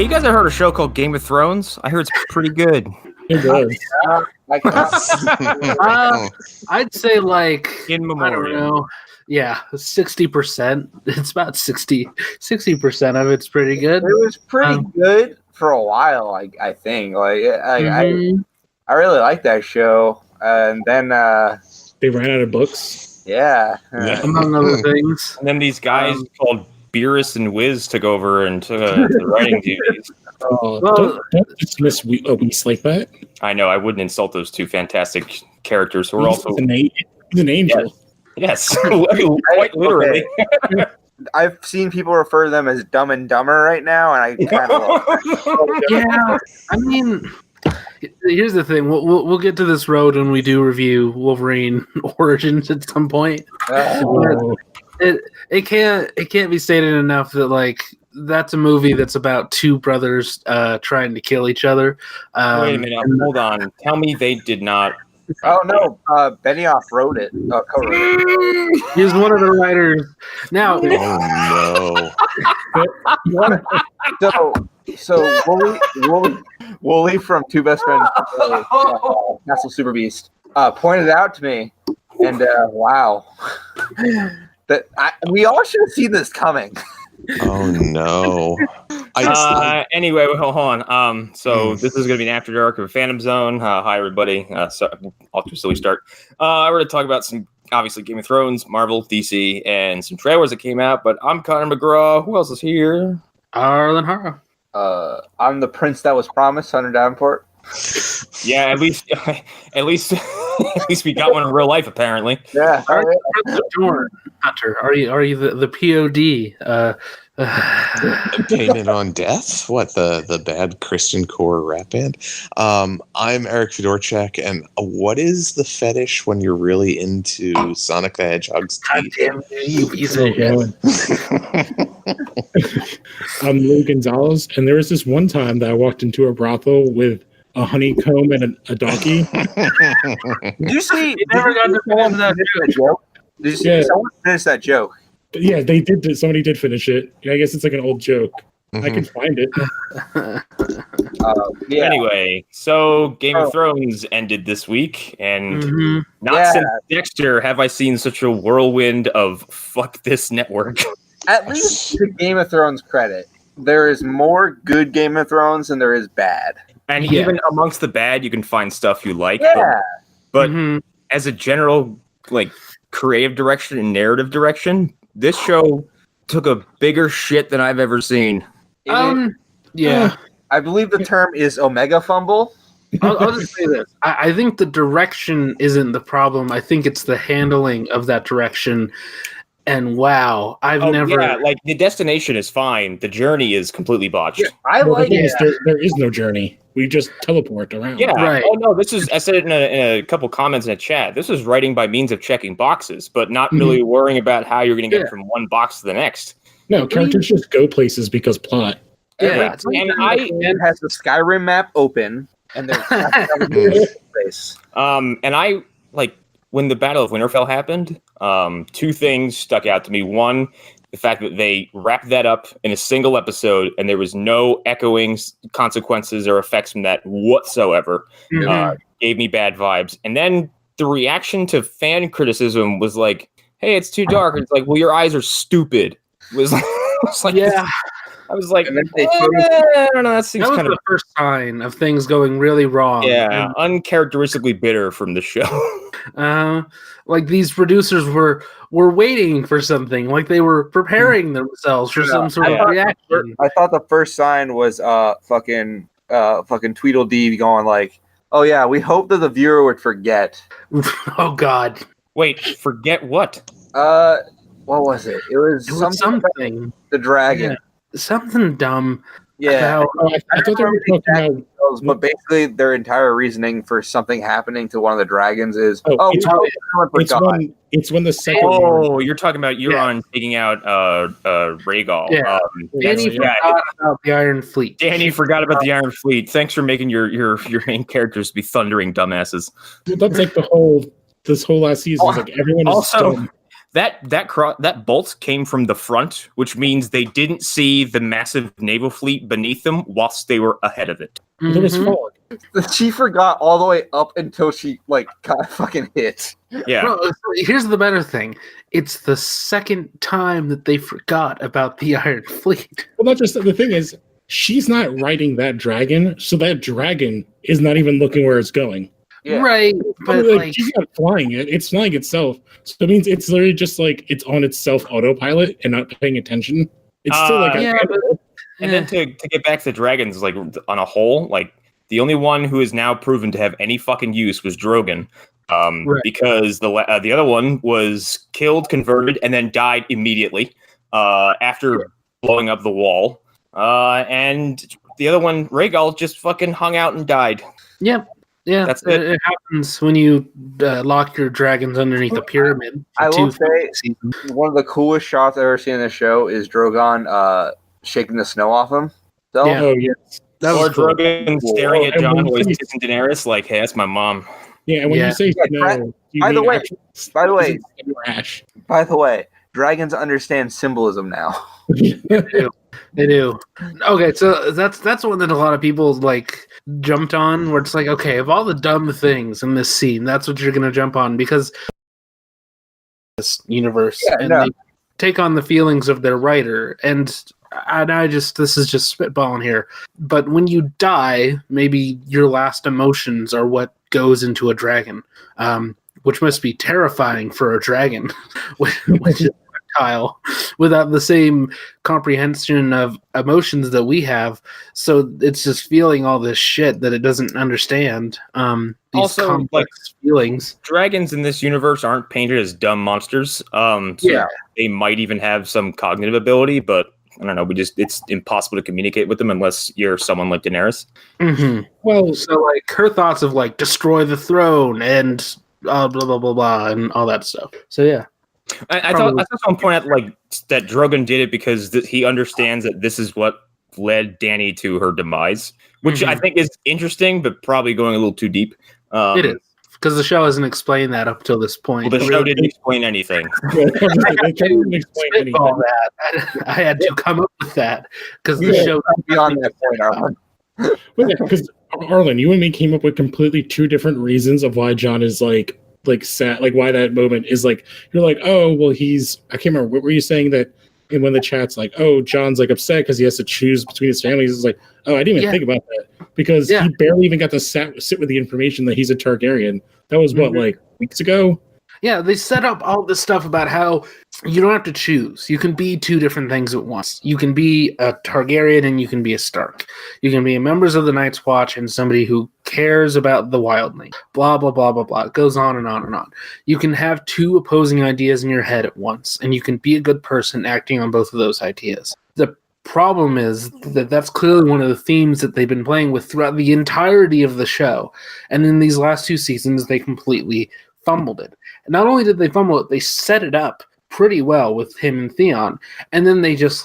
you guys ever heard a show called Game of Thrones? I heard it's pretty good. It was. I'd say like In I don't memoriam. know. Yeah, 60%. It's about 60% of it's pretty good. It was pretty good for a while. I think. I really liked that show, and then They ran out of books. yeah. Among other things. And then these guys called Bris and Wiz took over and took the writing duties. Don't dismiss Weast like that. I know, I wouldn't insult those two fantastic characters who are also... He's an angel. Yes, quite literally. Okay. I've seen people refer to them as Dumb and Dumber right now, and I kind of Yeah, I mean, here's the thing. We'll get to this road when we do review Wolverine Origins at some point. It can't be stated enough that like that's a movie that's about two brothers trying to kill each other. Wait a minute, hold on. Tell me they did not. Oh no, Benioff wrote it. Co-wrote it. He's one of the writers. Now, So Wooly from Two Best Friends, Castle Super Beast, pointed out to me, and wow, that we all should have seen this coming. Oh no! Anyway, hold on. So this is going to be an after dark of a Phantom Zone. Hi everybody. So I'll just silly start. We're going to talk about some obviously Game of Thrones, Marvel, DC, and some trailers that came out. But I'm Connor McGraw. Who else is here? Arlen Hara. I'm the prince that was promised, Hunter Davenport. Yeah, at least we got one in real life, apparently. Yeah. Hunter, are you the POD? Painted on Death? What, the bad Christian core rap band? I'm Erik Fedorchak, and what is the fetish when you're really into Sonic the Hedgehog's teeth? Damn you piece of shit. I'm Lou Gonzalez, and there was this one time that I walked into a brothel with a honeycomb and a donkey. Did you see? You never got to finish that joke? Did you see someone finish that joke? Yeah, they did. Somebody did finish it. I guess it's like an old joke. I can find it. Anyway, so Game of Thrones ended this week, and not since Dexter have I seen such a whirlwind of fuck this network. At least to Game of Thrones credit, there is more good Game of Thrones than there is bad. And even amongst the bad, you can find stuff you like. Yeah. But as a general like creative direction and narrative direction, this show took a bigger shit than I've ever seen. Yeah. I believe the term is Omega Fumble. I'll just say this. I think the direction isn't the problem. I think it's the handling of that direction. And wow, I've never... Yeah, like the destination is fine. The journey is completely botched. Yeah, there is no journey. We just teleport around. Yeah. Right. Oh no, this is. I said it in a couple comments in a chat. This is writing by means of checking boxes, but not really worrying about how you're going to get from one box to the next. No, characters just go places because plot. Yeah, and it has the Skyrim map open, and there's place. And I like when the Battle of Winterfell happened. Two things stuck out to me. One, the fact that they wrapped that up in a single episode, and there was no echoing consequences or effects from that whatsoever. Gave me bad vibes. And then the reaction to fan criticism was like, "Hey, it's too dark." And it's like, "Well, your eyes are stupid." It was like, yeah. I was like, I don't know. That seems kind of the first sign of things going really wrong. Yeah, uncharacteristically bitter from the show. Like these producers were waiting for something, like they were preparing themselves for some sort of reaction. I thought the first sign was fucking Tweedledee going like, "Oh yeah, we hope that the viewer would forget." Oh God! Wait, forget what? What was it? It was something. The dragon. Yeah. Something dumb. Yeah, I thought they were talking about. But basically, their entire reasoning for something happening to one of the dragons is, it's when the second. Oh, you're talking about Euron taking out Rhaegal. Yeah, Danny forgot about the Iron Fleet. Danny forgot about the Iron Fleet. Thanks for making your main characters be thundering dumbasses. That's like this whole last season. Like everyone is dumb. that bolt came from the front, which means they didn't see the massive naval fleet beneath them whilst they were ahead of it. There was fog. She forgot all the way up until she got fucking hit. Yeah. Bro, here's the better thing. It's the second time that they forgot about the Iron Fleet. Well, not just the thing is, she's not riding that dragon, so that dragon is not even looking where it's going. Yeah. Right, but She's not flying it; it's flying itself. So it means it's literally just it's on itself autopilot and not paying attention. It's still And then to get back to the dragons, on a whole, the only one who is now proven to have any fucking use was Drogon, because the other one was killed, converted, and then died immediately after blowing up the wall. And the other one, Rhaegal, just fucking hung out and died. Yep. Yeah, that's it. It happens when you lock your dragons underneath a pyramid. I will say one of the coolest shots I've ever seen in the show is Drogon shaking the snow off him. So, Oh yes. Or Drogon staring at Jon while he's kissing Daenerys, like, "Hey, that's my mom." Yeah, and when you say snow, by the way, dragons understand symbolism now. They do. Okay, so that's one that a lot of people jumped on, where it's like, okay, of all the dumb things in this scene, that's what you're gonna jump on because this universe they take on the feelings of their writer, and this is just spitballing here. But when you die, maybe your last emotions are what goes into a dragon, which must be terrifying for a dragon, which is reptile, without the same comprehension of emotions that we have. So it's just feeling all this shit that it doesn't understand. These also, complex feelings. Dragons in this universe aren't painted as dumb monsters. They might even have some cognitive ability, but I don't know. It's impossible to communicate with them unless you're someone like Daenerys. Mm-hmm. Well, so her thoughts of destroy the throne and blah blah blah blah and all that stuff. So yeah, I thought someone point out that Drogon did it because he understands that this is what led Dany to her demise, which I think is interesting, but probably going a little too deep. It is. Because the show hasn't explained that up till this point. Well, the show didn't explain anything. They didn't explain anything. That. I had to come up with that because the show beyond that point, Arlen. Because Arlen, you and me came up with completely two different reasons of why Jon is sad, why that moment is you're like, oh well, he's I can't remember, what were you saying that in one of the chats, oh, Jon's upset because he has to choose between his families. It's oh, I didn't even think about that because he barely even got to sit with the information that he's a Targaryen. That was what weeks ago. Yeah, they set up all this stuff about how you don't have to choose. You can be two different things at once. You can be a Targaryen and you can be a Stark. You can be members of the Night's Watch and somebody who cares about the wildling. Blah, blah, blah, blah, blah. It goes on and on and on. You can have two opposing ideas in your head at once, and you can be a good person acting on both of those ideas. The problem is that that's clearly one of the themes that they've been playing with throughout the entirety of the show. And in these last two seasons, they completely fumbled it. And not only did they fumble it, they set it up pretty well with him and Theon, and then they just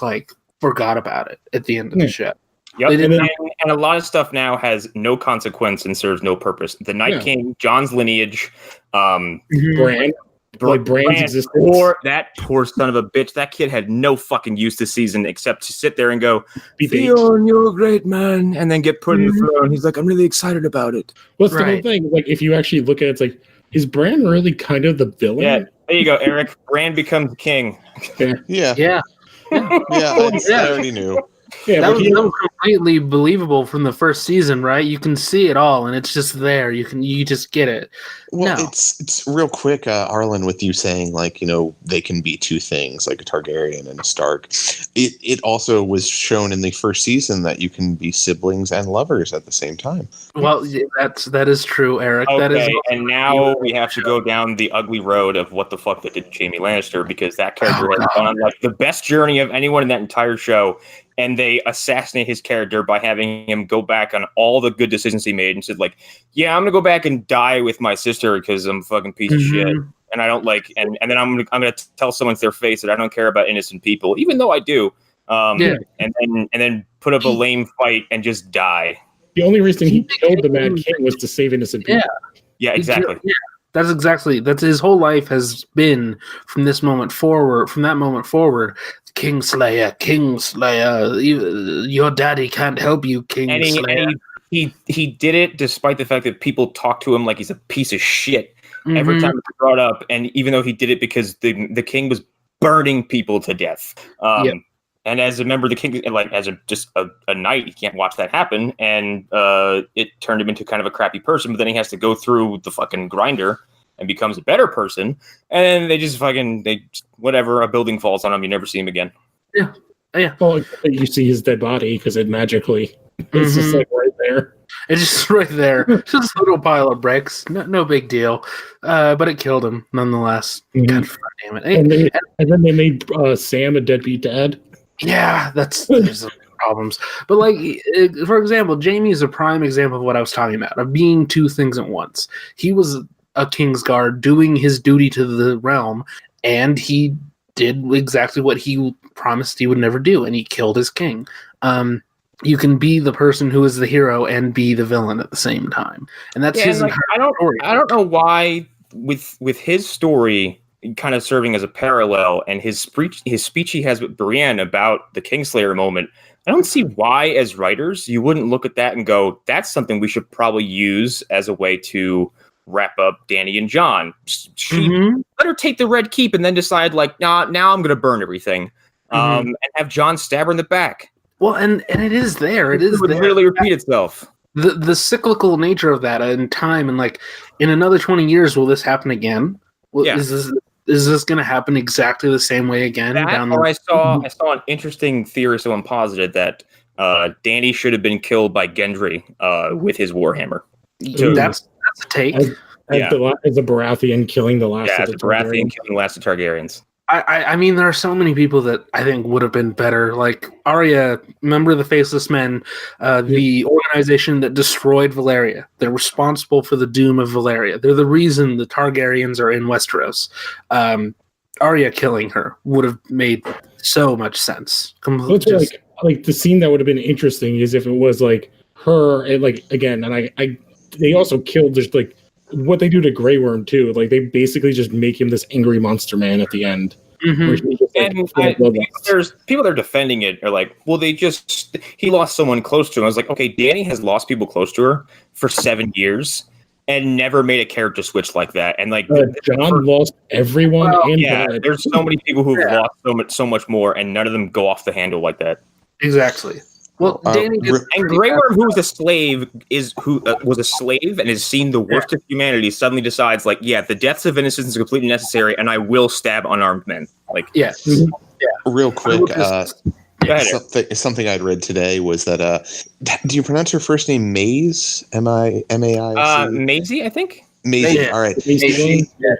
forgot about it at the end of the show. Yep, and a lot of stuff now has no consequence and serves no purpose. The Night King, Jon's lineage, Bran. Bran's existence. That poor son of a bitch. That kid had no fucking use this season except to sit there and go, Theon, you're a great man, and then get put in the throne. He's I'm really excited about it. What's the whole thing? If you actually look at it, is Bran really kind of the villain? Yeah, there you go, Erik. Bran becomes king. Yeah. I already knew. Yeah, that was completely believable from the first season, right? You can see it all, and it's just there. You just get it. Well, it's real quick, Arlen, with you saying they can be two things, like a Targaryen and a Stark. It also was shown in the first season that you can be siblings and lovers at the same time. Well, that is true, Erik. Okay, that is. And now we have to go down the ugly road of what the fuck they did to Jaime Lannister, because that character has gone on the best journey of anyone in that entire show. And they assassinate his character by having him go back on all the good decisions he made and said, yeah, I'm going to go back and die with my sister because I'm a fucking piece of shit. And I don't and then I'm going to tell someone to their face that I don't care about innocent people, even though I do. And then put up a lame fight and just die. The only reason he killed the Mad King was to save innocent people. Yeah, exactly. That's his whole life has been from that moment forward, Kingslayer, your daddy can't help you, Kingslayer. And he did it despite the fact that people talk to him like he's a piece of shit every time it's brought up, and even though he did it because the king was burning people to death. And as a member of the king, like as a knight, he can't watch that happen, and it turned him into kind of a crappy person. But then he has to go through the fucking grinder and becomes a better person, and then whatever, a building falls on him, you never see him again. Yeah. Well, you see his dead body because it magically it's just like right there. It's just right there, just a little pile of bricks. No big deal, but it killed him nonetheless. God damn it! And then they made Sam a deadbeat dad. Yeah, there's some problems. But like, for example, Jamie is a prime example of what I was talking about, of being two things at once. He was a Kingsguard doing his duty to the realm, and he did exactly what he promised he would never do, and he killed his king. You can be the person who is the hero and be the villain at the same time, and that's his entire story. I don't know why with his story kind of serving as a parallel, and his speech he has with Brienne about the Kingslayer moment, I don't see why, as writers, you wouldn't look at that and go, that's something we should probably use as a way to wrap up Dany and Jon. Let her take the Red Keep and then decide, like, now I'm going to burn everything, and have Jon stab her in the back. Well, and it is there. It would literally repeat itself. The cyclical nature of that in time, and like in another 20 years, will this happen again? Is this going to happen exactly the same way again? I saw an interesting theory. Someone posited that Dany should have been killed by Gendry with his warhammer. So that's a take. As the Baratheon killing the last. Yeah, as the Baratheon killing the last of Targaryens. I mean, there are so many people that I think would have been better. Like Arya, member of the Faceless Men, the organization that destroyed Valyria. They're responsible for the doom of Valyria. They're the reason the Targaryens are in Westeros. Arya killing her would have made so much sense. Like the scene that would have been interesting is if it was like her, and like again, and they also killed just like what they do to Grey Worm too. Like they basically just make him this angry monster man at the end. There's people that are defending it are like, well, he lost someone close to him. I was like, okay, Dany has lost people close to her for 7 years and never made a character switch like that. And like Jon lost everyone. There's so many people who've lost so much more, and none of them go off the handle like that. Exactly. Well, Dany and Grey Worm, who was a slave, was a slave and has seen the worst of humanity, suddenly decides, like, the deaths of innocents is completely necessary, and I will stab unarmed men. Like, real quick, something I'd read today was that. Do you pronounce her first name Maze? M-I-M-A-I? Maisie, I think. Maisie, all right.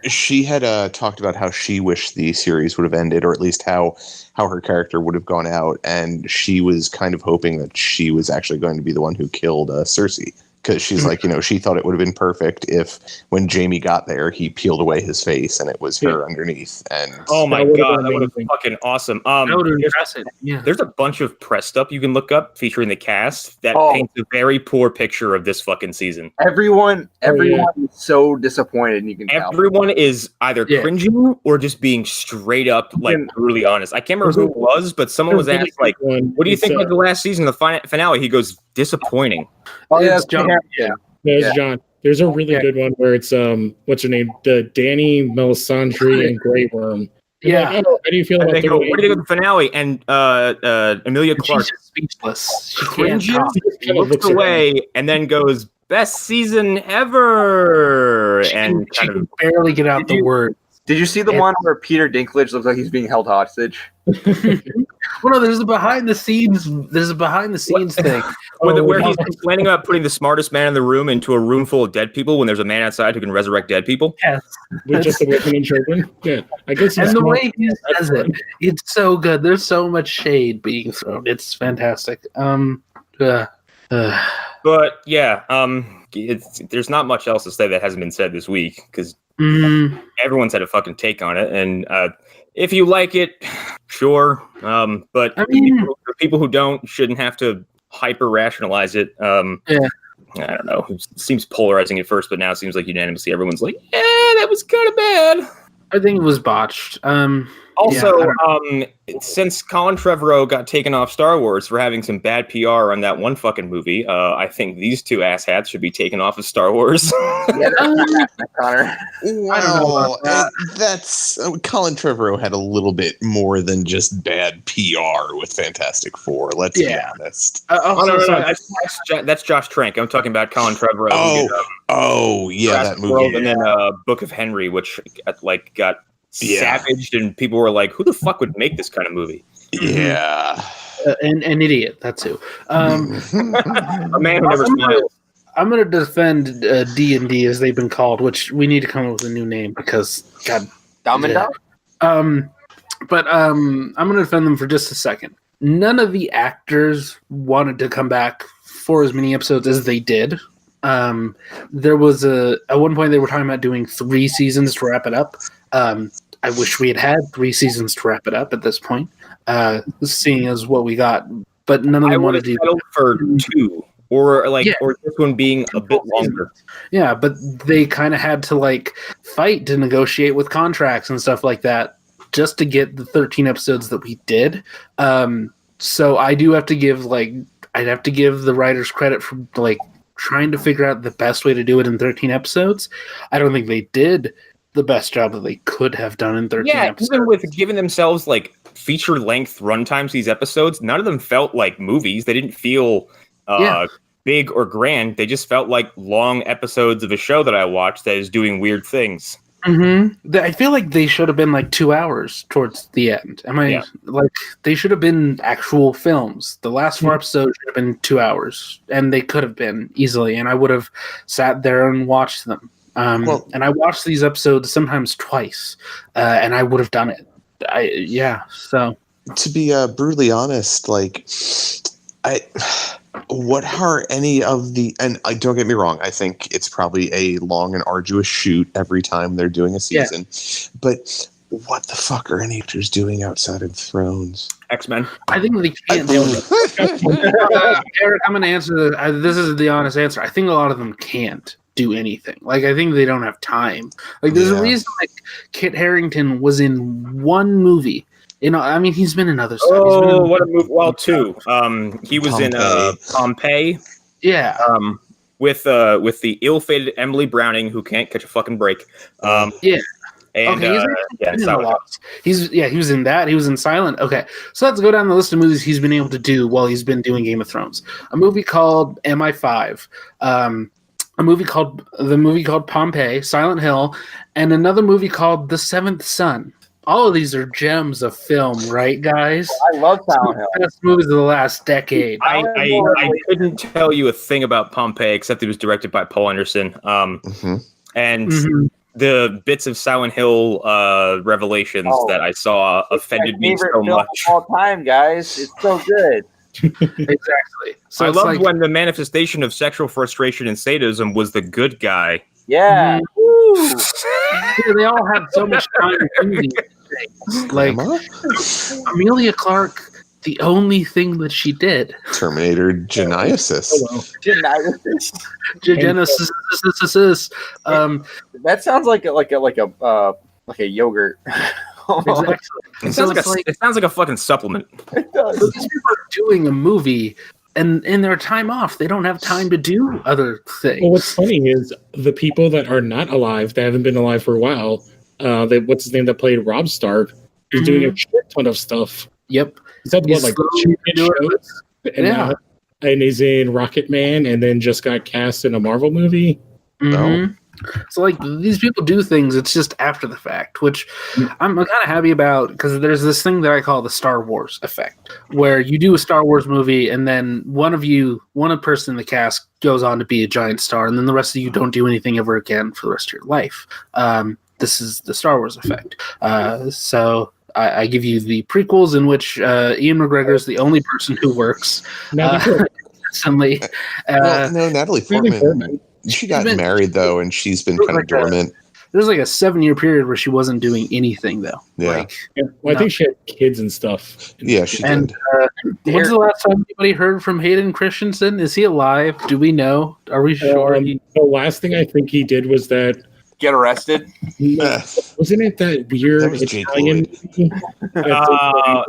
She had talked about how she wished the series would have ended, or at least how her character would have gone out, and she was kind of hoping that she was actually going to be the one who killed Cersei. Because she's like, she thought it would have been perfect if when Jamie got there, he peeled away his face and it was her underneath. And oh my god, that would have been fucking awesome. There's a bunch of press stuff you can look up featuring the cast that paints a very poor picture of this fucking season. Everyone is so disappointed. You can everyone is either cringing or just being straight up like brutally honest. I can't remember who it was, but someone was asked like, "What do you think about the last season, the finale?" He goes, "Disappointing." Oh, yeah, it's John. There's John. There's a really good one where it's what's her name? Dany, Melisandre, and Grey Worm. Yeah. Like, how do you feel about what do you think of the finale? And Emilia Clarke, she's speechless. She cringes, looks away, and then goes, "Best season ever!" She can barely get out the word. Did you see the one where Peter Dinklage looks like he's being held hostage? Well, no, there's a behind the scenes thing where he's complaining about putting the smartest man in the room into a room full of dead people when there's a man outside who can resurrect dead people. Yes, with just the women and children. Yeah, I guess. And the way he says it, it's so good. There's so much shade being thrown. It's fantastic. But there's not much else to say that hasn't been said this week because everyone's had a fucking take on it, and if you like it, sure. But I mean, people who don't shouldn't have to hyper rationalize it. I don't know. It seems polarizing at first, but now it seems like unanimously everyone's like, that was kind of bad. I think it was botched. Also, since Colin Trevorrow got taken off Star Wars for having some bad PR on that one fucking movie, I think these two asshats should be taken off of Star Wars. Yeah, Connor. Well, I don't know about that. That's Colin Trevorrow had a little bit more than just bad PR with Fantastic Four. Let's be honest. That's Josh Trank. I'm talking about Colin Trevorrow. That movie. World, and then Book of Henry, which got savaged, and people were like, "Who the fuck would make this kind of movie?" Yeah, an idiot. That's who. A man who never smiles. I'm going to defend D&D as they've been called, which we need to come up with a new name because God. Dumb and dumb. But I'm going to defend them for just a second. None of the actors wanted to come back for as many episodes as they did. There was at one point they were talking about doing 3 seasons to wrap it up. I wish we had 3 seasons to wrap it up at this point, seeing as what we got. But none of them wanted to do for 2, or this one being a bit longer. Yeah, but they kind of had to fight to negotiate with contracts and stuff like that just to get the 13 episodes that we did. So I do have to give I'd have to give the writers credit for trying to figure out the best way to do it in 13 episodes. I don't think they did the best job that they could have done in 13 episodes. Even with giving themselves feature length runtimes, these episodes, none of them felt like movies. They didn't feel big or grand. They just felt like long episodes of a show that I watched that is doing weird things. Mm-hmm. I feel like they should have been 2 hours towards the end. They should have been actual films. The last 4 episodes should have been 2 hours, and they could have been easily, and I would have sat there and watched them. And I watched these episodes sometimes twice, and I would have done it. So to be brutally honest, what are any of the, and don't get me wrong, I think it's probably a long and arduous shoot every time they're doing a season, but what the fuck are any actors doing outside of Thrones? X-Men. I think they can't do it. Erik, I'm going to answer this is the honest answer. I think a lot of them can't do anything. I think they don't have time. There's a reason Kit Harington was in one movie. He's been in other stuff. Oh, what a movie! Well, 2. He was in Pompeii. Yeah. With the ill-fated Emily Browning, who can't catch a fucking break. And he was in that. He was in Silent. Okay, so let's go down the list of movies he's been able to do while he's been doing Game of Thrones. A movie called MI5. A movie called Pompeii, Silent Hill, and another movie called The Seventh Son. All of these are gems of film, right, guys? I love Silent Hill. Best movies of the last decade. I couldn't tell you a thing about Pompeii except it was directed by Paul Anderson. And the bits of Silent Hill revelations that I saw offended me so much. All time, guys, it's so good. Exactly. So I loved when the manifestation of sexual frustration and sadism was the good guy. Yeah. They all had so much time to do these things. Amelia Clarke, the only thing that she did. Terminator Genesis. Genesis. That sounds like a yogurt. Exactly. It sounds like a fucking supplement. It does. So these people are doing a movie, and in their time off, they don't have time to do other things. Well, what's funny is the people that are not alive, that haven't been alive for a while, what's his name that played Robb Stark, is doing a shit ton of stuff. Yep. Is that what, 2 shows? And he's in Rocket Man, and then just got cast in a Marvel movie. Mm-hmm. So these people do things, it's just after the fact, which I'm kind of happy about, because there's this thing that I call the Star Wars effect, where you do a Star Wars movie and then one person in the cast goes on to be a giant star, and then the rest of you don't do anything ever again for the rest of your life. This is the Star Wars effect. So I give you the prequels in which Ian McGregor is the only person who works. Recently. No, Natalie Portman. She got married, though, and she's been kind of dormant. There's a 7-year period where she wasn't doing anything, though. Yeah. I think she had kids and stuff. Yeah, she did. When's the last time anybody heard from Hayden Christensen? Is he alive? Do we know? Are we sure? The last thing I think he did was that get arrested? Wasn't it that weird That was Jake Italian?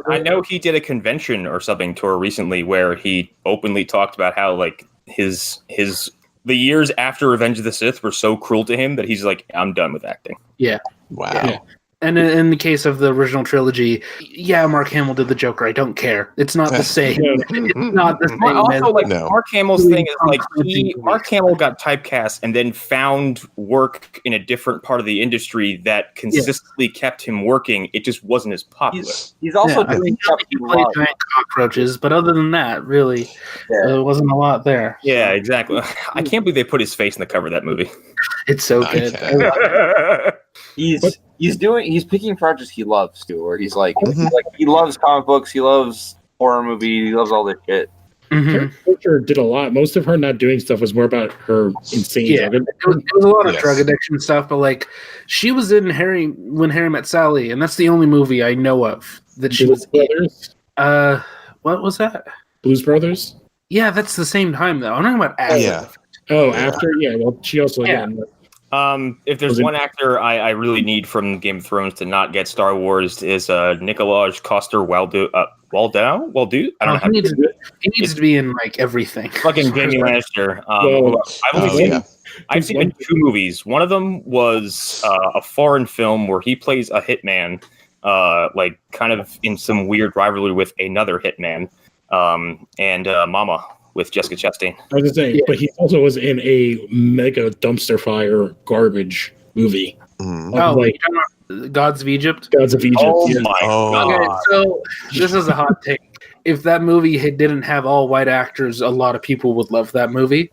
I know he did a convention or something tour recently where he openly talked about how like the years after Revenge of the Sith were so cruel to him that he's like, I'm done with acting. Yeah. Wow. Yeah. And in the case of the original trilogy, yeah, Mark Hamill did the Joker. I don't care. It's not the same. It's not the same. Also, like No. Mark Hamill's thing is like Cruise. Mark Hamill got typecast and then found work in a different part of the industry that consistently kept him working. It just wasn't as popular. He's also I doing mean, stuff he he played loves. giant cockroaches, but other than that, really, there wasn't a lot there. Yeah, exactly. I can't believe they put his face in the cover of that movie. It's so I good. can't. He's picking projects he loves too, where he's like, Mhm. he loves comic books, he loves horror movies, he loves all this shit. Mhm. Sharon Carter did a lot. Most of her not doing stuff was more about her insane Yeah. drug It was a lot of Yes. drug addiction stuff, but like she was in When Harry Met Sally, and that's the only movie I know of that she was Blues in. Brothers. What was that? Blues Brothers. Yeah, that's the same time though. I'm talking about after. Yeah. Oh, Yeah. after well, she also Yeah. again. If there's Was it- one actor I really need from Game of Thrones to not get Star Wars is Nikolaj Coster-Waldau. I don't know how He needs to be in like everything. fucking Jamie Lannister. Well, I've only Oh, seen yeah. I've seen him in 2 movies. One of them was a foreign film where he plays a hitman, like kind of in some weird rivalry with another hitman, and Mama with Jessica Chastain. I was gonna say, but he also was in a mega dumpster fire garbage movie. Mm. Oh, like you're talking about Gods of Egypt? Gods of Egypt. Oh yeah. my Oh. god! Okay, so this is a hot take. If that movie didn't have all white actors, a lot of people would love that movie.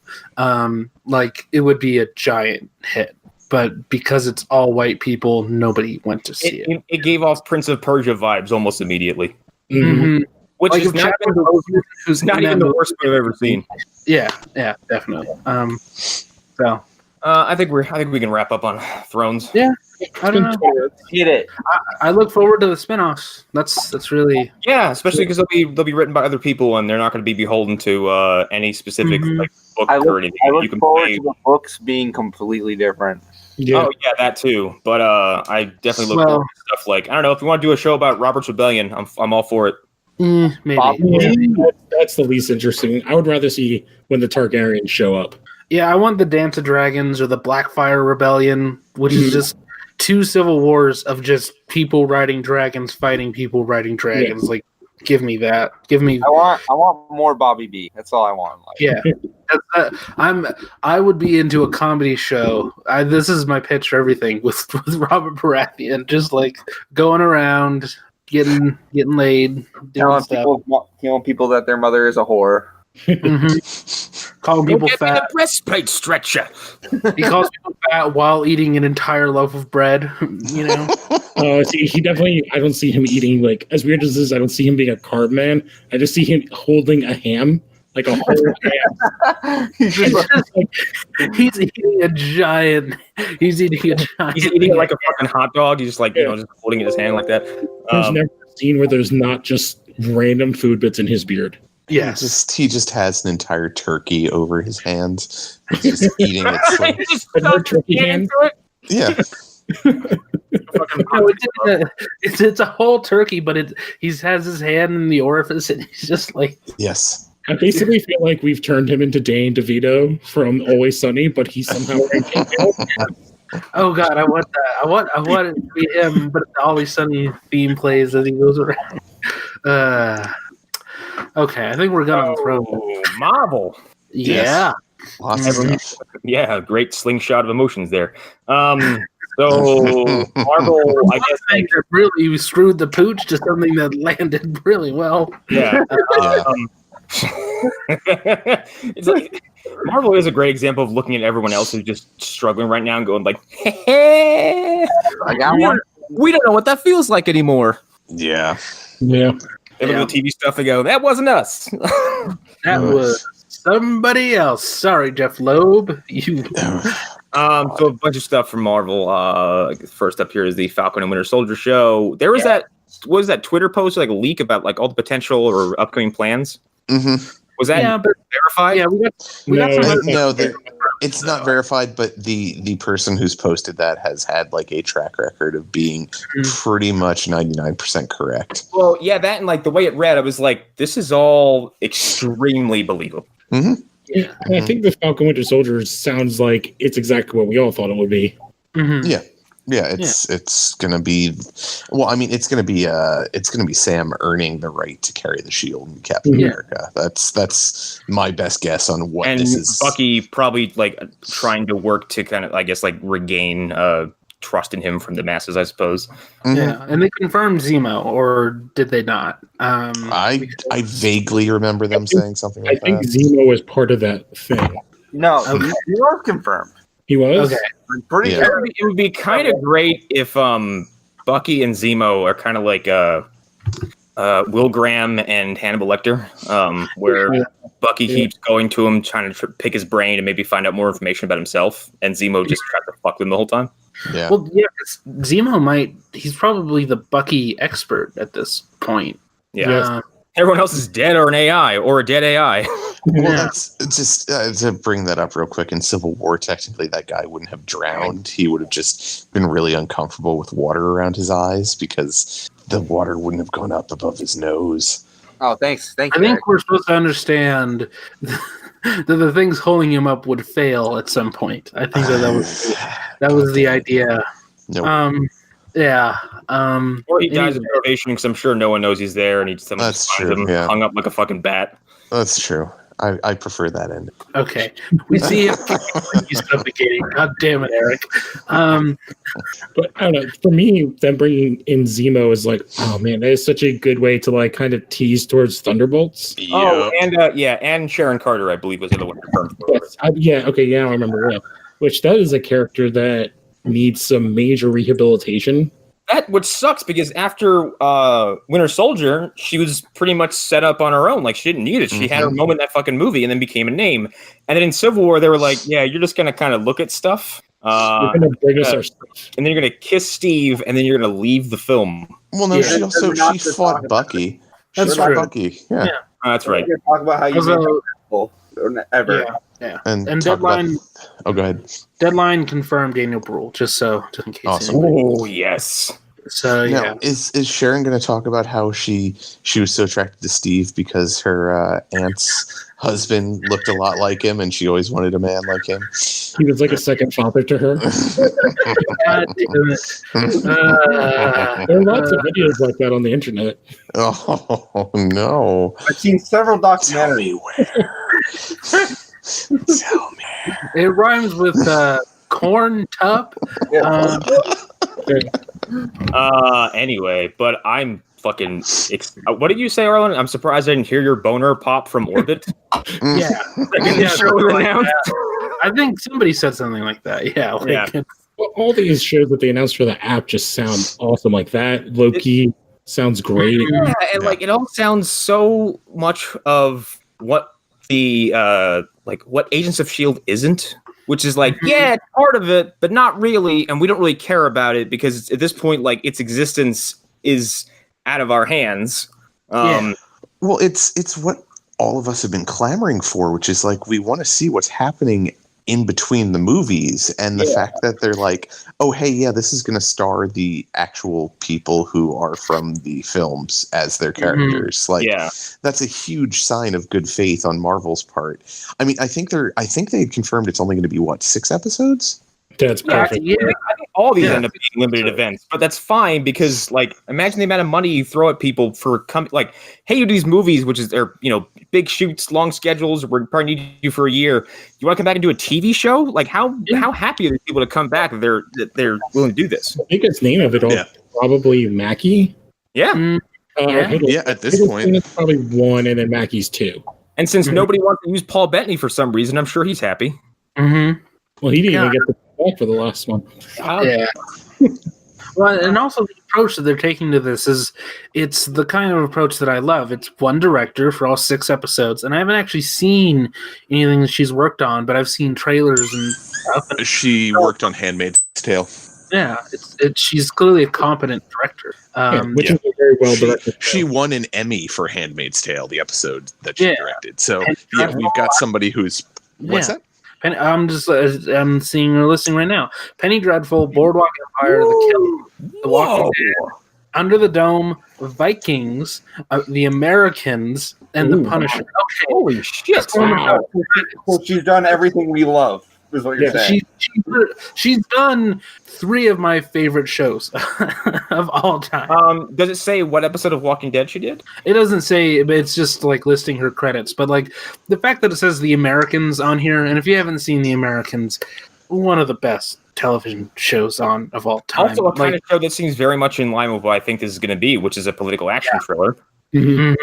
Like it would be a giant hit. But because it's all white people, nobody went to see it. It gave off Prince of Persia vibes almost immediately, Mhm. Mhm. which Like is if not Chadwick even Boseman, who's not in even that the movie- worst movie I've ever seen. Yeah, definitely. So I think we can wrap up on Thrones. Yeah. I don't know. Get it. I look forward to the spinoffs. That's really Yeah, especially because they'll be written by other people and they're not going to be beholden to any specific Mhm. like book I or look, anything. I look You can forward play. to the books being completely different. Yeah. Oh yeah, that too. But I definitely look forward to stuff like I don't know if you want to do a show about Robert's Rebellion. I'm all for it. maybe. Bob- That's the least interesting. I would rather see when the Targaryens show up. Yeah, I want the Dance of Dragons or the Blackfire Rebellion, which is Mhm. just 2 civil wars of just people riding dragons fighting people riding dragons. Like, give me that. Give me. I want more Bobby B. That's all I want. Like, Yeah, I would be into a comedy show. This is my pitch for everything with Robert Baratheon, just like going around, getting laid, doing stuff, telling people that their mother is a whore. calling people Get me fat. the breastplate stretcher. He calls people fat while eating an entire loaf of bread. You know. See, he definitely. I don't see him eating like as weird as this is. I don't see him being a carb man. I just see him holding a ham, like a whole ham. He's just like, He's eating a giant. He's eating a giant. He's eating it like a fucking hot dog. He's just like just holding it in his hand like that. There's never a scene where there's not just random food bits in his beard. Yes. He just has an entire turkey over his hands. He's just eating it. So, Just But no stuff turkey it hand? into it. yeah. No, it's a whole turkey, but he has his hand in the orifice, and he's just like, Yes. I basically feel like we've turned him into Dane DeVito from Always Sunny, but he's somehow oh god, I want that. I want it to be him, but the Always Sunny theme plays as he goes around. Okay, I think we're gonna throw. Oh, Marvel. Yeah. Yes. Lots of Every- stuff. Yeah, great slingshot of emotions there. So Marvel, I guess. I think that really screwed the pooch to something that landed really well. Yeah. Yeah. It's like Marvel is a great example of looking at everyone else who's just struggling right now and going like, like I want. we don't know what that feels like anymore. Yeah. Yeah. They look at the TV stuff and go, that wasn't us. That was somebody else. Sorry, Jeff Loeb. You. So a bunch of stuff from Marvel. First up here is the Falcon and Winter Soldier show. There was that Twitter post, like a leak about like all the potential or upcoming plans. hmm Was that Yeah, but verified? yeah, we got No, some. it's No, It's not verified, but the person who's posted that has had like a track record of being pretty much 99% correct. Well, yeah, that and like the way it read, I was like, this is all extremely believable. Mm-hmm. Yeah, and I think the Falcon Winter Soldier sounds like it's exactly what we all thought it would be. Mm-hmm. Yeah, it's gonna be. Well, I mean, it's gonna be Sam earning the right to carry the shield in Captain America. That's my best guess on what this is. Bucky probably like trying to work to kind of, I guess, like regain trust in him from the masses, I suppose. Mm-hmm. Yeah, and they confirmed Zemo, or did they not? I vaguely remember them saying something like that. I think Zemo was part of that thing. No, he was confirmed. He was? Okay. I'm pretty Yeah. sure. It would be kind of great if Bucky and Zemo are kind of like Will Graham and Hannibal Lecter, where Bucky keeps going to him, trying to pick his brain and maybe find out more information about himself, and Zemo just tries to fuck them the whole time. Yeah. Well, yeah, 'cause Zemo he's probably the Bucky expert at this point. Yeah. Everyone else is dead or an AI or a dead AI. Well, that's just to bring that up real quick. In Civil War, technically, that guy wouldn't have drowned. He would have just been really uncomfortable with water around his eyes because the water wouldn't have gone up above his nose. Oh, thanks. Thank you. I think Erik. we're supposed to understand that the things holding him up would fail at some point. I think that was the idea. No. Yeah. Or he dies of starvation because I'm sure no one knows he's there and he just That's finds true, him yeah. hung up like a fucking bat. That's true. I prefer that end. Okay. We see him suffocating. God damn it, Erik. But I don't know. For me, them bringing in Zemo is like, oh man, that is such a good way to like kind of tease towards Thunderbolts. Oh, and and Sharon Carter, I believe, was the other one confirmed for it. Yes, okay, I remember that. Which that is a character that needs some major rehabilitation. That which sucks because after Winter Soldier, she was pretty much set up on her own. Like she didn't need it. She had her moment in that fucking movie and then became a name. And then in Civil War, they were like, "Yeah, you're just gonna kind of look at stuff. You're gonna bring us our stuff, and then you're gonna kiss Steve, and then you're gonna leave the film." Well, no, Yeah. she fought Bucky. That's She fought true. Bucky. Yeah. That's right. We're gonna talk about how you Also- made people ever. Yeah. And Deadline talk about- go ahead. Deadline confirmed Daniel Bruhl, just in case. Awesome. Oh yes. So yeah. Now, is Sharon going to talk about how she was so attracted to Steve because her aunt's husband looked a lot like him and she always wanted a man like him? He was like a second father to her. God damn it. There are lots of videos like that on the internet. Oh no! I've seen several Tell me documentaries. where. Tell me. It rhymes with corn tup. Yeah. Anyway, but I'm fucking. What did you say, Arlen? I'm surprised I didn't hear your boner pop from orbit. Yeah. The show was announced. I think somebody said something like that. Yeah. Like, Well, all these shows that they announced for the app just sound awesome. Like that, Loki sounds great. Yeah, and like it all sounds so much of what the what Agents of S.H.I.E.L.D. isn't, which is like, yeah, it's part of it, but not really, and we don't really care about it because at this point, like its existence is out of our hands. Yeah. Well, it's what all of us have been clamoring for, which is like we want to see what's happening in between the movies, and the fact that they're like, oh hey, yeah, this is going to star the actual people who are from the films as their characters. Like, that's a huge sign of good faith on Marvel's part. I mean, I think they confirmed it's only going to be 6 episodes. That's perfect. I think all these end up being limited events, but that's fine because, like, imagine the amount of money you throw at people for like, hey, you do these movies, which is they're big shoots, long schedules. We're probably need you for a year. You want to come back and do a TV show? Like, how happy are these people to come back that they're willing to do this? The biggest name of it all is probably Mackie. Yeah. At this point, it's probably 1, and then Mackie's 2. And since nobody wants to use Paul Bettany for some reason, I'm sure he's happy. Mm-hmm. Well, he didn't even get the back for the last one. Yeah. Well, and also the approach that they're taking to this it's the kind of approach that I love. It's one director for all 6 episodes, and I haven't actually seen anything that she's worked on, but I've seen trailers and stuff. And she worked on Handmaid's Tale. yeah, she's clearly a competent director. Which is a very well directed. She won an Emmy for Handmaid's Tale, the episode that she directed. So we've got somebody who's what's that? I'm seeing or listening right now. Penny Dreadful, Boardwalk Empire, The Killing, The Walking Dead, Under the Dome, Vikings, The Americans, and The Punisher. Okay. Holy shit! Wow. So she's done everything we love, is what you're saying. She's done 3 of my favorite shows of all time. Does it say what episode of Walking Dead she did? It doesn't say, but it's just like listing her credits. But like the fact that it says The Americans on here, and if you haven't seen The Americans, one of the best television shows of all time. Also, a kind of show that seems very much in line with what I think this is going to be, which is a political action thriller. Mm-hmm.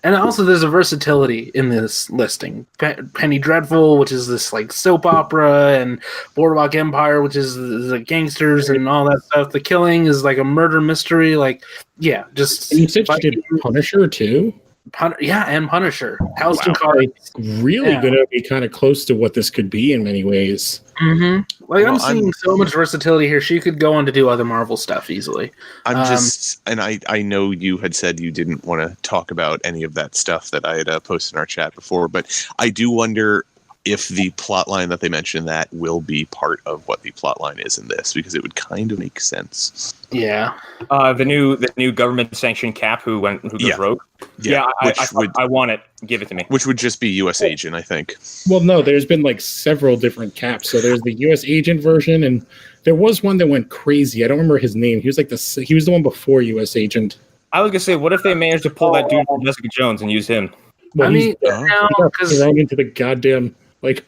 And also, there's a versatility in this listing. Penny Dreadful, which is this like soap opera, and Boardwalk Empire, which is the gangsters and all that stuff. The Killing is like a murder mystery. Like, yeah, just. And you said she did Punisher too. And Punisher. House Carter. Really going to be kind of close to what this could be in many ways. Mm-hmm. Like I'm seeing so much versatility here. She could go on to do other Marvel stuff easily. I know you had said you didn't want to talk about any of that stuff that I had posted in our chat before, but I do wonder if the plot line that they mentioned that will be part of what the plot line is in this, because it would kind of make sense. Yeah. The new government sanctioned Cap who goes rogue. Yeah, I want it. Give it to me. Which would just be U.S. Agent, I think. Well, no, there's been like several different Caps. So there's the U.S. Agent version, and there was one that went crazy. I don't remember his name. He was the one before U.S. Agent. I was gonna say, what if they managed to pull that dude from Jessica Jones and use him? Well, he got thrown into the goddamn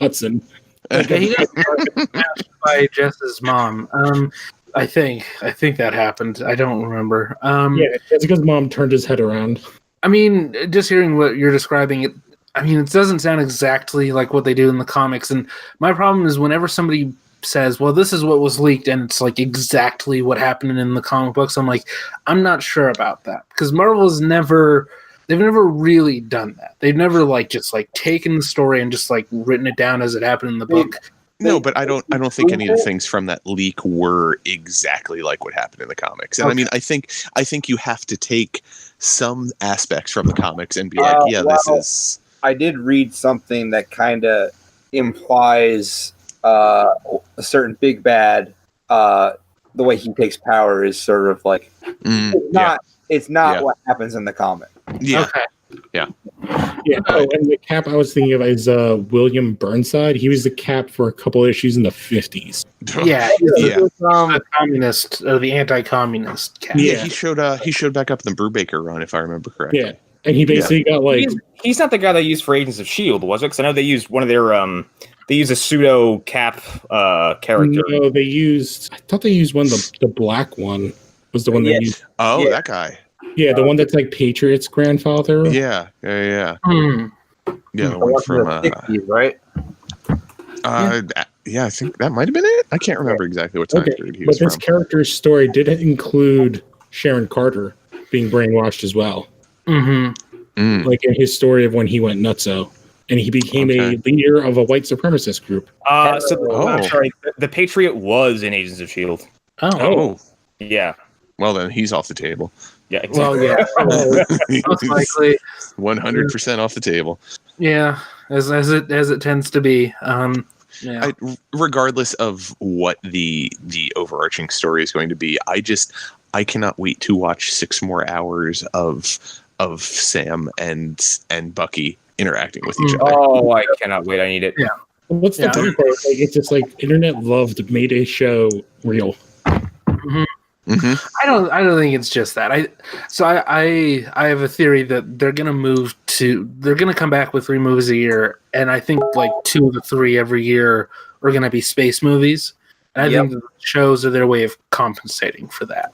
Hudson. He got smashed by Jess's mom. I think that happened. I don't remember. Jessica's mom turned his head around. I mean, just hearing what you're describing, it doesn't sound exactly like what they do in the comics. And my problem is whenever somebody says, well, this is what was leaked, and it's like exactly what happened in the comic books, I'm like, I'm not sure about that. Because Marvel's they've never really done that. They've never just taken the story and just written it down as it happened in the book. No, but I don't think any of the things from that leak were exactly like what happened in the comics. And I mean, I think you have to take some aspects from the comics and be this is. I did read something that kind of implies a certain big bad. The way he takes power is sort of like it's not what happens in the comic. Yeah. Okay. Yeah. Yeah. Oh, and the Cap I was thinking of is William Burnside. He was the Cap for a couple issues in the 50s. Yeah. The communist, the anti-communist Cap. Yeah, he showed back up in the Brubaker run, if I remember correctly. Yeah, and he basically got He's not the guy they used for Agents of S.H.I.E.L.D., was it? Because I know they used one of their they used a pseudo Cap character. No, I thought they used one. The black one was the one they used. Oh, that guy. Yeah, the one that's like Patriot's grandfather. Yeah. Yeah, the one from 60s, right? I think that might have been it. I can't remember exactly what time period he was from. But this character's story did include Sharon Carter being brainwashed as well. Mm-hmm. Like in his story of when he went nutso, and he became a leader of a white supremacist group. I'm sorry, the Patriot was in Agents of S.H.I.E.L.D. Oh. Yeah. Well, then he's off the table. Yeah, exactly. Well, yeah, most likely 100% off the table. Yeah, as it tends to be. Regardless of what the overarching story is going to be, I cannot wait to watch 6 more hours of Sam and Bucky interacting with each other. Oh, I cannot wait! I need it. Yeah. What's the point? It's just internet loved made a show real. Mm-hmm. Mm-hmm. I don't think it's just that. I have a theory that they're gonna come back with 3 movies a year, and I think 2 of the 3 every year are gonna be space movies. And I think the shows are their way of compensating for that.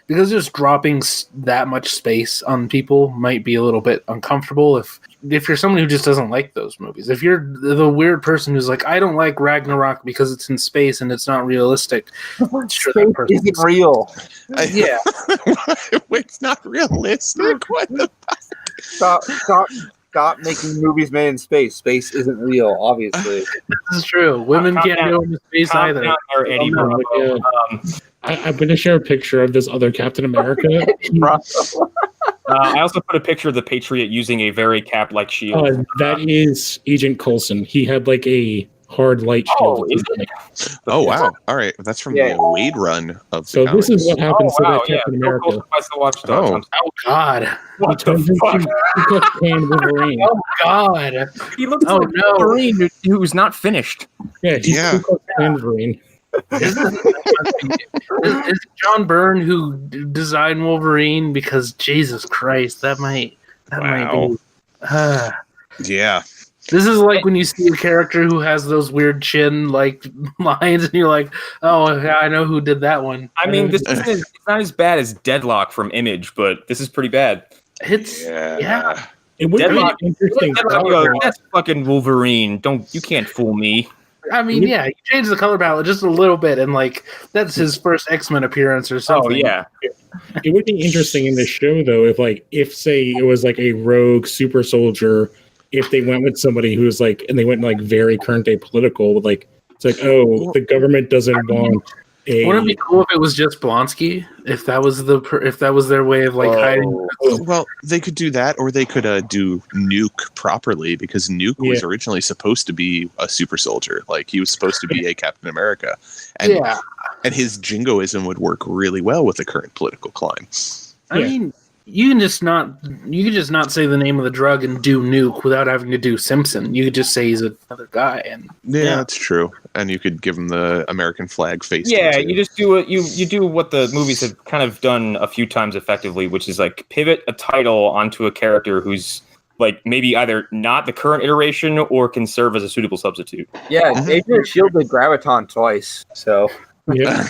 Because just dropping that much space on people might be a little bit uncomfortable if you're someone who just doesn't like those movies. If you're the weird person who's like, I don't like Ragnarok because it's in space and it's not realistic. Sure, that person isn't real. Yeah. It's not realistic. What the fuck? Stop making movies made in space. Space isn't real, obviously. This is true. Women can't go into space either. I'm going to share a picture of this other Captain America. I also put a picture of the Patriot using a very cap-like shield. That is Agent Coulson. He had like a hard light shield. Oh, at this is point. Oh wow! All right, that's from Yeah. the Wade run of the So comics. this is what happens to that yeah. Captain Bill America. Coulson fights the Watchdog. Oh. Oh God! He What the turns into fuck? Ku Klux Klan Wolverine. Oh God! He looks Oh, like no. Wolverine who's not finished. Yeah, he's Yeah. Ku Klux Klan Wolverine. Is it John Byrne who designed Wolverine? Because Jesus Christ, that might Wow. be. Yeah. This is like when you see a character who has those weird chin like lines, and you're like, "Oh, yeah, I know who did that one." I mean, it's not as bad as Deadlock from Image, but this is pretty bad. It's yeah. It would be an Deadlock- interesting. Deadlock goes, that's fucking Wolverine. You can't fool me. I mean, yeah, you change the color palette just a little bit, and like that's his first X-Men appearance or something. Oh yeah. It would be interesting in this show, though, if say it was like a rogue super soldier, if they went with somebody who was like, and they went like very current day political, like it's like, oh, the government doesn't want a. Wouldn't it be cool if it was just Blonsky? If that was their way of like hiding. Well, they could do that, or they could do Nuke properly, because Nuke was originally supposed to be a super soldier. Like he was supposed to be a Captain America, and and his jingoism would work really well with the current political climate. I mean, you can just not say the name of the drug and do Nuke without having to do Simpson. You could just say he's another guy, and Yeah, that's true. And you could give him the American flag face. Yeah, tattoo. you just do it. You do what the movies have kind of done a few times effectively, which is like pivot a title onto a character who's like maybe either not the current iteration or can serve as a suitable substitute. Yeah, Agent Shield did Graviton twice, so Yeah.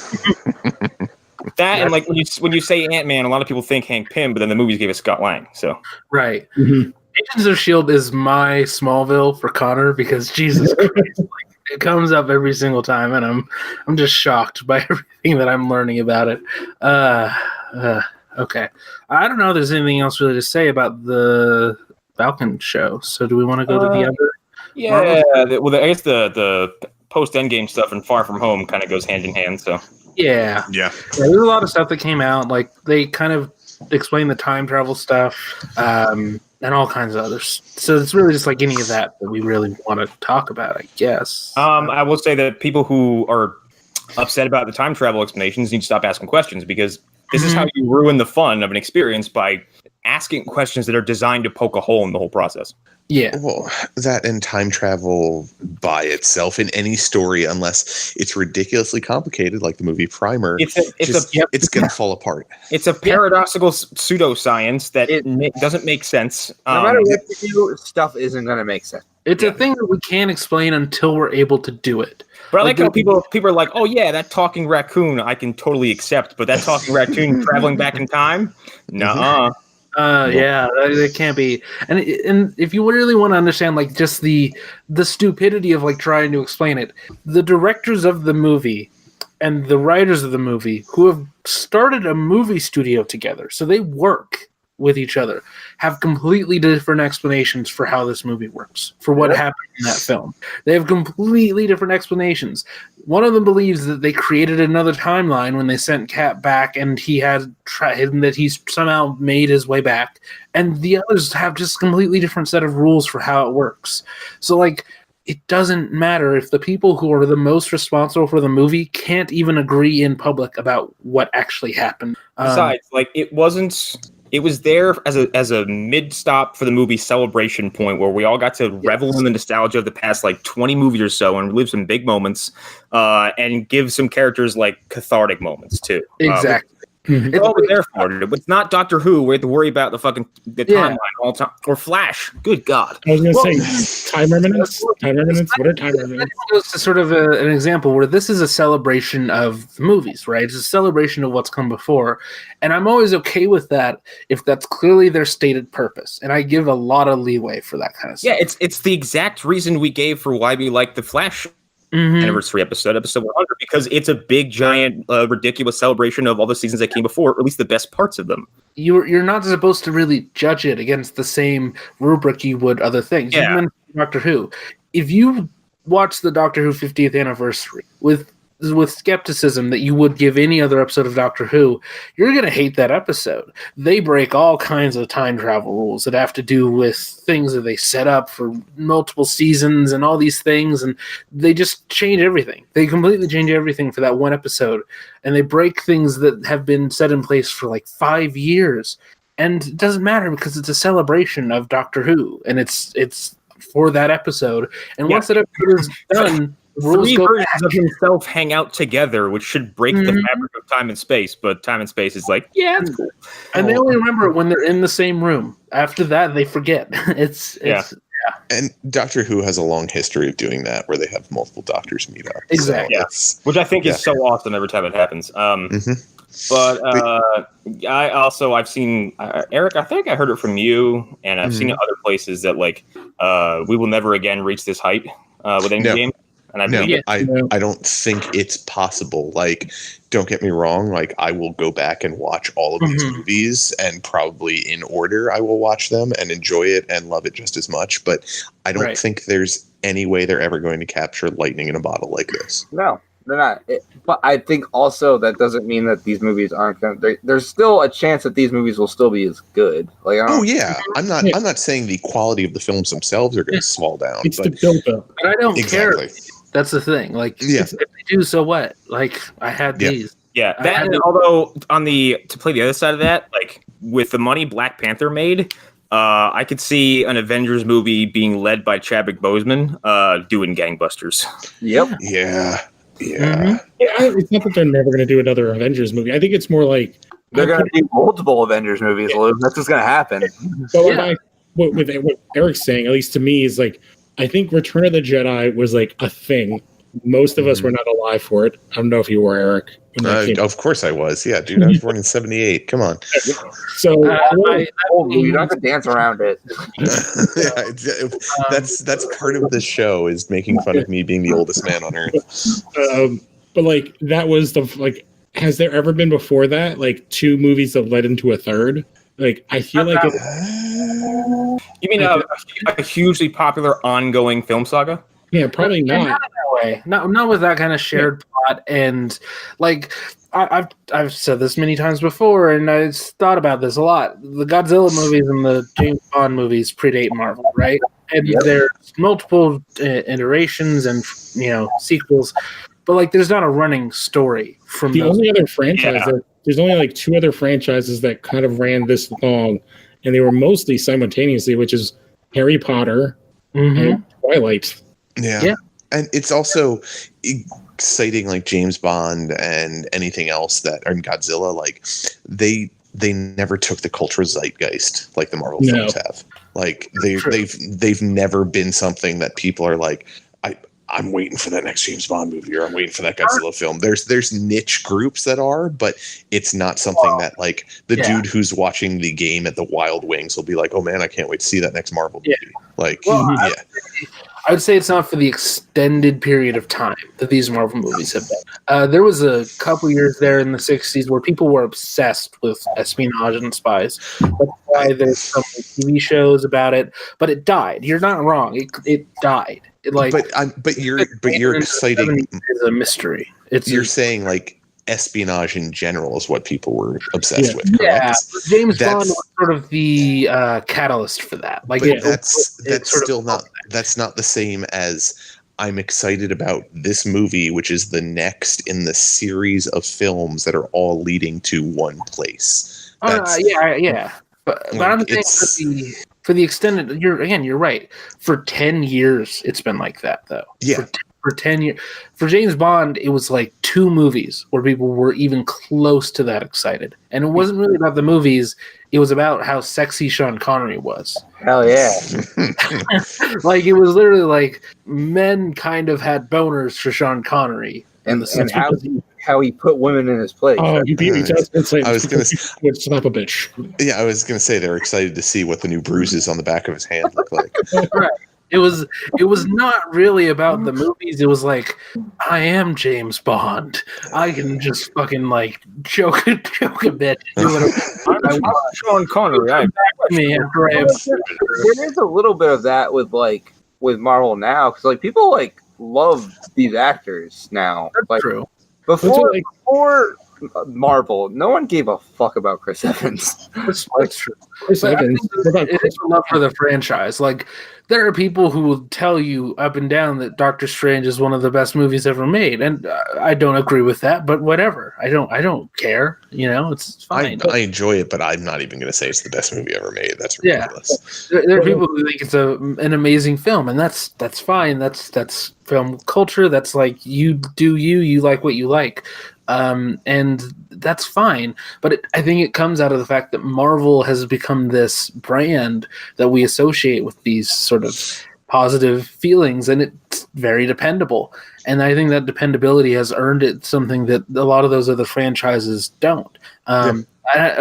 That and like when you say Ant-Man, a lot of people think Hank Pym, but then the movies gave us Scott Lang. So right. Mhm. Agents of S.H.I.E.L.D. is my Smallville for Connor because Jesus Christ, like, it comes up every single time, and I'm just shocked by everything that I'm learning about it. Okay, I don't know if there's anything else really to say about the Falcon show. So do we want to go to the other? yeah, I guess the post Endgame stuff and Far From Home kind of goes hand in hand. So Yeah, there's a lot of stuff that came out. Like they kind of explain the time travel stuff and all kinds of others. So it's really just like any of that we really want to talk about, I guess. I will say that people who are upset about the time travel explanations need to stop asking questions, because this is how you ruin the fun of an experience, by asking questions that are designed to poke a hole in the whole process. Yeah. Well, that and time travel by itself in any story, unless it's ridiculously complicated, like the movie Primer, it's going to fall apart. It's a paradoxical pseudoscience that doesn't make sense. no matter what you do, stuff isn't going to make sense. It's a thing that we can't explain until we're able to do it. But I like how people are like, oh yeah, that talking raccoon I can totally accept, but that talking raccoon traveling back in time? Nuh-uh. Yeah, it can't be. And if you really want to understand, like, just the stupidity of like trying to explain it, the directors of the movie and the writers of the movie, who have started a movie studio together, so they work with each other, have completely different explanations for how this movie works, for what happened in that film. They have completely different explanations. One of them believes that they created another timeline when they sent Cap back, and he had that he's somehow made his way back. And the others have just a completely different set of rules for how it works. So, like, it doesn't matter if the people who are the most responsible for the movie can't even agree in public about what actually happened. Besides, like, it was there as a mid-stop for the movie celebration point where we all got to revel in the nostalgia of the past, like 20 movies or so, and relive some big moments, and give some characters like cathartic moments too. Exactly. It's all we're there for. It's not Doctor Who. We have to worry about the timeline all the time, or Flash. Good God! I was going to say time remnants. Time remnants. What are time remnants? That goes to sort of an example where this is a celebration of movies, right? It's a celebration of what's come before, and I'm always okay with that if that's clearly their stated purpose, and I give a lot of leeway for that kind of stuff. Yeah, it's the exact reason we gave for why we like the Flash anniversary episode 100, because it's a big, giant, ridiculous celebration of all the seasons that came before, or at least the best parts of them. You're not supposed to really judge it against the same rubric you would other things. Yeah. You mentioned Doctor Who. If you watch the Doctor Who 50th anniversary with with skepticism that you would give any other episode of Doctor Who, you're going to hate that episode. They break all kinds of time travel rules that have to do with things that they set up for multiple seasons and all these things, and they just change everything. They completely change everything for that one episode, and they break things that have been set in place for like 5 years. And it doesn't matter because it's a celebration of Doctor Who, and it's for that episode. And once that episode is done, the rules 3 go versions back. of himself hang out together, which should break the fabric of time and space. But time and space is like, yeah, it's cool. And they only remember it when they're in the same room. After that, they forget. It's And Doctor Who has a long history of doing that, where they have multiple doctors meet up. Exactly. So Which I think is so awesome every time it happens. But I've seen Erik. I think I heard it from you, and I've seen it other places that like we will never again reach this height with Endgame. And I don't think it's possible. Like, don't get me wrong. Like, I will go back and watch all of these movies, and probably in order, I will watch them and enjoy it and love it just as much. But I don't think there's any way they're ever going to capture lightning in a bottle like this. No, they're not. But I think also that doesn't mean that these movies aren't going to. There's still a chance that these movies will still be as good. Like, I'm not saying the quality of the films themselves are going to fall down. It's the build-up. But I don't care. Exactly. That's the thing. Like, if they do, so what? Like, I had these. Yeah, that. Although to play the other side of that, like with the money Black Panther made, I could see an Avengers movie being led by Chadwick Boseman, doing gangbusters. Yep. Yeah. It's not that they're never going to do another Avengers movie. I think it's more like they're going to do multiple Avengers movies. Lou. That's what's going to happen. So what Eric's saying, at least to me, is like, I think Return of the Jedi was like a thing. Most of us were not alive for it. I don't know if you were, Erik. Of course I was. Yeah, dude. I was born in '78. Come on. So you don't have to dance around it. That's part of the show, is making fun of me being the oldest man on earth. But like, that was has there ever been before that, like 2 movies that led into a third? Like, I feel like you mean a hugely popular ongoing film saga? Yeah, probably not. Not in that way. Not with that kind of shared plot. And like, I've said this many times before, and I've thought about this a lot. The Godzilla movies and the James Bond movies predate Marvel, right? And there's multiple iterations and sequels, but like, there's not a running story from the only other franchise. There's only like 2 other franchises that kind of ran this long, and they were mostly simultaneously, which is Harry Potter and Twilight. Yeah. And it's also exciting, like James Bond and anything else that, and Godzilla, like they never took the cultural zeitgeist like the Marvel films have. Like they've never been something that people are like, I'm waiting for that next James Bond movie, or I'm waiting for that Godzilla film. There's niche groups that are, but it's not something that like the dude who's watching the game at the Wild Wings will be like, oh man, I can't wait to see that next Marvel movie. Like, I would say it's not for the extended period of time that these Marvel movies have been. There was a couple years there in the 60s where people were obsessed with espionage and spies. That's why there's some TV shows about it, but it died. You're not wrong. It died. But you're exciting. It's a mystery. You're saying like espionage in general is what people were obsessed with. Correct? Yeah, James Bond was sort of the catalyst for that. Like, that's not the same as I'm excited about this movie, which is the next in the series of films that are all leading to one place. But I'm saying for the extended, you're right. For 10 years, it's been like that, though. Yeah. For 10 years. For James Bond, it was like 2 movies where people were even close to that excited. And it wasn't really about the movies. It was about how sexy Sean Connery was. Hell yeah. Like, it was literally like men kind of had boners for Sean Connery. And how he put women in his place. Oh, you beat me to it. I was going to slap a bitch. Yeah, I was going to say they're excited to see what the new bruises on the back of his hand look like. Right. It was not really about the movies. It was like, I am James Bond. I can just fucking like choke a bitch. I'm Sean Connery. There is a little bit of that with Marvel now, because like people like love these actors now. That's true. Before Marvel, no one gave a fuck about Chris Evans. That's true. Chris But I Evans. think it is a love for the franchise. Like, there are people who will tell you up and down that Doctor Strange is one of the best movies ever made, and I don't agree with that. But whatever, I don't care. You know, it's fine. I enjoy it, but I'm not even going to say it's the best movie ever made. That's ridiculous. There are people who think it's an amazing film, and that's fine. That's film culture. That's like, you do you like what you like. And that's fine, but I think it comes out of the fact that Marvel has become this brand that we associate with these sort of positive feelings, and it's very dependable. And I think that dependability has earned it something that a lot of those other franchises don't. I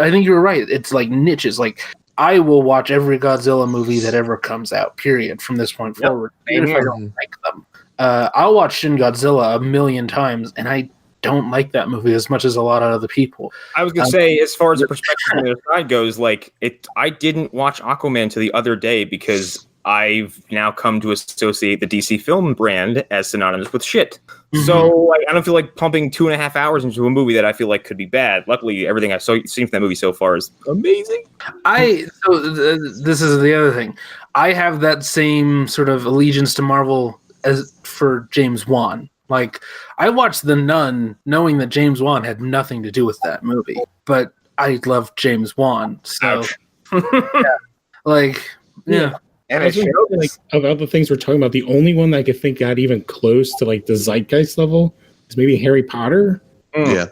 think you're right. It's like niches. Like, I will watch every Godzilla movie that ever comes out, period, from this point forward, even if I don't like them. I'll watch Shin Godzilla 1,000,000 times, and I don't like that movie as much as a lot of other people. I was gonna say, as far as the perspective on the other side goes, like, I didn't watch Aquaman till the other day because I've now come to associate the DC film brand as synonymous with shit. Mm-hmm. So like, I don't feel like pumping 2.5 hours into a movie that I feel like could be bad. Luckily, everything I've seen from that movie so far is amazing. This is the other thing. I have that same sort of allegiance to Marvel as for James Wan. Like, I watched The Nun knowing that James Wan had nothing to do with that movie, but I love James Wan. So, yeah. And it shows. Like, about the things we're talking about, the only one that I could think got even close to like the zeitgeist level is maybe Harry Potter. Yeah.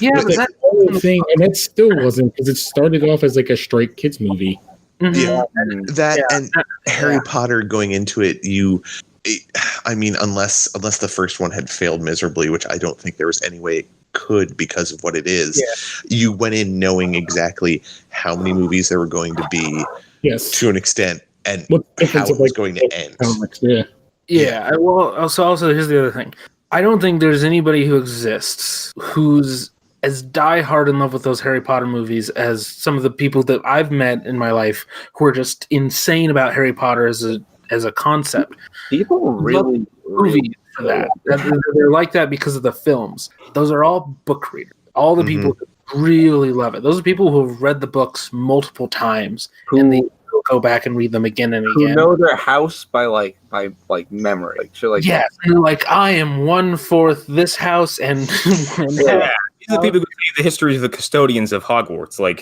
But that whole thing, and that still wasn't, because it started off as like a straight kids movie. Mm-hmm. Yeah, and Harry Potter going into it, unless the first one had failed miserably, which I don't think there was any way it could because of what it is, you went in knowing exactly how many movies there were going to be, to an extent, and how it was going to end. Well, also here's the other thing. I don't think there's anybody who exists who's as diehard in love with those Harry Potter movies as some of the people that I've met in my life who are just insane about Harry Potter as a concept. People really for that. They're like that because of the films. Those are all book readers. All the people who really love it. Those are people who have read the books multiple times, and they go back and read them again and again. Who know their house by memory. Like, so and they're like, I am 1/4 this house, and these are the people who see the histories of the custodians of Hogwarts. Like,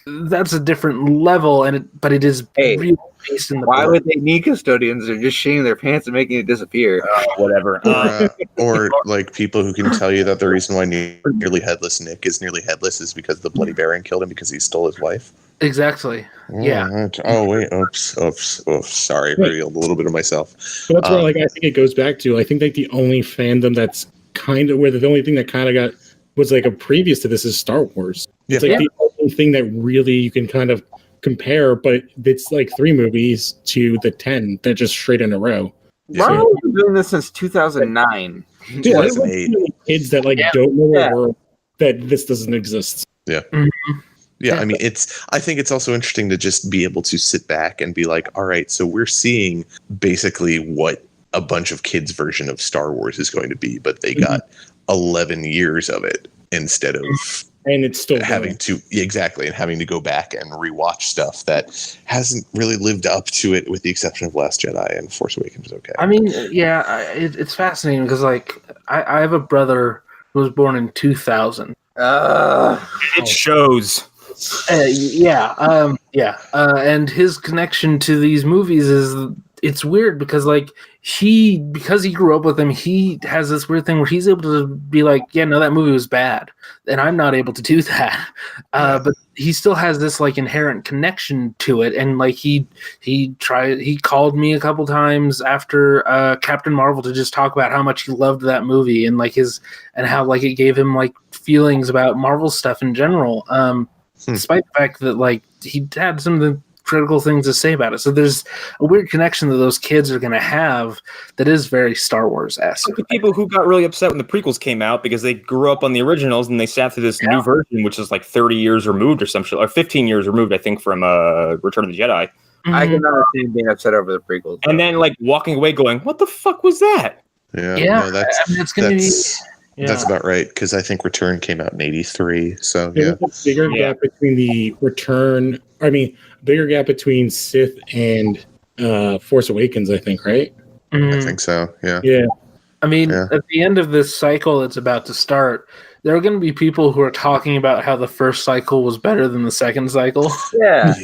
that's a different level, but it is really based in the why book. would they need custodians? They're just shitting their pants and making it disappear. Whatever. Or like people who can tell you that the reason why nearly headless Nick is nearly headless is because the Bloody Baron killed him because he stole his wife. Exactly. Oh wait. Oops. Sorry, revealed a little bit of myself. So that's where, I think it goes back to. I think the only fandom that's kind of where the only thing that kind of got was like a previous to this is Star Wars. It's the only thing that really you can kind of compare, but it's like 3 movies to the 10 that just straight in a row. Marvel's been doing this since 2009. 2008. Kids that don't know the world that this doesn't exist. Yeah. Mm-hmm. Yeah, I mean, I think it's also interesting to just be able to sit back and be like, all right, so we're seeing basically what a bunch of kids' version of Star Wars is going to be, but they got 11 years of it instead of and it's still having to go back and rewatch stuff that hasn't really lived up to it, with the exception of Last Jedi and Force Awakens is okay. I mean, it's fascinating because I have a brother who was born in 2000. It shows. And his connection to these movies is, it's weird because because he grew up with them, he has this weird thing where he's able to be like, yeah, no, that movie was bad, and I'm not able to do that. But he still has this inherent connection to it, and he called me a couple times after Captain Marvel to just talk about how much he loved that movie and how it gave him feelings about Marvel stuff in general. Despite the fact that he had some of the critical things to say about it. So there's a weird connection that those kids are going to have that is very Star Wars-esque. The people who got really upset when the prequels came out because they grew up on the originals and they sat through this new version, which is 30 years removed or some shit, or 15 years removed, I think, from Return of the Jedi. I can understand being upset over the prequels. And then like walking away going, what the fuck was that? Yeah, no, it's gonna be. Yeah. That's about right, because I think Return came out in '83. So yeah, bigger gap between the Return. I mean, bigger gap between Sith and Force Awakens. I think, right? I think so. Yeah. Yeah. I mean, at the end of this cycle that's about to start, there are going to be people who are talking about how the first cycle was better than the second cycle. Yeah.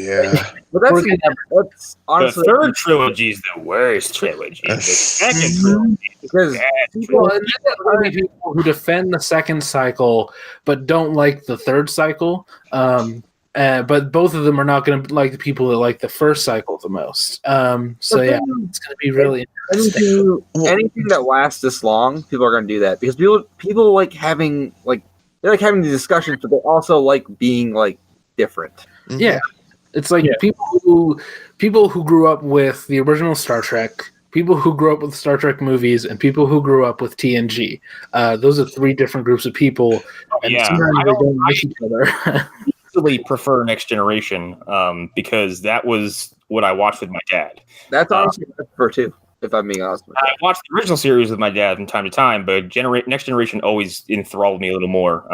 But that's honestly the third trilogy is the worst trilogy. The second trilogy because well, and then there are people who defend the second cycle but don't like the third cycle. But both of them are not going to like the people that like the first cycle the most. So yeah, it's going to be really interesting. Anything that lasts this long, people are going to do that because people like having the discussions, but they also like being like different. Mm-hmm. Yeah, it's like people who grew up with the original Star Trek, people who grew up with Star Trek movies, and people who grew up with TNG. Those are three different groups of people, and sometimes they don't like each other. Prefer Next Generation because that was what I watched with my dad. That's honestly what I prefer too, if I'm being honest with you. I watched the original series with my dad from time to time, but Next Generation always enthralled me a little more.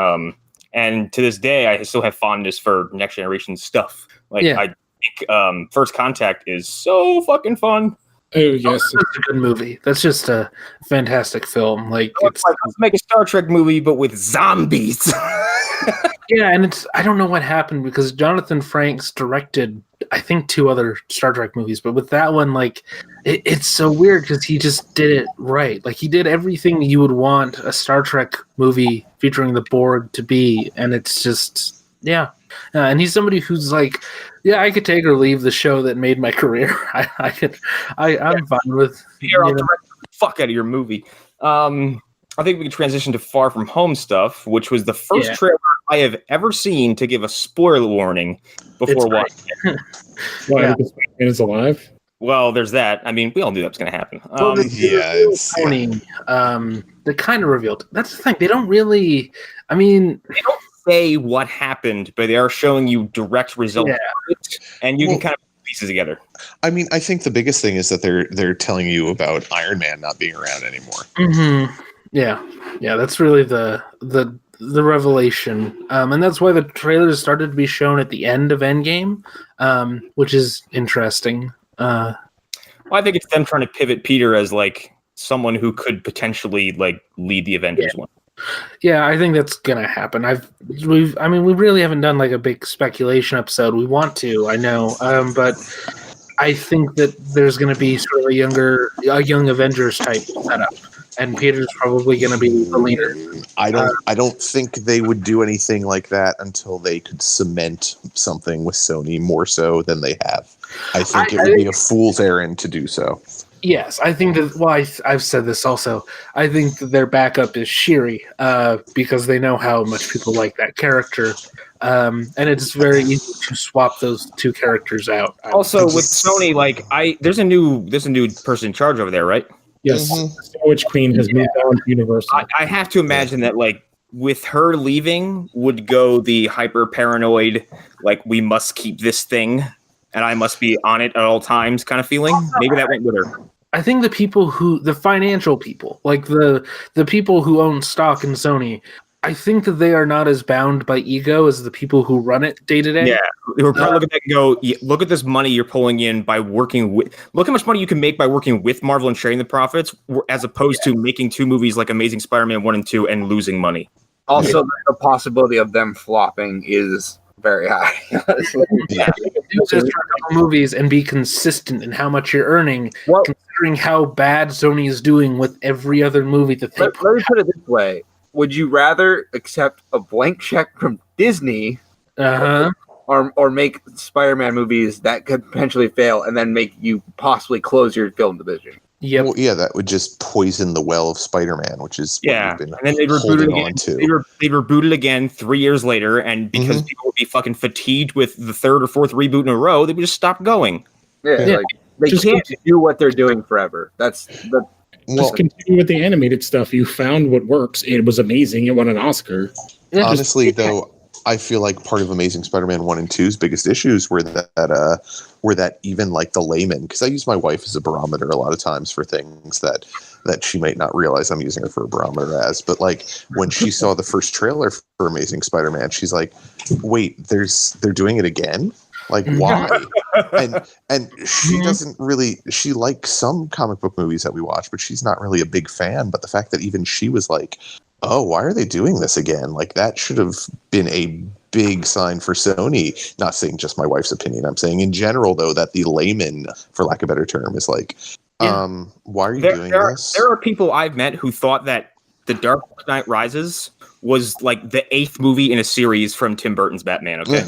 And to this day, I still have fondness for Next Generation stuff. I think First Contact is so fucking fun. Oh yes, that's a good movie. That's just a fantastic film. Let's make a Star Trek movie, but with zombies. Yeah, and I don't know what happened because Jonathan Frakes directed, I think, 2 other Star Trek movies, but with that one, it's so weird because he just did it right. Like he did everything you would want a Star Trek movie featuring the Borg to be, and it's just and he's somebody who's like, I could take or leave the show that made my career. I'm fine with. Here, I'll direct the fuck out of your movie. I think we can transition to Far From Home stuff, which was the first trailer I have ever seen to give a spoiler warning before watching it. Why? Because Spider-Man is alive? Well, there's that. I mean, we all knew that was going to happen. They kind of revealed. That's the thing. They don't really. I mean, they don't say what happened, but they are showing you direct results, and you can kind of put pieces together. I mean, I think the biggest thing is that they're telling you about Iron Man not being around anymore. Mm-hmm. Yeah, that's really the revelation, and that's why the trailers started to be shown at the end of Endgame, which is interesting. Well, I think it's them trying to pivot Peter as like someone who could potentially like lead the Avengers one. Yeah, I think that's gonna happen. We really haven't done like a big speculation episode. We want to, I know, but I think that there's gonna be sort of a young Avengers type setup. And Peter's probably going to be the leader. I don't think they would do anything like that until they could cement something with Sony more so than they have. I think it would be a fool's errand to do so. Yes, I think that. Well, I've said this also. I think that their backup is Shiri because they know how much people like that character, and it's very easy to swap those 2 characters out. Also, with Sony, there's a new person in charge over there, right? Yes, the Witch Queen has moved on to Universal. I have to imagine that, with her leaving, would go the hyper paranoid, we must keep this thing, and I must be on it at all times kind of feeling. Maybe that went with her. I think the financial people, like the people who own stock in Sony, I think that they are not as bound by ego as the people who run it day to day. Yeah, they were probably looking at that and go, look at this money you're pulling in by working with. Look how much money you can make by working with Marvel and sharing the profits, as opposed to making 2 movies like Amazing Spider-Man 1 and 2 and losing money. Also, the possibility of them flopping is very high. Do just a couple movies and be consistent in how much you're earning, considering how bad Sony is doing with every other movie that they let me put it this way. Would you rather accept a blank check from Disney or make Spider-Man movies that could potentially fail and then make you possibly close your film division? Yep. Well, yeah, that would just poison the well of Spider-Man, which is what we've been and then they'd reboot it again. They'd reboot it again 3 years later, and because people would be fucking fatigued with the 3rd or 4th reboot in a row, they would just stop going. Yeah. They can't do what they're doing forever. Just continue with the animated stuff. You found what works. It was amazing. It won an Oscar. Honestly, though, I feel like part of Amazing Spider-Man 1 and 2's biggest issues were that even like the layman, because I use my wife as a barometer a lot of times for things that she might not realize I'm using her for a barometer as, but like when she saw the first trailer for Amazing Spider-Man, she's like, wait, they're doing it again? Like, why? and she doesn't really, she likes some comic book movies that we watch, but she's not really a big fan. But the fact that even she was like, oh, why are they doing this again? Like, that should have been a big sign for Sony. Not saying just my wife's opinion. I'm saying in general, though, that the layman, for lack of a better term, is like, why are you doing this? There are people I've met who thought that The Dark Knight Rises was like the 8th movie in a series from Tim Burton's Batman. Okay,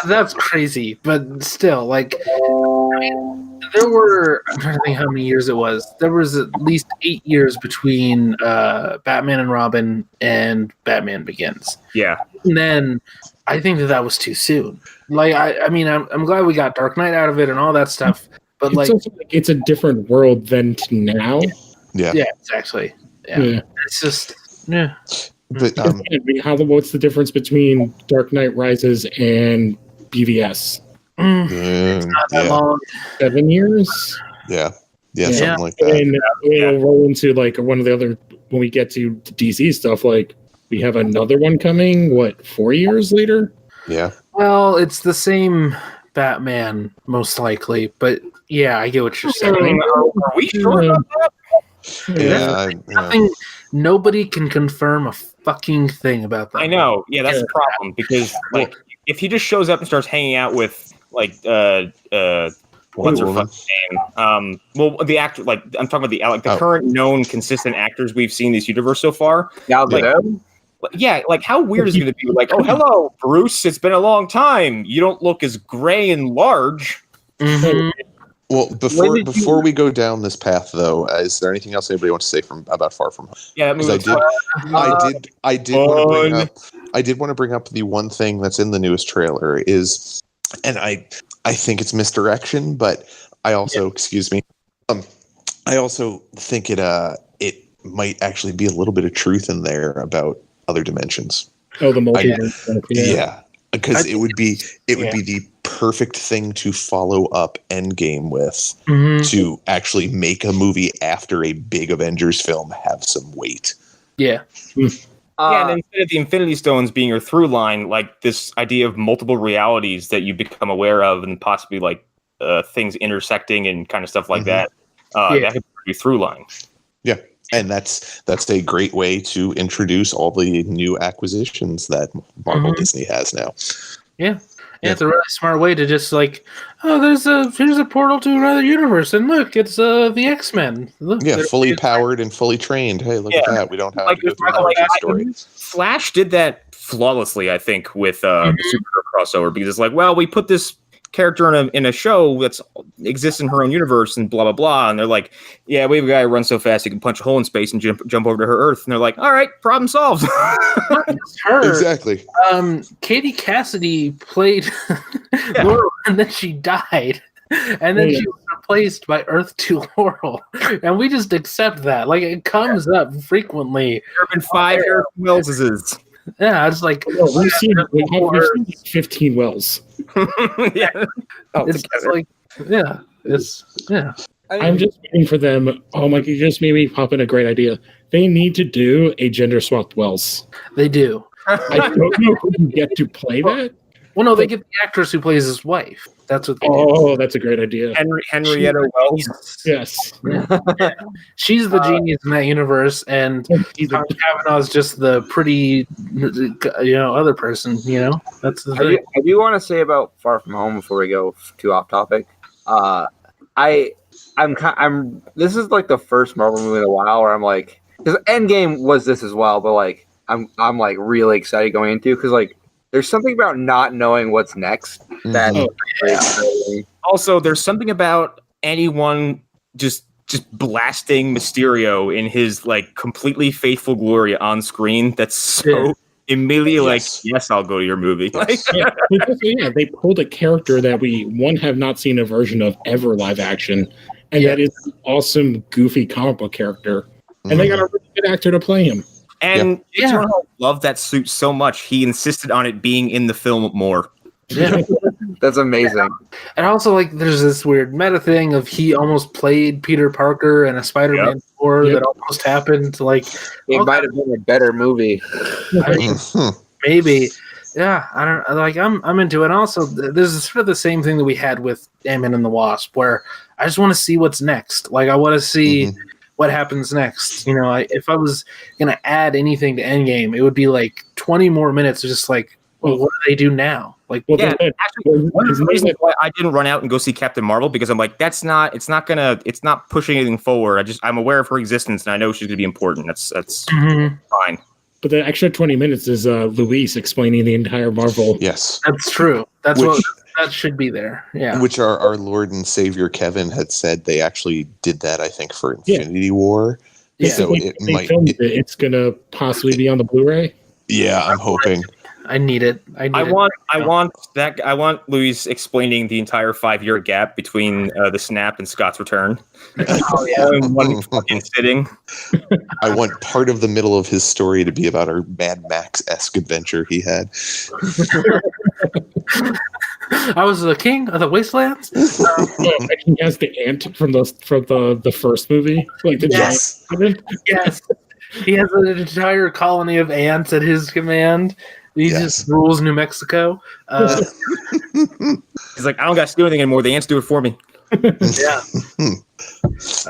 that's crazy, but still, like, I mean, there were, I'm trying to think how many years it was. There was at least 8 years between Batman and Robin and Batman Begins. Yeah, and then I think that was too soon. Like, I mean, I'm glad we got Dark Knight out of it and all that stuff, but it's also like it's a different world than to now. Yeah, exactly. Yeah. It's just. Yeah, but what's the difference between Dark Knight Rises and BVS? It's not that long. 7 years. Yeah, something like that. And it'll roll into like one of the other when we get to DC stuff. Like we have another one coming. 4 years later? Yeah. Well, it's the same Batman, most likely. But yeah, I get what you're saying. Are we sure about that? Nothing. Nobody can confirm a fucking thing about that. I know. Yeah, that's the problem because like if he just shows up and starts hanging out with like what's her fucking name? Well, the actor, like I'm talking about the current known consistent actors we've seen this universe so far. Yeah, like how weird is it going to be? Like, oh, hello, Bruce. It's been a long time. You don't look as gray and large. Mm-hmm. Well, before we go down this path, though, is there anything else anybody wants to say about Far From Home? Yeah, I did want to bring up the one thing that's in the newest trailer is, and I think it's misdirection, but I also I also think it might actually be a little bit of truth in there about other dimensions. Oh, the multiverse. Yeah. Because it would be the perfect thing to follow up Endgame with to actually make a movie after a big Avengers film have some weight. Yeah. And instead of the Infinity Stones being your through line, like this idea of multiple realities that you become aware of and possibly like things intersecting and kind of stuff like that, that could be through line. Yeah. And that's a great way to introduce all the new acquisitions that Marvel Disney has now. Yeah. It's a really smart way to just like, here's a portal to another universe, and look, it's the X-Men. Look, fully powered and fully trained. Hey, look at that. We don't have to go through the origin story. Flash did that flawlessly, I think, with the Superhero crossover, because it's like, well, we put this character in a show that exists in her own universe and blah blah blah, and they're like, yeah, we have a guy who runs so fast he can punch a hole in space and jump over to her Earth, and they're like, all right, problem solved. Her, exactly. Katie Cassidy played Laurel, and then she died, and then she was replaced by Earth 2 Laurel, and we just accept that. Like, it comes up frequently. There have been 5 Eric Welleses. Yeah, it's like we've seen 15 Wells. It's like I'm just waiting for them. Oh my! You just made me pop in a great idea. They need to do a gender swapped Wells. They do. I don't know who can get to play that. Well, no, they get the actress who plays his wife. That's what they do. Oh, that's a great idea. Henrietta Wells. Yes. She's the genius in that universe, and Tom Cavanaugh's just the pretty, other person. That's the thing. I do want to say about Far From Home before we go too off topic. This is like the first Marvel movie in a while where I'm like, because Endgame was this as well, but like I'm like really excited going into, because like there's something about not knowing what's next that also there's something about anyone just blasting Mysterio in his like completely faithful glory on screen that's so immediately like, yes, I'll go to your movie. They pulled a character that we have not seen a version of ever live action, and that is an awesome goofy comic book character, and they got a really good actor to play him. And Adrian loved that suit so much, he insisted on it being in the film more. Yeah. That's amazing. And also, like, there's this weird meta thing of he almost played Peter Parker in a Spider-Man 4 that almost happened. Like, It might have been a better movie. I mean, maybe. Yeah, I don't like. I'm into it. Also, there's sort of the same thing that we had with Ant-Man and the Wasp, where I just want to see what's next. Like, I want to see what happens next. You know, if I was gonna add anything to Endgame, it would be like 20 more minutes of just like, well, what do they do now? Like, actually, one of the reasons why I didn't run out and go see Captain Marvel, because I'm like, it's not pushing anything forward. I'm aware of her existence and I know she's gonna be important. That's fine. But the extra 20 minutes is Luis explaining the entire Marvel. Yes, that's true. That should be there. Yeah. Which our Lord and Savior Kevin had said they actually did that, I think, for Infinity War. Yeah. So it's gonna possibly be on the Blu-ray. Yeah, I'm hoping. I need it. I want Luis explaining the entire 5-year gap between the snap and Scott's return. In one fucking sitting. I want part of the middle of his story to be about our Mad Max-esque adventure he had. I was the king of the wastelands. He has the ant from the first movie, like the giant. Yes, he has an entire colony of ants at his command. He just rules New Mexico. He's like, I don't got to do anything anymore. The ants do it for me. Yeah.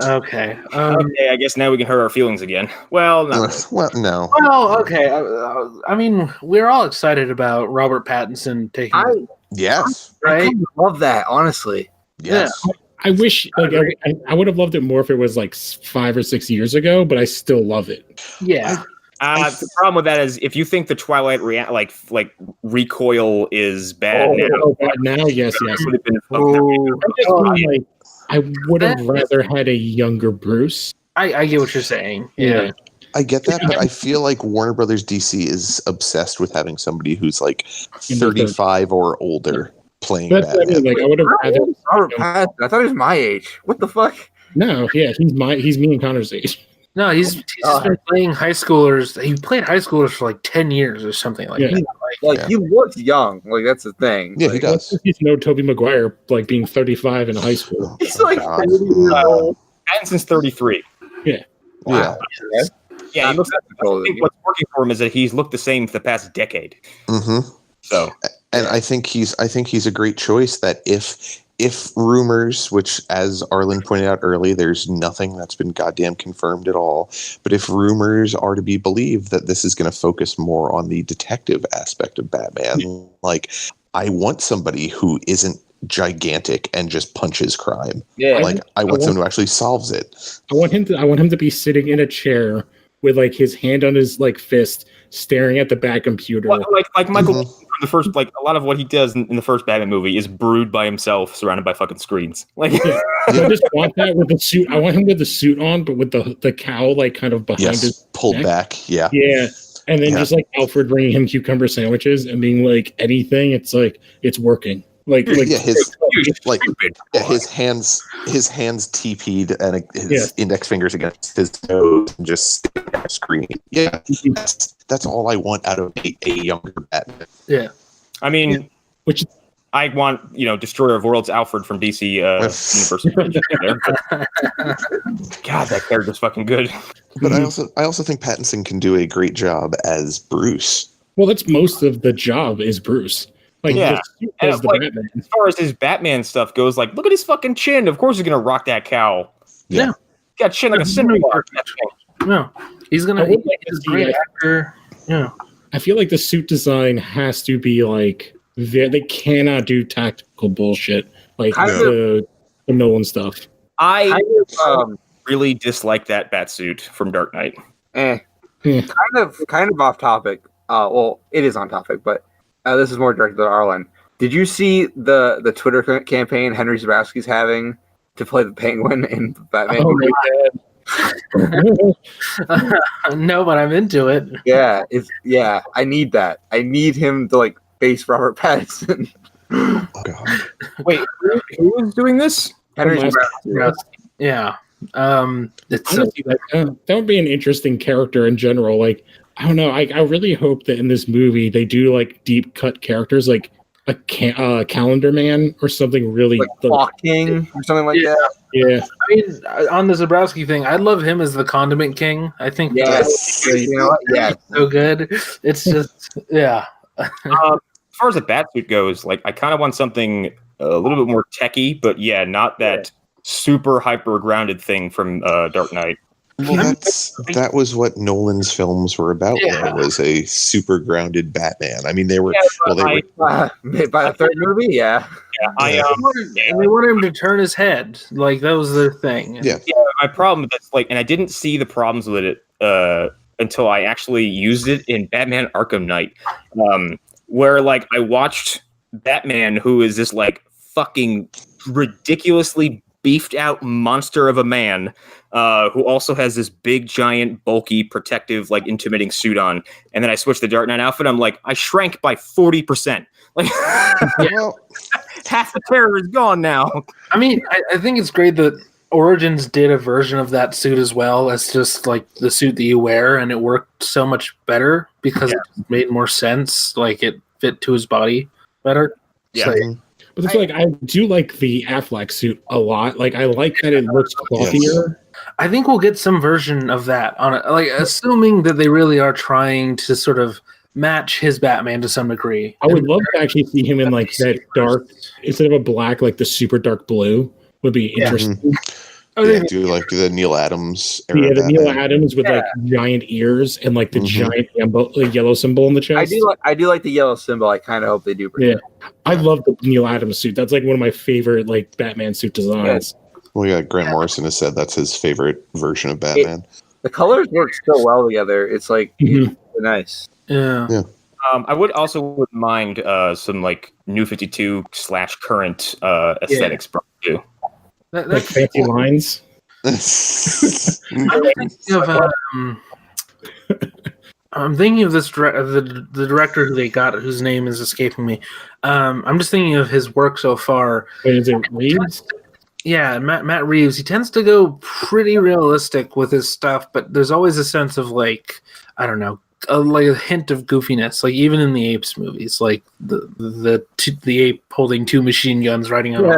Okay. Okay, I guess now we can hurt our feelings again. Well, no. No. Well, okay. I mean, we're all excited about Robert Pattinson taking. Yes. Right. I love that, honestly. Yes. Yeah. I wish, like, I would have loved it more if it was like 5 or 6 years ago, but I still love it. Yeah. The problem with that is if you think the Twilight recoil is bad now, yes. would have been I would have rather had a younger Bruce. I get what you're saying. Yeah. I get that, but I feel like Warner Brothers DC is obsessed with having somebody who's like 35 or older playing Batman. I mean, like, I would have rather. Robert Pattinson. I thought he was my age. What the fuck? No, yeah, he's me and Connor's age. No, he's just been playing high schoolers. He played high schoolers for like 10 years or something like that. He looks young. Like, that's the thing. Yeah, like, he does. He's no Tobey Maguire, like being 35 in high school. He's like 30 years old. Pattinson's 33. Yeah. Wow. Yeah. I think what's working for him is that he's looked the same for the past decade. Mm-hmm. So, and I think he's a great choice. That if rumors, which as Arlen pointed out early, there's nothing that's been goddamn confirmed at all. But if rumors are to be believed that this is going to focus more on the detective aspect of Batman, like, I want somebody who isn't gigantic and just punches crime. Yeah. Like, I want someone who actually solves it. I want him to be sitting in a chair with like his hand on his like fist, staring at the back computer. Well, like Michael from the first, like a lot of what he does in the first Batman movie is brood by himself, surrounded by fucking screens. Like, I just want that with the suit. I want him with the suit on, but with the cowl like kind of behind his pulled neck. back. Yeah. Yeah. And then just like Alfred bringing him cucumber sandwiches and being like anything, it's like it's working. Like his hands TP'd and his index fingers against his nose and just screaming. Yeah, that's all I want out of a younger Batman. Yeah, I mean, which I want, Destroyer of Worlds Alfred from DC Universe. God, that character's fucking good. But I also think Pattinson can do a great job as Bruce. Well, that's most of the job is Bruce. Like, yeah, and Batman. As far as his Batman stuff goes, like, look at his fucking chin. Of course he's gonna rock that cowl. Yeah. He's got chin like a cinder block. No, he's gonna. He's a great actor. Yeah, I feel like the suit design has to be like they cannot do tactical bullshit like the Nolan stuff. I really dislike that Batsuit from Dark Knight. Kind of off topic. Well, it is on topic, but. This is more directed at Arlen. Did you see the Twitter campaign Henry Zabrowski's having to play the Penguin in Batman? Oh my God. No, but I'm into it. Yeah, I need that. I need him to like face Robert Pattinson. Oh God! Wait, who is doing this? Henry Zabrowski. Yeah. It's Honestly, that would be an interesting character in general. Like, I don't know. I really hope that in this movie they do like deep cut characters, like a calendar man or something really like Falcon or something like that. Yeah, I mean, on the Zabrowski thing, I love him as the Condiment King. I think Yes. You know what? Yeah. so good. It's just as far as the Batsuit goes, like I kind of want something a little bit more techy, but yeah, not that super hyper grounded thing from Dark Knight. Well, that was what Nolan's films were about. Yeah. It was a super grounded Batman. I mean, they were. By the third movie, yeah. and they wanted him to turn his head. Like that was their thing. Yeah. My problem that's like, and I didn't see the problems with it until I actually used it in Batman Arkham Knight, where like I watched Batman, who is this like fucking ridiculously beefed out monster of a man, who also has this big, giant, bulky, protective, like intimidating suit on. And then I switched the Dark Knight outfit. I'm like, I shrank by 40%. Like, Well, half the terror is gone now. I mean, I think it's great that Origins did a version of that suit as well as just like the suit that you wear, and it worked so much better because it made more sense. Like it fit to his body better. Yeah. So, but it's like I do like the Affleck suit a lot. Like I like that it looks clothier. I think we'll get some version of that on it. Like assuming that they really are trying to sort of match his Batman to some degree. I would love to actually see him in like that dark, instead of a black, like the super dark blue would be interesting. Yeah, do like the Neil Adams era. Yeah, the Batman. Neil Adams with like giant ears and like the giant yellow symbol in the chest. I do like the yellow symbol. I kind of hope they do. Yeah, I love the Neil Adams suit. That's like one of my favorite like Batman suit designs. Well, yeah, Grant Morrison has said that's his favorite version of Batman. The colors work so well together. It's like it's nice. Yeah. I would also wouldn't mind some like New 52 / current aesthetics too. Like fancy lines. I'm thinking of this the director who they got, whose name is escaping me. I'm just thinking of his work so far. Wait, is it Reeves? Yeah, Matt Reeves. He tends to go pretty realistic with his stuff, but there's always a sense of like, I don't know, like a hint of goofiness. Like even in the Apes movies, like the ape holding 2 machine guns riding on. Yeah.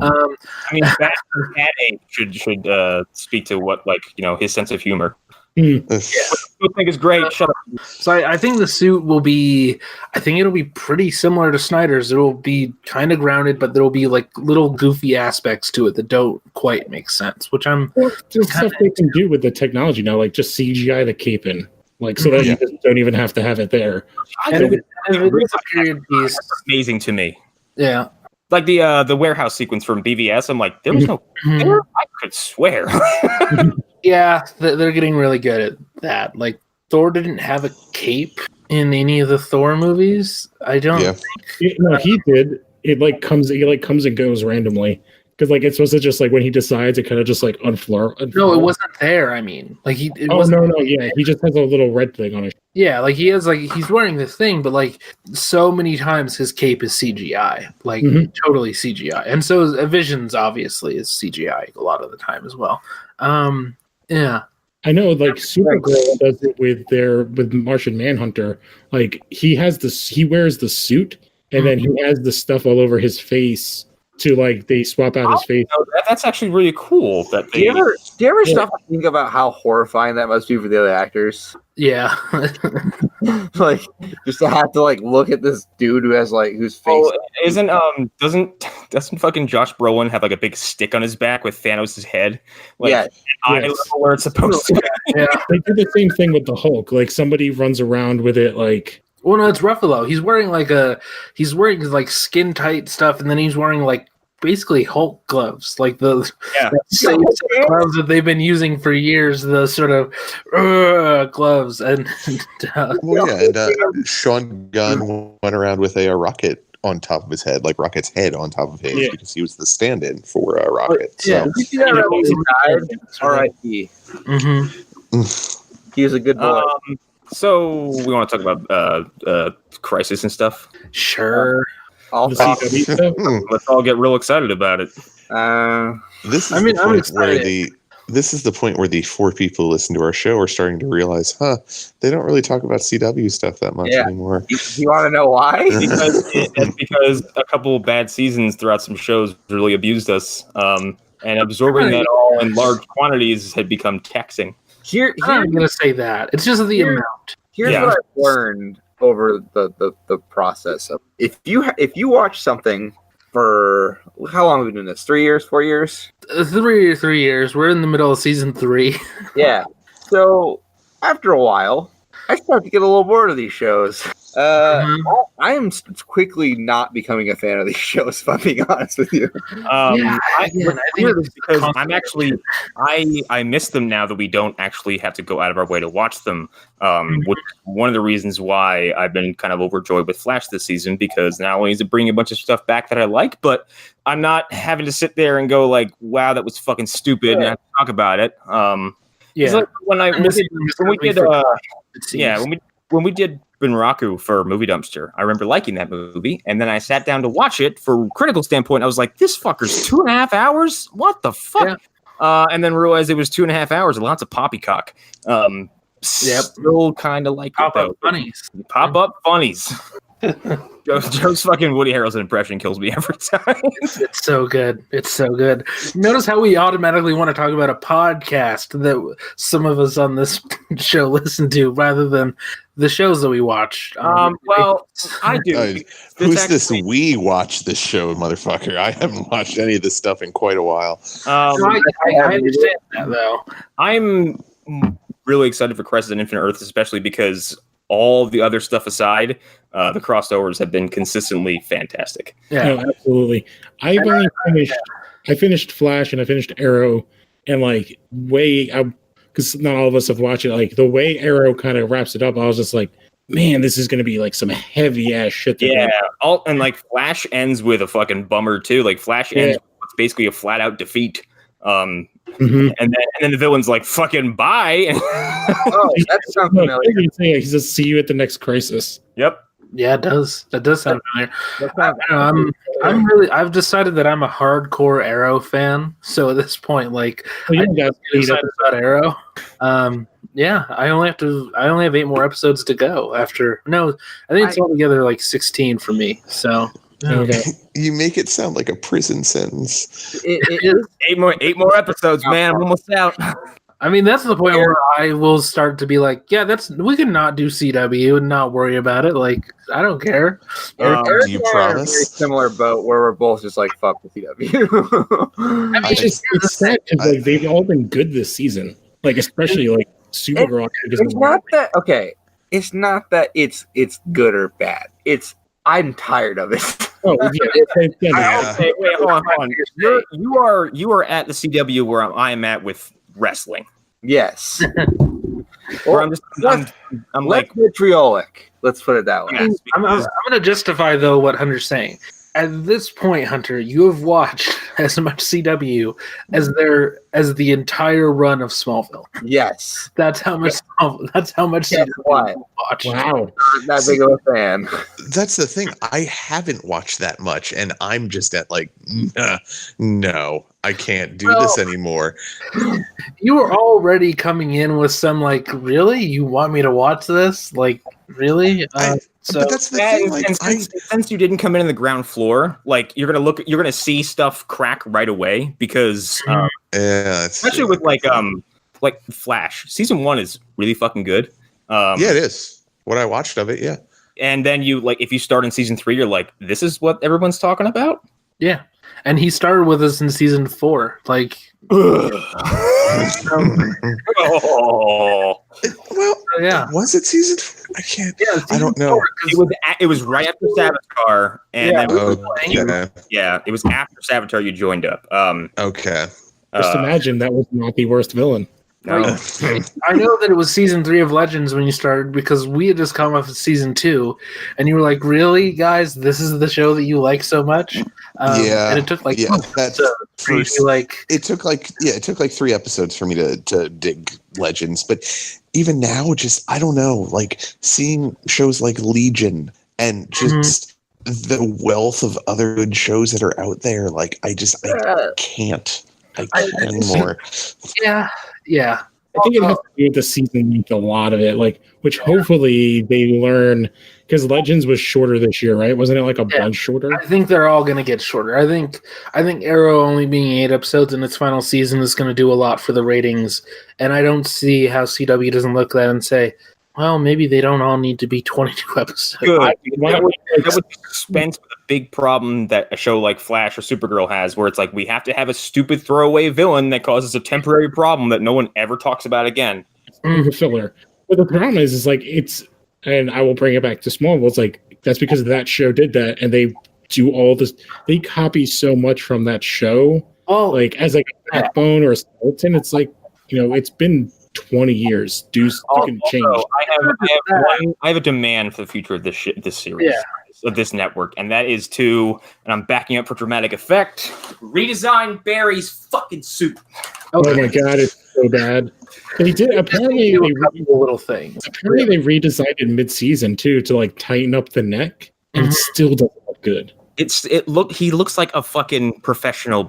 I mean, that ape should speak to what, like, you know, his sense of humor. Yeah. I think is great. Shut up. So I think the suit will be. I think it'll be pretty similar to Snyder's. It'll be kind of grounded, but there'll be like little goofy aspects to it that don't quite make sense. Which I'm. Well, there's stuff they can do with the technology now, like just CGI the cape in, like so that you just don't even have to have it there. And if it's a period piece, Amazing to me. yeah. Like the warehouse sequence from BVS. I'm like, there was no. There? I could swear. Yeah, they're getting really good at that. Like Thor didn't have a cape in any of the Thor movies. I don't. Yeah. No, he did. It like comes and goes randomly because like it's supposed to just like when he decides it kind of just like unflare. No, it wasn't there. I mean, like he. It Oh wasn't no, yeah, he just has a little red thing on it. Yeah, like he has like he's wearing this thing, but like so many times his cape is CGI, like totally CGI, and so Vision's obviously is CGI a lot of the time as well. Yeah, I know, like Supergirl does it with Martian Manhunter. Like he wears the suit, and then he has the stuff all over his face to like they swap out his face. That's actually really cool. That Do you ever stop and think about how horrifying that must be for the other actors? yeah. Like just to have to like look at this dude who has like whose face. Doesn't fucking Josh Brolin have like a big stick on his back with Thanos' head? Like, Yeah. eye level where it's supposed to. Yeah. They do the same thing with the Hulk. Like somebody runs around with it like. Well, no, it's Ruffalo. He's wearing like skin tight stuff, and then he's wearing like basically Hulk gloves, like the same set of gloves that they've been using for years. The sort of gloves, and Sean Gunn went around with a rocket on top of his head, like Rocket's head on top of his, because he was the stand-in for Rocket. Yeah, R.I.P. He was a good boy. So we want to talk about Crisis and stuff. Sure. All The CW stuff. Let's all get real excited about it. This is I'm the point where excited. this is the point where the 4 people who listen to our show are starting to realize, they don't really talk about CW stuff that much anymore. You want to know why? because a couple of bad seasons throughout some shows really abused us. And absorbing that all in large quantities had become taxing. I'm not going to say that. It's just the amount. Here's what I've learned over the process of if you watch something for how long have we been doing this? 3 years, 4 years? 3 years. We're in the middle of season 3. Yeah. So after a while, I start to get a little bored of these shows. I am quickly not becoming a fan of these shows, if I'm being honest with you. I miss them now that we don't actually have to go out of our way to watch them. Which is one of the reasons why I've been kind of overjoyed with Flash this season, because not only is it bringing a bunch of stuff back that I like, but I'm not having to sit there and go like, wow, that was fucking stupid, and I have to talk about it. Like when we did Bunraku for Movie Dumpster, I remember liking that movie, and then I sat down to watch it for critical standpoint. I was like, this fucker's 2.5 hours? What the fuck? Yeah. And then realized it was 2.5 hours and lots of poppycock. Still kind of like pop-up funnies. Pop-up funnies. Joe's fucking Woody Harrelson impression kills me every time. It's so good. It's so good. Notice how we automatically want to talk about a podcast that some of us on this show listen to rather than the shows that we watch. Well, I do. Who's this? We watch this show, motherfucker. I haven't watched any of this stuff in quite a while. I understand that, though. I'm really excited for Crisis on Infinite Earths, especially because all the other stuff aside, the crossovers have been consistently fantastic. Yeah, no, absolutely. I finished Flash and I finished Arrow, and like because not all of us have watched it. Like the way Arrow kind of wraps it up, I was just like, man, this is going to be like some heavy ass shit. And like Flash ends with a fucking bummer too. Like Flash ends with basically a flat out defeat. And then the villain's like, fucking bye. That sounds familiar. He says, see you at the next crisis. Yep. Yeah, it does. That does sound familiar. I've decided that I'm a hardcore Arrow fan. So at this point, like, I'm excited about Arrow. I only have 8 more episodes to go after. No, I think it's altogether like 16 for me. So. Okay. You make it sound like a prison sentence. It is 8 more episodes, man. I'm almost out. I mean, that's the point where I will start to be like, yeah, we can not do CW and not worry about it. Like, I don't care. Do you promise? Very similar boat where we're both just like, fuck the CW. I mean, it's sad because like they've all been good this season. Like, especially like Supergirl. It's not that okay. It's not that it's good or bad. It's I'm tired of it. Oh yeah. Wait, hold on. You are at the CW where I am at with wrestling. Yes. Or I'm like vitriolic. Let's put it that way. Yes, I'm going to justify though what Hunter's saying. At this point, Hunter, you have watched as much CW as the entire run of Smallville. Yes, that's how much. That's how much CW you watched. Wow, not that big of a fan. That's the thing. I haven't watched that much, and I'm just at like, no, I can't do this anymore. You were already coming in with some like, really? You want me to watch this? Like, really? But that's the thing. Like, since you didn't come in the ground floor, like you're gonna see stuff crack right away because, especially with like Flash, season 1 is really fucking good. Yeah, it is. What I watched of it, yeah. And then you like if you start in season 3, you're like, this is what everyone's talking about. Yeah, and he started with us in season 4. Like, was it season 4? I can't. Yeah, I don't know. It was right after Savitar, and then it was after Savitar you joined up. Okay. Just imagine that was not the worst villain. No. I know that it was season 3 of Legends when you started because we had just come off of season 2, and you were like, "Really, guys? This is the show that you like so much?" And it took like it took like 3 episodes for me to dig Legends, but even now, just I don't know, like seeing shows like Legion and just the wealth of other good shows that are out there, like I can't. I can't anymore. Yeah. I think it has to do with the season length, a lot of it, like, which hopefully they learn, because Legends was shorter this year, right? Wasn't it like a bunch shorter? I think they're all going to get shorter. I think Arrow only being 8 episodes in its final season is going to do a lot for the ratings, and I don't see how CW doesn't look at that and say, well, maybe they don't all need to be 22 episodes. Good. That would dispense with a big problem that a show like Flash or Supergirl has, where it's like we have to have a stupid throwaway villain that causes a temporary problem that no one ever talks about again. Filler. But the problem is like and I will bring it back to Smallville. It's like that's because that show did that, and they do all this. They copy so much from that show, like as like a backbone or a skeleton. It's like it's been 20 years. You can change. I have a demand for the future of this series, of this network, and that is to, and I'm backing up for dramatic effect, redesign Barry's fucking suit. Oh my god, it's so bad. They did apparently do a couple of little things. Apparently they redesigned it mid-season too to like tighten up the neck, and it still doesn't look good. He looks like a fucking professional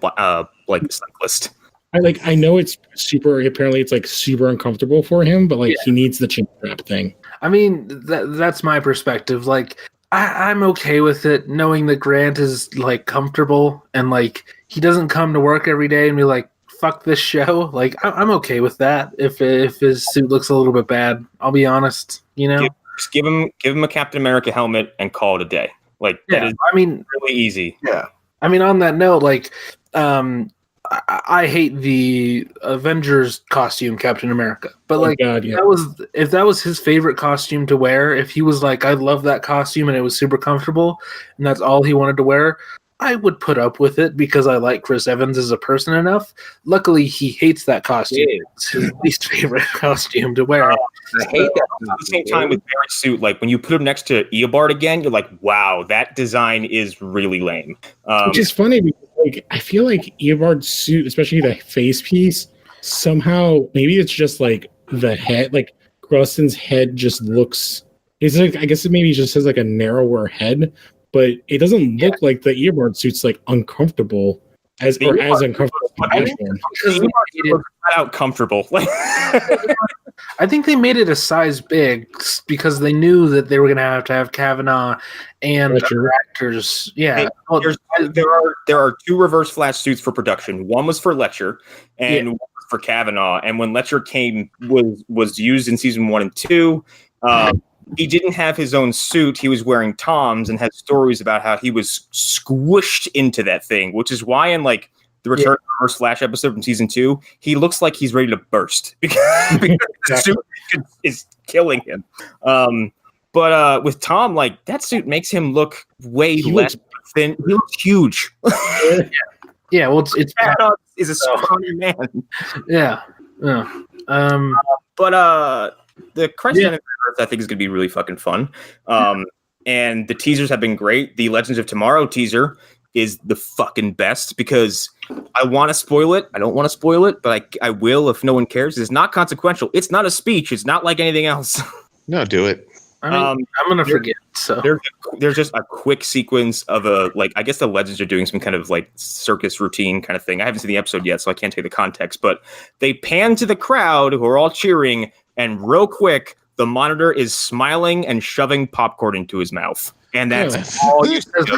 like cyclist. I know it's super. Apparently, it's like super uncomfortable for him, but like he needs the chin strap thing. I mean, that's my perspective. Like, I'm okay with it, knowing that Grant is like comfortable and like he doesn't come to work every day and be like, "Fuck this show." Like, I'm okay with that. If his suit looks a little bit bad, I'll be honest. Just give him a Captain America helmet and call it a day. Like, that is, really easy. Yeah. I mean, on that note, like, I hate the Avengers costume, Captain America. But if that was his favorite costume to wear, if he was like, I love that costume and it was super comfortable, and that's all he wanted to wear, I would put up with it because I like Chris Evans as a person enough. Luckily, he hates that costume. It's his least favorite costume to wear. I hate that. At the same time with Barry's suit, like when you put him next to Eobard again, you're like, wow, that design is really lame. Which is funny because like I feel like Eobard's suit, especially the face piece, somehow maybe it's just like the head, like Grustin's head just looks. It's like I guess maybe it just has like a narrower head. But it doesn't look like the Eobard suit's like uncomfortable as uncomfortable. Out comfortable. I think they made it a size big because they knew that they were going to have Kavanaugh and other actors. Yeah, there are 2 Reverse Flash suits for production. One was for Letcher, and one was for Kavanaugh. And when Letcher was used in season 1 and 2. He didn't have his own suit. He was wearing Tom's and had stories about how he was squished into that thing, which is why in like the Return of the Reverse Flash episode from season 2, he looks like he's ready to burst because the suit is killing him. But with Tom, like that suit makes him look way less thin. He looks huge. Yeah, well, it's Badass is a scrawny man. Yeah. But the Crisis on Infinite Earth, I think, is going to be really fucking fun. And the teasers have been great. The Legends of Tomorrow teaser is the fucking best because I want to spoil it. I don't want to spoil it, but I will if no one cares. It's not consequential. It's not a speech. It's not like anything else. No, do it. I mean, I'm going to forget. So there's just a quick sequence of I guess the Legends are doing some kind of like circus routine kind of thing. I haven't seen the episode yet, so I can't tell you the context, but they pan to the crowd who are all cheering. And real quick, the Monitor is smiling and shoving popcorn into his mouth. And that's all you see. That's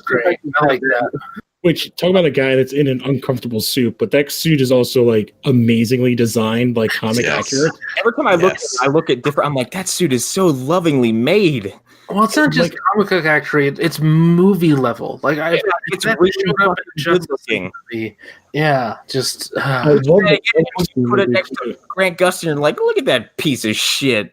great. I like that. Which, talk about a guy that's in an uncomfortable suit, but that suit is also like amazingly designed, like comic accurate. Every time I look at different, I'm like, that suit is so lovingly made. Well, it's not just comic book accurate; it's movie level. Like it's really good looking. Yeah, just I love put it next to Grant Gustin and like, look at that piece of shit.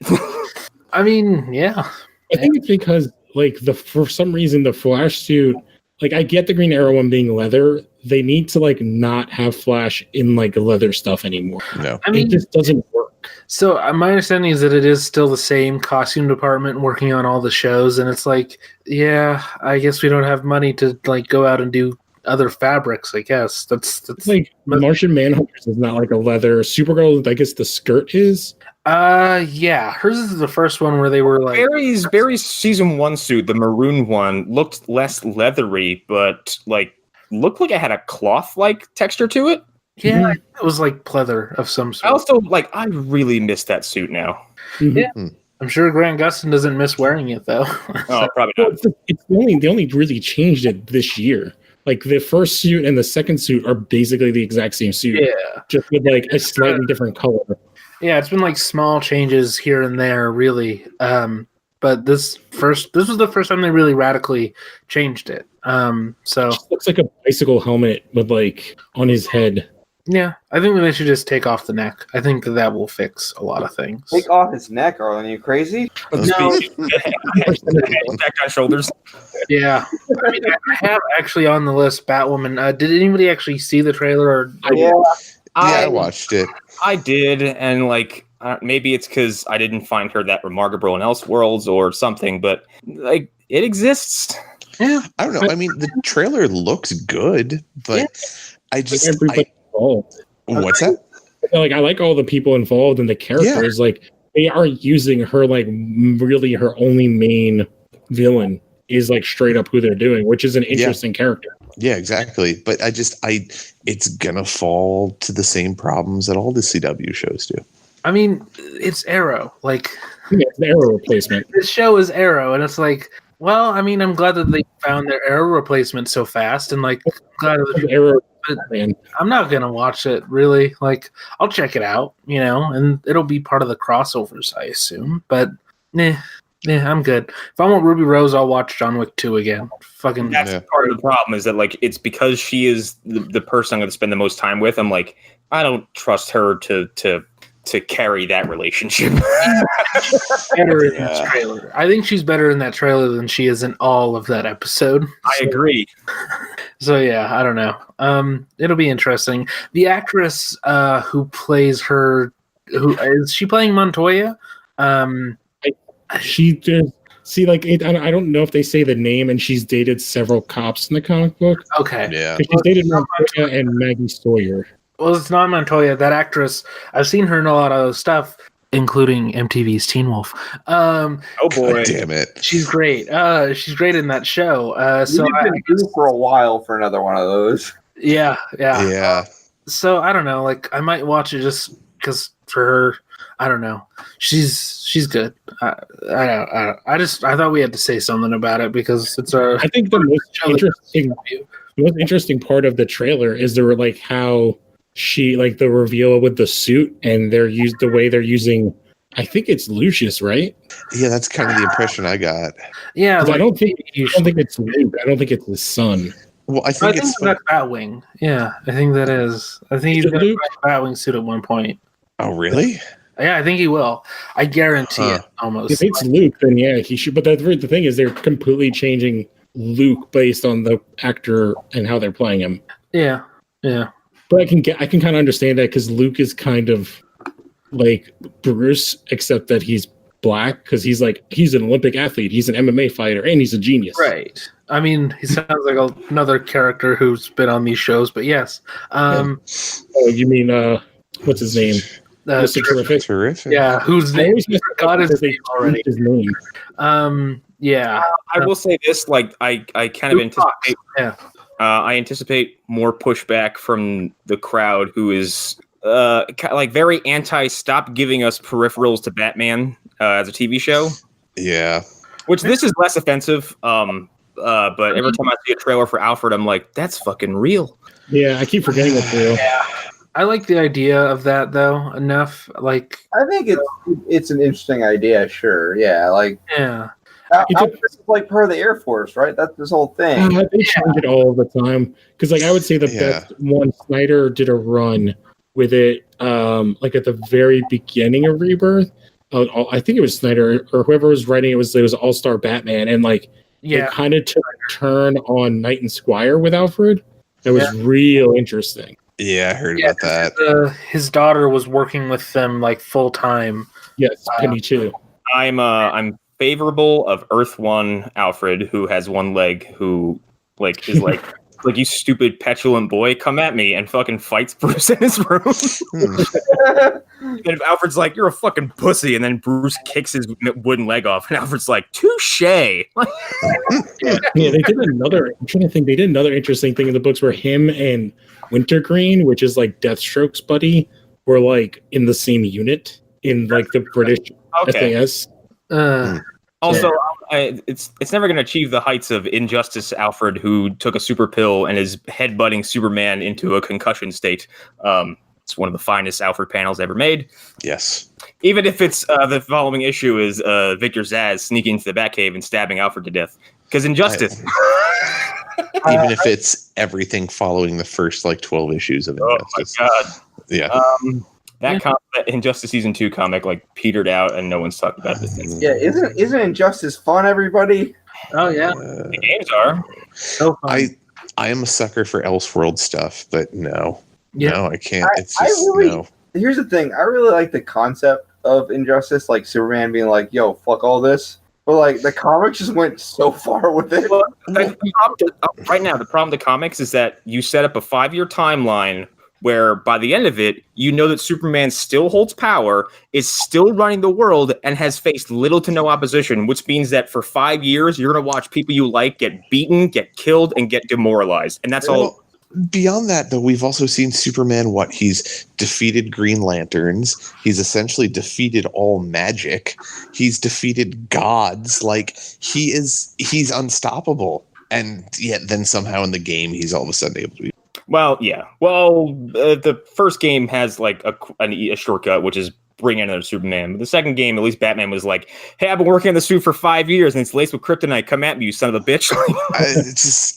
I mean, yeah. I think it's because like for some reason the Flash suit, like I get the Green Arrow one being leather. They need to like not have Flash in like leather stuff anymore. No, I mean, it just doesn't work. So my understanding is that it is still the same costume department working on all the shows, and it's like, yeah, I guess we don't have money to like go out and do other fabrics. I guess that's like Martian Manhunters is not like a leather. Supergirl, I guess the skirt is. Yeah, hers is the first one where they were like Barry's season 1 suit, the maroon one, looked less leathery, but like looked like it had a cloth-like texture to it. Yeah, it was like pleather of some I sort. also I really miss that suit now. Yeah. I'm sure Grant Gustin doesn't miss wearing it though. Oh, probably Well, not. they only really changed it this year. Like the first suit and the second suit are basically the exact same suit, just with like a slightly different color. Yeah, it's been like small changes here and there, really. But this was the first time they really radically changed it. So It just looks like a bicycle helmet with like on his head. yeah, I think they should just take off the neck. I think that will fix a lot of things. Take off his neck, Arlen. Are you crazy? No. Back on shoulders. Yeah, I mean, I have actually on the list Batwoman. Did anybody actually see the trailer? Or Yeah. I watched it. I did, and maybe it's because I didn't find her that remarkable in Elseworlds or something, but it exists. Yeah, I don't know. I mean, the trailer looks good, but I just Everybody involved. what's that? Like I like all the people involved and the characters. Like they aren't using her like really her only main villain is like straight up who they're doing, which is an interesting character. Yeah, exactly. But it's gonna fall to the same problems that all the CW shows do. I mean, it's Arrow. Like, Yeah, it's the Arrow replacement. this show is Arrow, and it's like, well, I mean, I'm glad that they found their Arrow replacement so fast, and like, glad that The Arrow, man. I'm not gonna watch it really. Like, I'll check it out, and it'll be part of the crossovers, I assume. But, I'm good. If I want Ruby Rose, I'll watch John Wick 2 again. Fucking That's part of the problem is that it's because she is the person I'm going to spend the most time with. I'm like, I don't trust her to carry that relationship. better in that trailer. I think she's better in that trailer than she is in all of that episode. I agree. So yeah, I don't know. It'll be interesting. The actress who plays her, who is she playing Montoya? She just I don't know if they say the name, and she's dated several cops in the comic book. Okay. Yeah. 'Cause she's dated Montoya and Maggie Sawyer. Well, it's not Montoya. That actress, I've seen her in a lot of stuff, including MTV's Teen Wolf. Oh boy. God damn it. She's great. She's great in that show. So You've been due for a while for another one of those. yeah. Yeah. So I don't know. Like, I might watch it just because for her. I don't know. She's good. I thought we had to say something about it because it's our. I think the most interesting part of the trailer is how she the reveal with the suit, and the way they're using. I think it's Lucius, right? Yeah, that's kind of the impression I got. Yeah, I don't think it's Luke. I don't think it's his son. Well, I think it's that's Batwing. Yeah, I think that is. I think he's Is it going to Luke? wear a Batwing suit at one point. Oh, really? Yeah, I think he will. I guarantee it. Almost. If it's Luke, then yeah, he should. But the thing is, they're completely changing Luke based on the actor and how they're playing him. Yeah. But I can kind of understand that because Luke is kind of like Bruce, except that he's black because he's an Olympic athlete, he's an MMA fighter, and he's a genius. Right. I mean, he sounds like another character who's been on these shows, but yes. Oh, you mean what's his name? Mr. Terrific. Terrific. Yeah, whose I name? always miss God is they already. changed his name. Yeah. I will say this: I kind of anticipate. Yeah. I anticipate more pushback from the crowd, who is very anti. Stop giving us peripherals to Batman as a TV show. Yeah. Which this is less offensive. But every time I see a trailer for Alfred, I'm like, that's fucking real. Yeah, I keep forgetting it's real. Yeah. I like the idea of that though enough. Like, I think it's an interesting idea. Sure, yeah. yeah. It's like part of the Air Force, right? That's this whole thing. They change it all the time because, I would say the best one. Snyder did a run with it, at the very beginning of Rebirth. I think it was Snyder or whoever was writing it was All-Star Batman, and it kind of took a turn on Knight and Squire with Alfred. That was real interesting. Yeah, I heard about that. His daughter was working with them full time. Yes, Penny too. I'm favorable of Earth 1 Alfred, who has one leg, who is like, you stupid petulant boy, come at me, and fucking fights Bruce in his room. And if Alfred's like, you're a fucking pussy, and then Bruce kicks his wooden leg off, and Alfred's like, touche. Yeah, they did another. I'm trying to think. They did another interesting thing in the books where him and Wintergreen, which is like Deathstroke's buddy, were like in the same unit in like the British SAS. Also, it's never going to achieve the heights of Injustice Alfred, who took a super pill and is headbutting Superman into a concussion state. It's one of the finest Alfred panels ever made. Yes. Even if it's the following issue is Victor Zsasz sneaking into the Batcave and stabbing Alfred to death. Because Injustice. Even if it's everything following the first like 12 issues of Injustice. Oh my god. Yeah. That Injustice Season 2 comic like petered out and no one's talking about it. Yeah, isn't Injustice fun, everybody? Oh yeah, The games are. so fun. I am a sucker for Elseworld stuff, but no. Yeah. No, I can't. It's just no. Here's the thing. I really like the concept of Injustice, like Superman being like, yo, fuck all this. But like the comics just went so far with it. Well, right now, the problem with the comics is that you set up a 5-year timeline where by the end of it, you know that Superman still holds power, is still running the world, and has faced little to no opposition, which means that for 5 years, you're going to watch people you like get beaten, get killed, and get demoralized. And that's all. Beyond that, though, we've also seen Superman, he's defeated Green Lanterns. He's essentially defeated all magic. He's defeated gods. Like, he's unstoppable. And yet then somehow in the game, he's all of a sudden able to be. Well, yeah. Well, the first game has like a shortcut, which is bring in another Superman. But the second game, at least Batman was like, hey, I've been working on the suit for 5 years and it's laced with kryptonite. Come at me, you son of a bitch.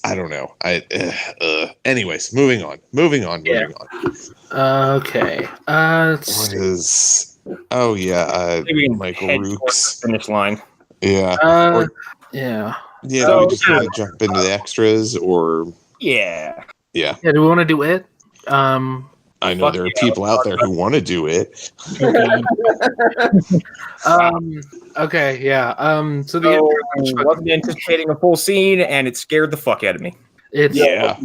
I don't know. Anyways, moving on. Okay. What is... Oh, yeah. Michael Rooks. Finish line. Yeah. Yeah. Yeah, So, do we just want to jump into the extras, or... Yeah. Yeah. Yeah, do we want to do it? I know there are people out there who want to do it. Okay, yeah. So I wasn't anticipating a full scene, and it scared the fuck out of me. it's Yeah.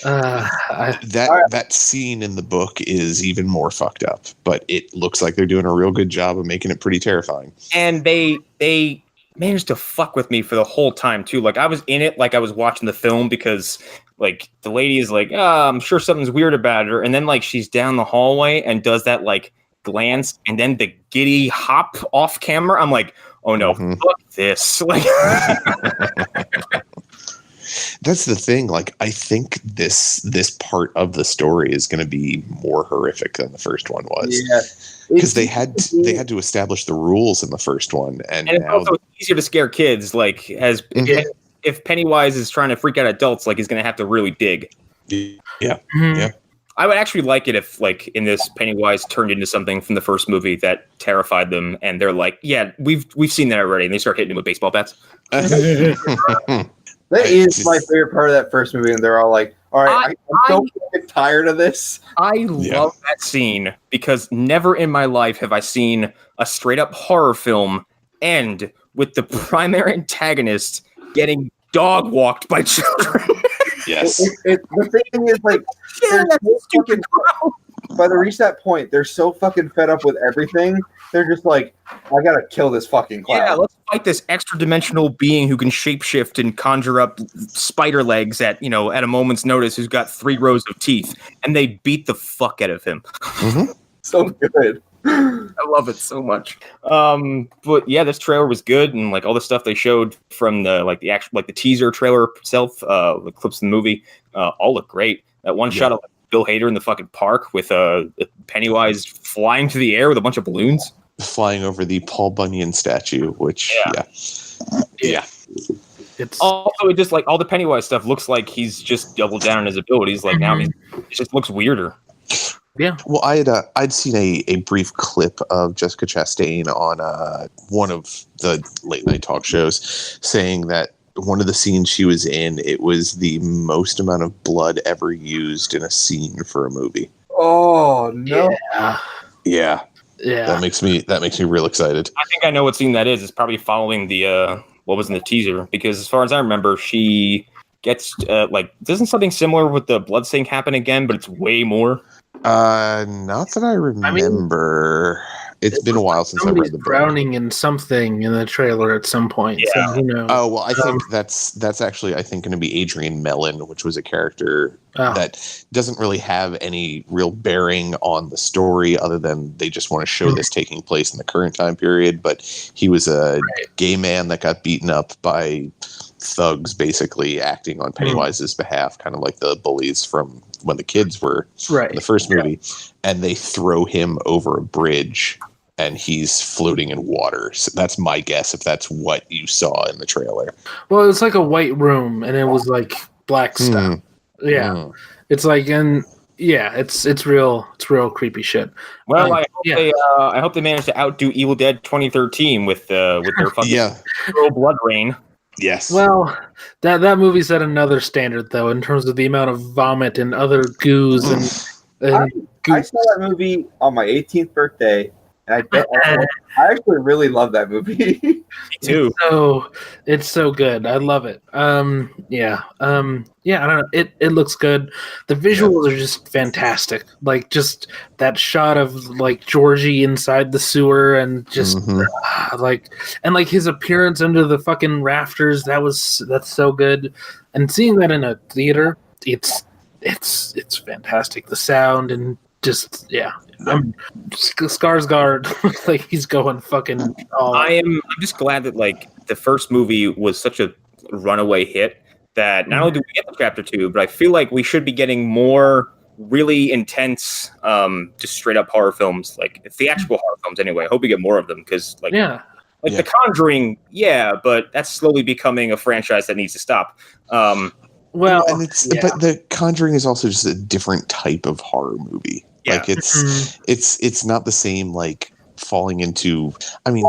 I, That scene in the book is even more fucked up, but it looks like they're doing a real good job of making it pretty terrifying. And they managed to fuck with me for the whole time too. Like I was in it, like I was watching the film, because like the lady is like, I'm sure something's weird about her, and then like she's down the hallway and does that like glance, and then the giddy hop off camera. I'm like, oh no, fuck this. Like That's the thing. Like, I think this part of the story is going to be more horrific than the first one was. Yeah, because they had to establish the rules in the first one, and it's now also easier to scare kids. Like as if Pennywise is trying to freak out adults, like he's going to have to really dig. yeah. I would actually like it if, like, in this, Pennywise turned into something from the first movie that terrified them, and they're like, "Yeah, we've seen that already," and they start hitting him with baseball bats. That is my favorite part of that first movie, and they're all like, all right, I'm so fucking tired of this. I love that scene because never in my life have I seen a straight up horror film end with the primary antagonist getting dog walked by children. Yes. The thing is, like, by the reach that point, they're so fucking fed up with everything. They're just like, I gotta kill this fucking clown. Yeah, let's fight this extra dimensional being who can shapeshift and conjure up spider legs at a moment's notice, who's got 3 rows of teeth, and they beat the fuck out of him. Mm-hmm. So good. I love it so much. But yeah, this trailer was good, and like all the stuff they showed from the actual the teaser trailer itself, the clips in the movie, all look great. That one shot of Bill Hader in the fucking park with Pennywise flying through the air with a bunch of balloons, flying over the Paul Bunyan statue, which yeah. It's also it just like all the Pennywise stuff looks like he's just doubled down on his abilities. Like now it just looks weirder. Yeah. Well, I'd seen a brief clip of Jessica Chastain on one of the late night talk shows saying that one of the scenes she was in, it was the most amount of blood ever used in a scene for a movie. Oh no! Yeah. Yeah. That makes me real excited. I think I know what scene that is. It's probably following the what was in the teaser, because as far as I remember, she gets doesn't something similar with the bloodstain happen again, but it's way more? Not that I remember. It's been a while since I've read the book. Drowning in something in the trailer at some point. Yeah. So who knows? Oh well, I think that's actually going to be Adrian Mellon, which was a character that doesn't really have any real bearing on the story, other than they just want to show this taking place in the current time period. But he was a gay man that got beaten up by thugs, basically acting on Pennywise's behalf, kind of like the bullies from when the kids were in the first movie, and they throw him over a bridge. And he's floating in water. So that's my guess, if that's what you saw in the trailer. Well, it's like a white room, and it was like black stuff. Yeah, it's like, it's real creepy shit. Well, I hope they managed to outdo Evil Dead 2013 with their fucking blood rain. Yes. Well, that movie set another standard, though, in terms of the amount of vomit and other goos I saw that movie on my 18th birthday. And I actually really love that movie. Me too. It's so good. I love it. I don't know. It looks good. The visuals are just fantastic. Like, just that shot of like Georgie inside the sewer, and just like his appearance under the fucking rafters. That's so good. And seeing that in a theater, it's fantastic. The sound and just Skarsgård, like he's going fucking all. I'm just glad that like the first movie was such a runaway hit that not only do we get the chapter 2, but I feel like we should be getting more really intense, just straight up horror films, like theatrical horror films. Anyway, I hope we get more of them because The Conjuring, but that's slowly becoming a franchise that needs to stop. But The Conjuring is also just a different type of horror movie. Yeah. Like it's not the same, like falling into, I mean,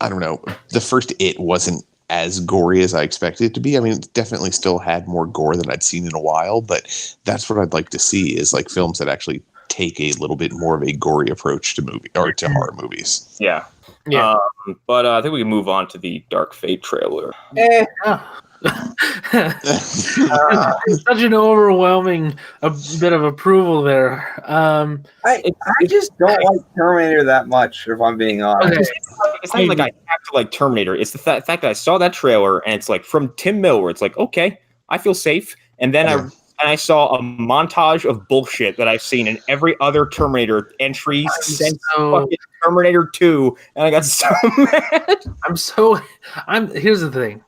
I don't know. The first It wasn't as gory as I expected it to be. I mean, it definitely still had more gore than I'd seen in a while, but that's what I'd like to see, is like films that actually take a little bit more of a gory approach to horror movies. Yeah. Yeah. But I think we can move on to the Dark Fate trailer. Such an overwhelming bit of approval there. I just don't like Terminator that much, if I'm being honest. It's not like I have to like Terminator. It's the fact that I saw that trailer and it's like from Tim Mill, where it's like, okay, I feel safe. And then I saw a montage of bullshit that I've seen in every other Terminator entry since fucking Terminator 2, and I got so mad. Here's the thing.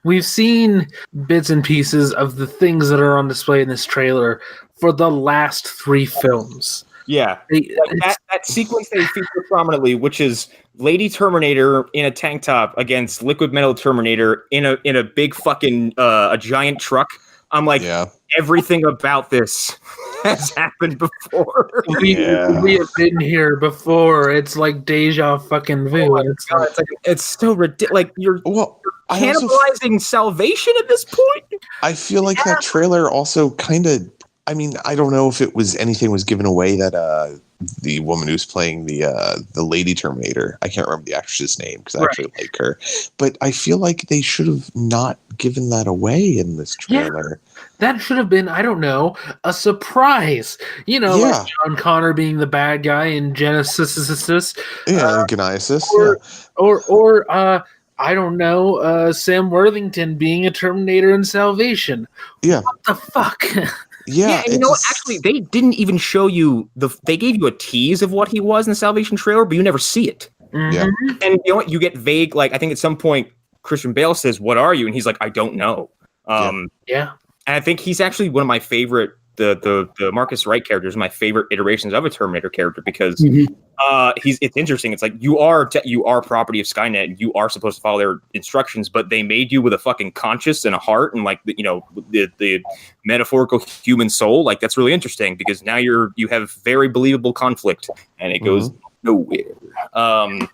We've seen bits and pieces of the things that are on display in this trailer for the last 3 films. Yeah. That sequence they feature prominently, which is Lady Terminator in a tank top against Liquid Metal Terminator in a big fucking a giant truck. I'm like, everything about this has happened before. We have been here before. It's like deja fucking vu. It's so ridiculous. Like you're cannibalizing Salvation at this point. I feel like that trailer also kind of. I mean, I don't know if it was anything was given away that the woman who's playing the Lady Terminator, I can't remember the actress's name because I actually like her, but I feel like they should have not given that away in this trailer. Yeah, that should have been, I don't know, a surprise. You know, like Sharon Carter being the bad guy in Genesis. Genesis. Or I don't know, Sam Worthington being a Terminator in Salvation. Yeah. What the fuck? Yeah, and actually, they didn't even show you they gave you a tease of what he was in the Salvation trailer, but you never see it. Mm-hmm. Yeah. And you know what? You get vague. Like I think at some point, Christian Bale says, "What are you?" And he's like, "I don't know." Yeah. And I think he's actually one of my favorite. The Marcus Wright character is my favorite iterations of a Terminator character because it's interesting. It's like you are property of Skynet and you are supposed to follow their instructions, but they made you with a fucking conscience and a heart and like the metaphorical human soul. Like that's really interesting because now you have very believable conflict and it goes nowhere. Well,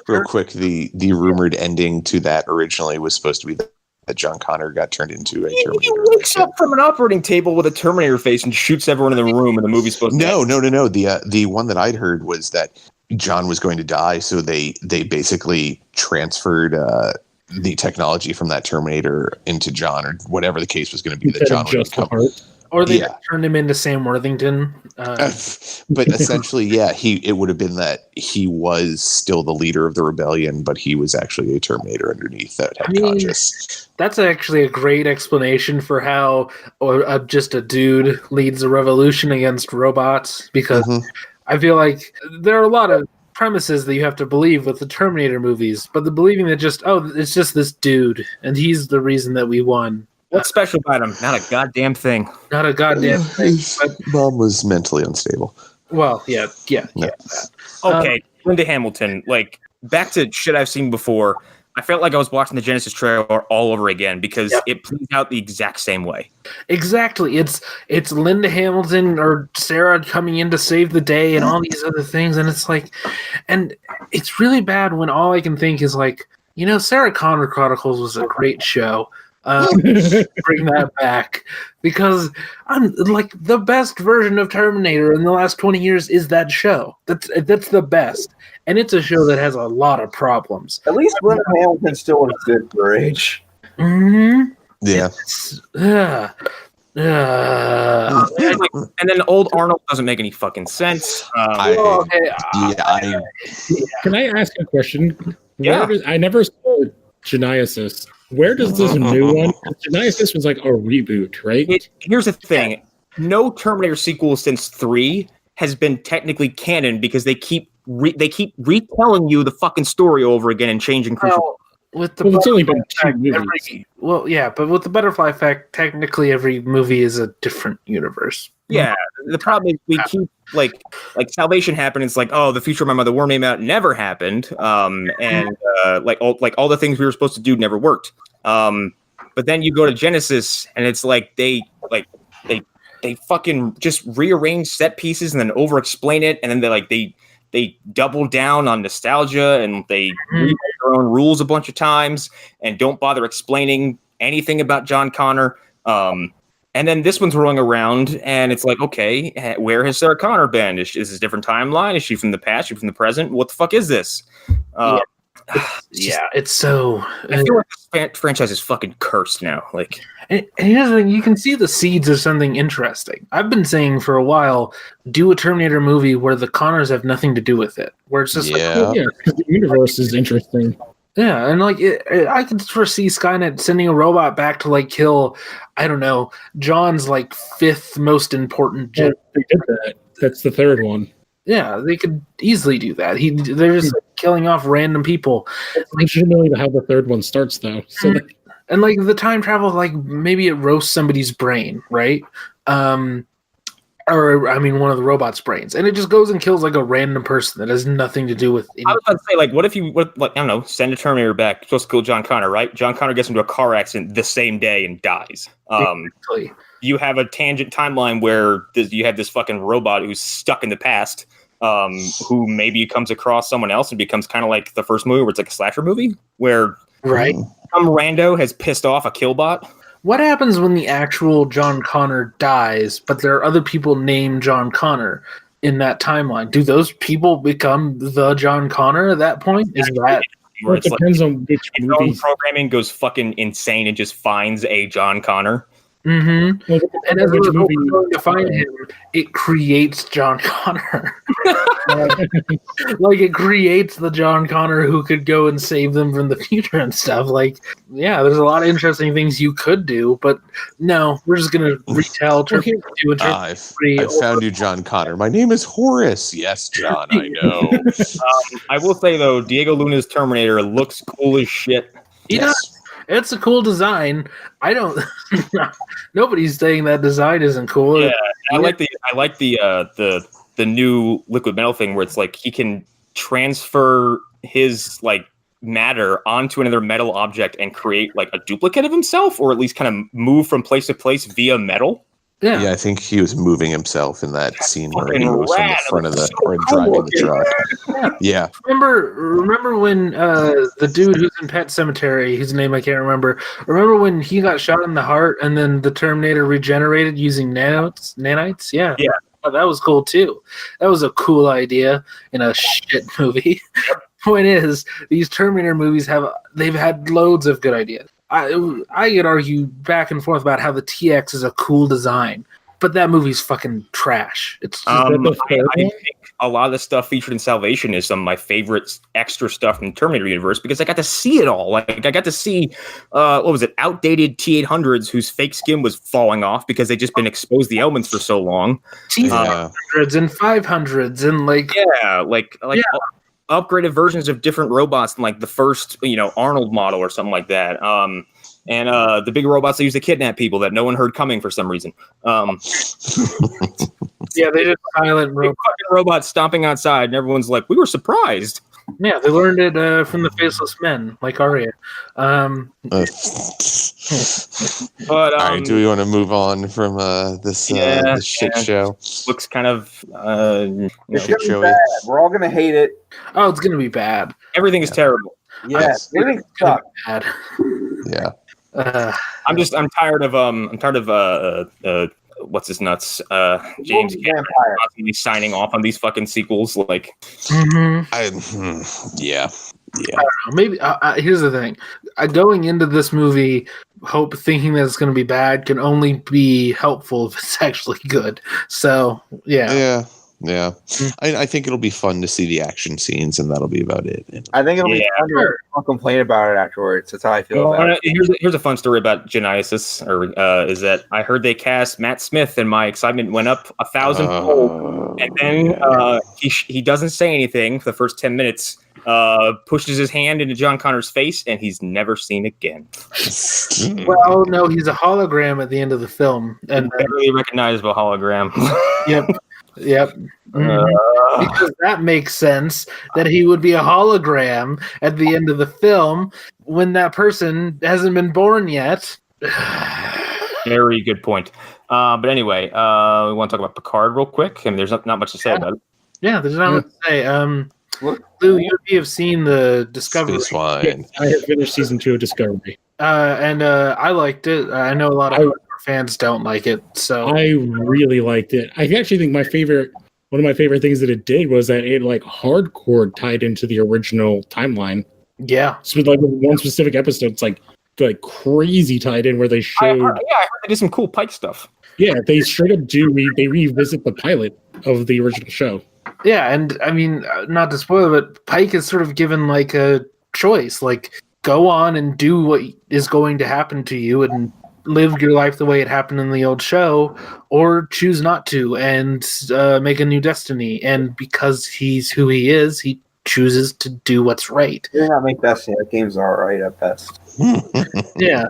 real quick, the rumored ending to that originally was supposed to be that John Connor got turned into a Terminator. He wakes up from an operating table with a Terminator face and shoots everyone in the room, and the movie's supposed to end. No. The one that I'd heard was that John was going to die, so they basically transferred the technology from that Terminator into John, or whatever the case was going to be, that John would just the become. heart. Or they turned him into Sam Worthington. But essentially, yeah, it would have been that he was still the leader of the rebellion, but he was actually a Terminator underneath that had conscious. That's actually a great explanation for how just a dude leads a revolution against robots, because I feel like there are a lot of premises that you have to believe with the Terminator movies, but the believing that it's just this dude and he's the reason that we won. What's special about him? Not a goddamn thing. Not a goddamn thing. But, Mom was mentally unstable. Well, yeah. Okay, Linda Hamilton. Like, back to shit I've seen before. I felt like I was watching the Genesis trailer all over again because it plays out the exact same way. Exactly. It's Linda Hamilton or Sarah coming in to save the day and all these other things, and it's like, and it's really bad when all I can think is like, Sarah Connor Chronicles was a great show. Bring that back, because I'm like, the best version of Terminator in the last 20 years is that show. That's the best, and it's a show that has a lot of problems. At least Linda Hamilton still looks good for her age. Mm-hmm. Yeah. And then old Arnold doesn't make any fucking sense. Can I ask a question? Yeah. I never saw Genesis. Where does this new one? Genesis was like a reboot, right? Here's the thing: no Terminator sequel since 3 has been technically canon because they keep retelling you the fucking story over again and changing. It's only been 2 movies. But with the butterfly effect, technically every movie is a different universe. Yeah, the problem is we keep like Salvation happened. It's like, oh, the future of my mother worm name out never happened. And all the things we were supposed to do never worked. But then you go to Genesis and it's like they fucking just rearrange set pieces and then over explain it, and then they double down on nostalgia and they rewrite their own rules a bunch of times and don't bother explaining anything about John Connor. And then this one's rolling around, and it's like, okay, where has Sarah Connor been? Is this a different timeline? Is she from the past? Is she from the present? What the fuck is this? It's so... I feel like this franchise is fucking cursed now. Like, and here's the thing, you can see the seeds of something interesting. I've been saying for a while, do a Terminator movie where the Connors have nothing to do with it. Where it's just because the universe is interesting. Yeah, and I could foresee Skynet sending a robot back to kill, I don't know, John's 5th most important. They did that. That's the 3rd one. Yeah, they could easily do that. They're just killing off random people. Legitimately how the 3rd one starts, though. So and the time travel, maybe it roasts somebody's brain, right? Or one of the robot's brains, and it just goes and kills a random person that has nothing to do with anything. I was about to say, what if you, I don't know, send a Terminator back, supposed to kill John Connor, right? John Connor gets into a car accident the same day and dies. Exactly. You have a tangent timeline where you have this fucking robot who's stuck in the past, who maybe comes across someone else and becomes kind of like the first movie where it's like a slasher movie where some rando has pissed off a killbot. What happens when the actual John Connor dies, but there are other people named John Connor in that timeline? Do those people become the John Connor at that point? Is that... It depends on which movie. Programming goes fucking insane and just finds a John Connor. Mm-hmm. And as we're going to find him, it creates John Connor. It creates the John Connor who could go and save them from the future and stuff. There's a lot of interesting things you could do, but no, we're just going to retell. I found you, John Connor. My name is Horace. Yes, John, I know. I will say, though, Diego Luna's Terminator looks cool as shit. He does. It's a cool design. I don't. Nobody's saying that design isn't cool. Yeah, I like the new liquid metal thing where it's he can transfer his matter onto another metal object and create a duplicate of himself, or at least kind of move from place to place via metal. Yeah, I think he was moving himself in that scene where he moves from the front of driving the truck. Yeah. Remember when the dude who's in Pet Sematary, whose name I can't remember. Remember when he got shot in the heart and then the Terminator regenerated using nanites? Yeah. Yeah. Oh, that was cool too. That was a cool idea in a shit movie. point is, these Terminator movies they've had loads of good ideas. I could argue back and forth about how the TX is a cool design, but that movie's fucking trash. It's just I think a lot of the stuff featured in Salvation is some of my favorite extra stuff from the Terminator universe because I got to see it all. Like I got to see, outdated T-800s whose fake skin was falling off because they'd just been exposed to the elements for so long. T-800s and 500s and upgraded versions of different robots than like the first, Arnold model or something like that. And the big robots they use to kidnap people that no one heard coming for some reason. Yeah, they did silent robots stomping outside, and everyone's like, "We were surprised." Yeah, they learned it from the Faceless Men, like Arya. But all right, do we want to move on from this shit show? Looks kind of it's gonna be bad. We're all gonna hate it. Oh, it's gonna be bad. Everything is terrible. Yes, everything sucks. Bad. Yeah. I'm tired of what's his nuts? James Cameron constantly signing off on these fucking sequels. Like, yeah. Maybe here's the thing: going into this movie, thinking that it's going to be bad can only be helpful if it's actually good. So, yeah. I think it'll be fun to see the action scenes, and that'll be about it. I think it'll be fun to complain about it afterwards. That's how I feel about it. Here's a fun story about Genesis, is that I heard they cast Matt Smith, and my excitement went up 1,000-fold. And then he doesn't say anything for the first 10 minutes. Pushes his hand into John Connor's face, and he's never seen again. Well, no, he's a hologram at the end of the film, and barely recognizable hologram. Yep. Because that makes sense that he would be a hologram at the end of the film when that person hasn't been born yet. Very good point. But anyway, we want to talk about Picard real quick. I mean, there's not much to say about it. Yeah, there's not much to say. Lou, you have seen the Discovery. I have finished season 2 of Discovery. And I liked it. I know a lot of fans don't like it, so I really liked it. I actually think one of my favorite things that it did was that it like hardcore tied into the original timeline. Yeah, so like one specific episode, it's like crazy tied in where they showed. I heard they did some cool Pike stuff. Yeah, they straight up they revisit the pilot of the original show. Yeah, and I mean, not to spoil it, but Pike is sort of given like a choice, like go on and do what is going to happen to you and live your life the way it happened in the old show, or choose not to and make a new destiny. And because he's who he is, he chooses to do what's right. You're not make Destiny. That game's alright at best. Yeah.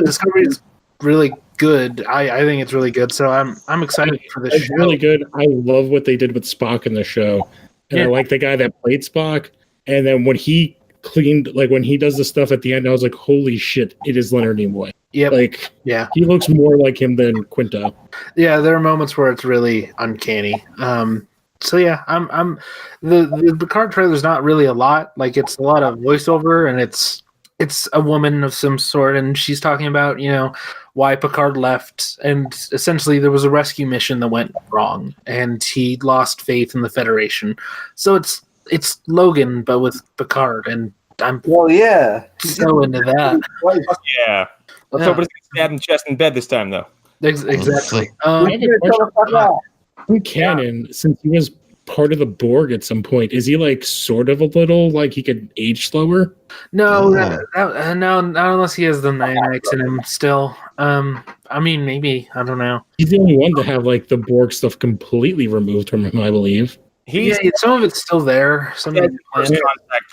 Discovery is really good. I think it's really good. So I'm excited for this. It's really good. I love what they did with Spock in the show, and I like the guy that played Spock. And then when he when he does the stuff at the end, I was like, holy shit, it is Leonard Nimoy. Yeah. He looks more like him than Quinto. Yeah, there are moments where it's really uncanny. So yeah, I'm the Picard trailer is not really a lot. Like it's a lot of voiceover, and it's a woman of some sort, and she's talking about why Picard left, and essentially there was a rescue mission that went wrong, and he lost faith in the Federation. So it's Logan, but with Picard, and I'm so into that. Yeah. Let's hope it's stabbed in the chest in bed this time, though. Exactly. In canon, since he was part of the Borg at some point, is he like sort of a little like he could age slower? No, not unless he has the nanites in him still. I mean, maybe, I don't know. He's the only one to have like the Borg stuff completely removed from him, I believe. Some of it's still there.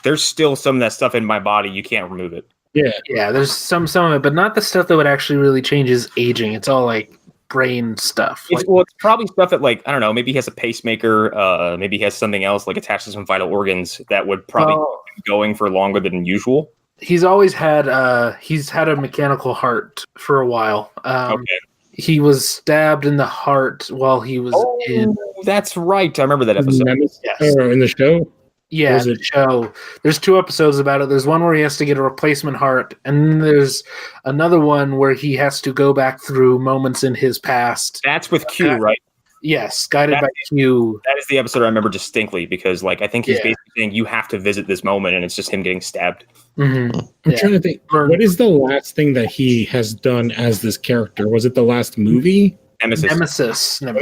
There's still some of that stuff in my body. You can't remove it. Yeah. There's some of it, but not the stuff that would actually really change his aging. It's all like brain stuff. It's probably stuff that like I don't know. Maybe he has a pacemaker. Maybe he has something else like attached to some vital organs that would probably keep going for longer than usual. He's always had a mechanical heart for a while. Okay. He was stabbed in the heart while he was in. That's right. I remember that episode. In the show? Yeah, the show. There's 2 episodes about it. There's one where he has to get a replacement heart, and then there's another one where he has to go back through moments in his past. That's with Q, right? Yes, guided That- by Q. That is the episode I remember distinctly because, like, I think he's Yeah. basically saying you have to visit this moment, and it's just him getting stabbed. Mm-hmm. I'm Yeah. trying to think. What is the last thing that he has done as this character? Was it the last movie? Nemesis. The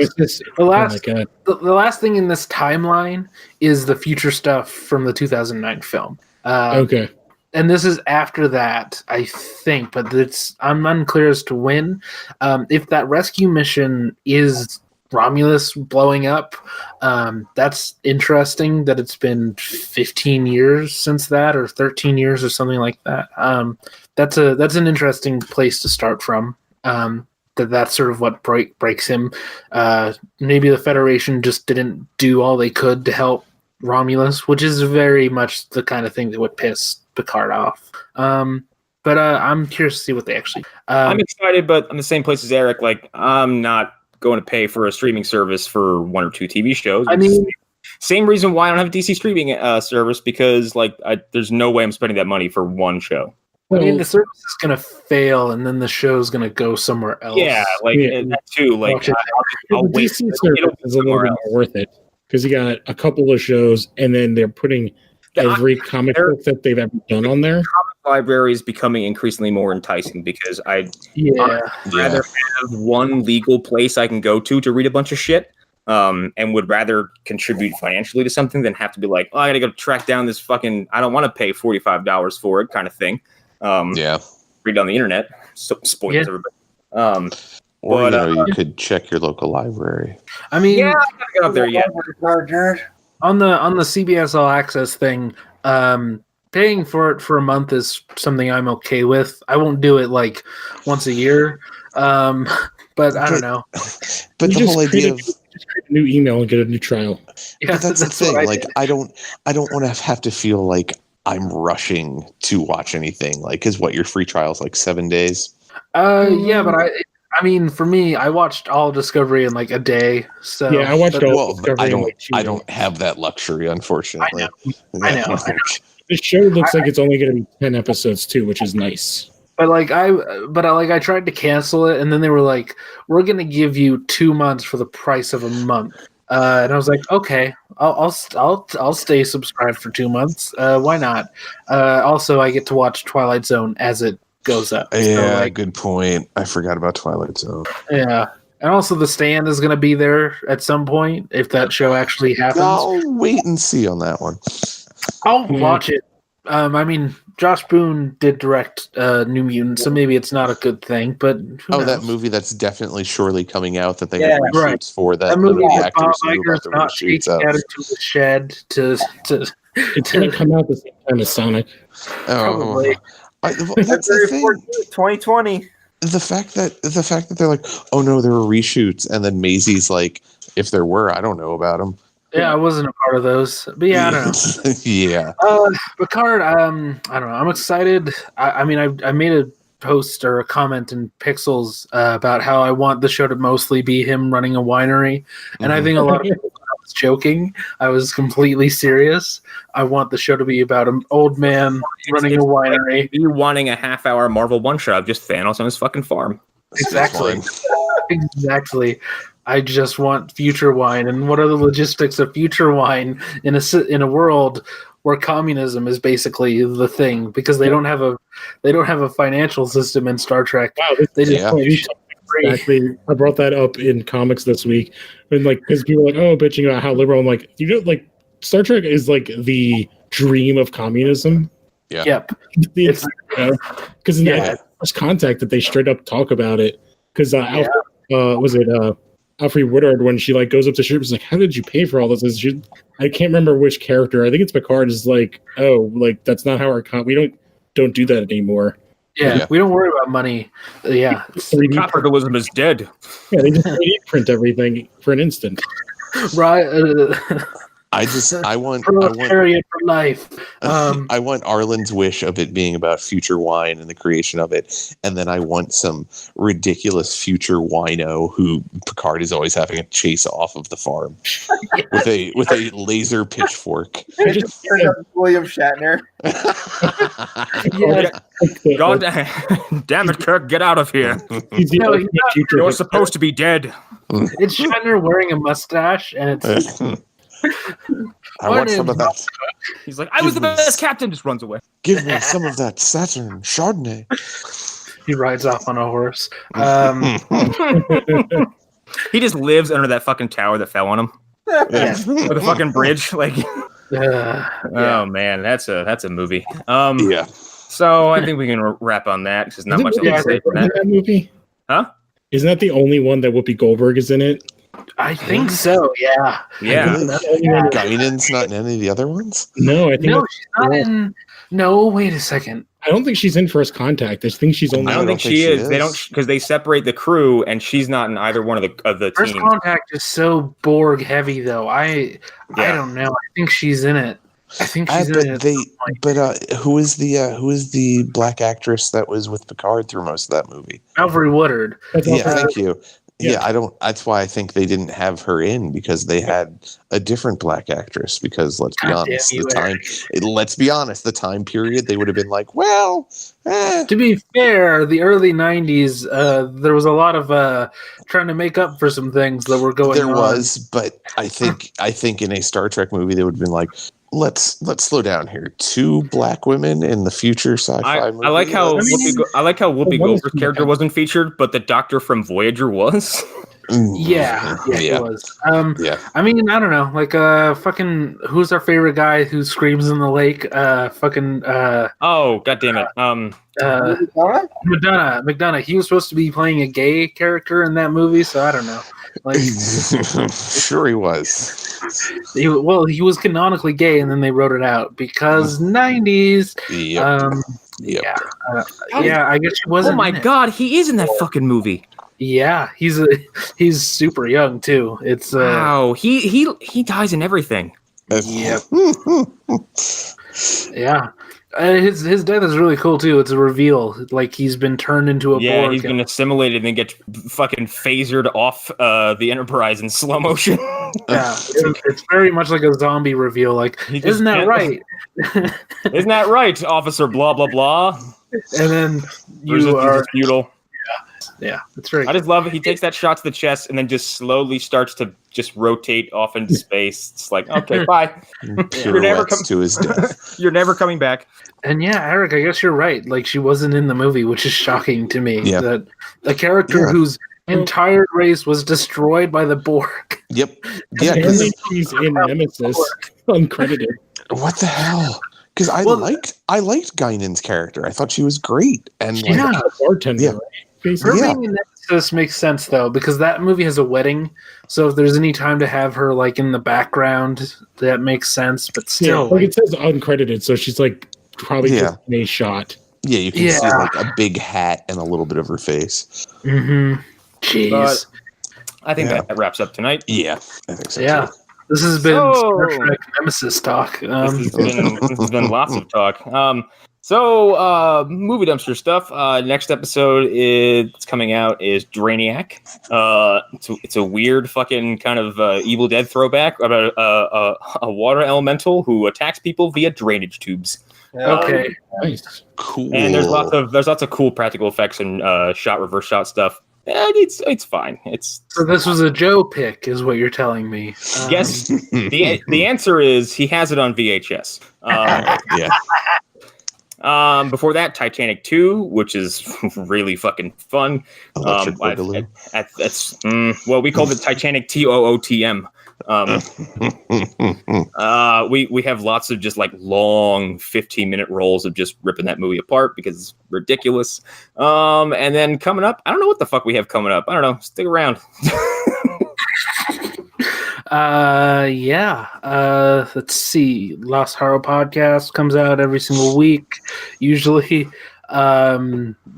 The last, Oh my god! the last thing in this timeline is the future stuff from the 2009 film. Okay. And this is after that, I think, but I'm unclear as to when. If that rescue mission is Romulus blowing up, that's interesting that it's been 15 years since that, or 13 years, or something like that. That's an interesting place to start from. That's sort of what breaks him. Maybe the Federation just didn't do all they could to help Romulus, which is very much the kind of thing that would piss Picard off. But I'm curious to see what they actually. I'm excited, but I'm the same place as Eric. Like, I'm not going to pay for a streaming service for 1 or 2 TV shows. I mean, same reason why I don't have a DC streaming service, because like there's no way I'm spending that money for one show. the service is going to fail, and then the show's going to go somewhere else. Yeah, like that too. Like I'll the wait. DC service is a little bit more worth it because you got a couple of shows, and then they're putting every comic book that they've ever done on there. Library is becoming increasingly more enticing because I'd rather have one legal place I can go to read a bunch of shit, and would rather contribute financially to something than have to be like, oh, I gotta go track down this fucking, I don't want to pay $45 for it kind of thing. Read it on the internet. So spoilers everybody. Or you could check your local library. I mean, I gotta get up there yet. on the CBS All Access thing, paying for it for a month is something I'm okay with. I won't do it like once a year, but I don't know. But the whole idea of just create a new email and get a new trial. Yeah, but that's the thing. Like, I don't want to have to feel like I'm rushing to watch anything. Like, because your free trial is like 7 days. Yeah, but I mean, for me, I watched all Discovery in like a day. So yeah, I watched all. Well, I don't have that luxury, unfortunately. I know. The show looks like it's only going to be 10 episodes too, which is nice. But I tried to cancel it, and then they were like, "We're going to give you 2 months for the price of a month." And I was like, "Okay, I'll stay subscribed for 2 months. Why not?" Also, I get to watch Twilight Zone as it goes up. Yeah, good point. I forgot about Twilight Zone. Yeah. And also, The Stand is going to be there at some point if that show actually happens. I'll wait and see on that one. I'll watch it. I mean, Josh Boone did direct New Mutants, so maybe it's not a good thing. But who knows? That movie that's definitely surely coming out that they have reshoots right. for. That movie the that Bob actors knew Iger's about the not reshoots taking of. out into the shed to It's going to come out the same time as Sonic. probably. That's the thing. 2020. The fact that they're like, oh no, there were reshoots, and then Maisie's like, if there were, I don't know about them. Yeah, I wasn't a part of those, but yeah, I don't know. Yeah. Picard, I don't know. I'm excited. I mean, I made a post or a comment in Pixels about how I want the show to mostly be him running a winery, and I think a lot of people thought I was joking. I was completely serious. I want the show to be about an old man running a winery. Like you wanting a half-hour Marvel one-shot of just Thanos on his fucking farm. Exactly. Exactly. I just want future wine. And what are the logistics of future wine in a world where communism is basically the thing? Because they don't have a financial system in Star Trek. Wow, They just exactly. I brought that up in comics this week, and because people are like, oh, bitching about how liberal. I'm like, Star Trek is like the dream of communism. Yeah. Yep. Because in that first contact that they straight up talk about it. Because Alfred Woodard, when she goes up to ship, is like, how did you pay for all this? I can't remember which character. I think it's Picard. Is like, oh, that's not how we don't do that anymore. Yeah, we don't worry about money. Yeah, Capitalism is dead. Yeah, they just 3D print everything for an instant. Right. I want proletariat for life. I want Arlen's wish of it being about future wine and the creation of it, and then I want some ridiculous future wino who Picard is always having to chase off of the farm with a laser pitchfook. William Shatner. God damn it, Kirk, get out of here. He's the You're supposed to be dead. It's Shatner wearing a mustache, and it's. I want some of that. He's like, I was the best captain. Just runs away. Give me some of that Saturn Chardonnay. He rides off on a horse. He just lives under that fucking tower that fell on him. Yeah. Or the fucking bridge. Like, oh man, that's a movie. Yeah. So I think we can wrap on that because there's not much else to say from that. Movie? Huh? Isn't that the only one that Whoopi Goldberg is in it? I think so. Yeah. Yeah. Guinan's not in any of the other ones? No, I think No, she's not in. No, wait a second. I don't think she's in First Contact. I think she's only. I don't think she is. They don't because they separate the crew, and she's not in either one of the First teams. Contact is so Borg heavy, though. I don't know. I think she's in it. I think she's in it. Who is the black actress that was with Picard through most of that movie? Mallory Woodard. Thank you. Yeah, I don't. That's why I think they didn't have her in because they had a different black actress. Because let's be honest, the time period they would have been like, well. To be fair, the early '90s, there was a lot of trying to make up for some things that were going on. There was, but I think in a Star Trek movie they would have been like, let's slow down here. 2 black women in the future sci-fi movie. I like how Whoopi Goldberg's character wasn't featured, but the Doctor from Voyager was. Yeah, it was. I mean, I don't know. Like, fucking, who's our favorite guy who screams in the lake? Oh, god damn it. McDonough. He was supposed to be playing a gay character in that movie, so I don't know. Like, sure he was. He was canonically gay, and then they wrote it out because '90s. Yep. I guess she wasn't. Oh my god, he is in that fucking movie. Yeah, he's super young too. It's wow, he dies in everything. Yep. Yeah. His death is really cool too. It's a reveal, like he's been turned into a Borg. Yeah, he's been assimilated and then gets fucking phasered off the Enterprise in slow motion. Yeah, it's very much like a zombie reveal. Like, isn't that right? Isn't that right, Officer? Blah blah blah. And then you are futile. Yeah, that's right. I just love it. He takes that shot to the chest and then just slowly starts to just rotate off into space. It's like, okay, bye. You're never to his death. You're never coming back. And yeah, Erik, I guess you're right. Like, she wasn't in the movie, which is shocking to me. Yeah. That a character whose entire race was destroyed by the Borg. Yep. Yeah, because she's in Nemesis, uncredited. What the hell? Because I liked Guinan's character. I thought she was great. And a bartender. Yeah. Her being in Nemesis makes sense though, because that movie has a wedding. So if there's any time to have her like in the background, that makes sense. But still, like it says uncredited, so she's like probably just in a shot. Yeah, you can see like a big hat and a little bit of her face. Mm-hmm. Jeez. I think that wraps up tonight. Yeah, I think so. Yeah. Too. This has been Star Trek Nemesis talk. This has been lots of talk. So, movie dumpster stuff. Next episode it's coming out is Drainiac. It's a weird fucking kind of Evil Dead throwback about a water elemental who attacks people via drainage tubes. Okay, nice, cool. And there's lots of cool practical effects and reverse shot stuff. And it's fine. So this was a Joe pick, is what you're telling me. Yes. The answer is he has it on VHS. Yeah. Before that, Titanic 2, which is really fucking fun. We called it Titanic TOOTM. We have lots of just like long 15-minute rolls of just ripping that movie apart because it's ridiculous. And then coming up, I don't know what the fuck we have coming up. I don't know. Stick around. Let's see. Lost Horror Podcast comes out every single week. Usually,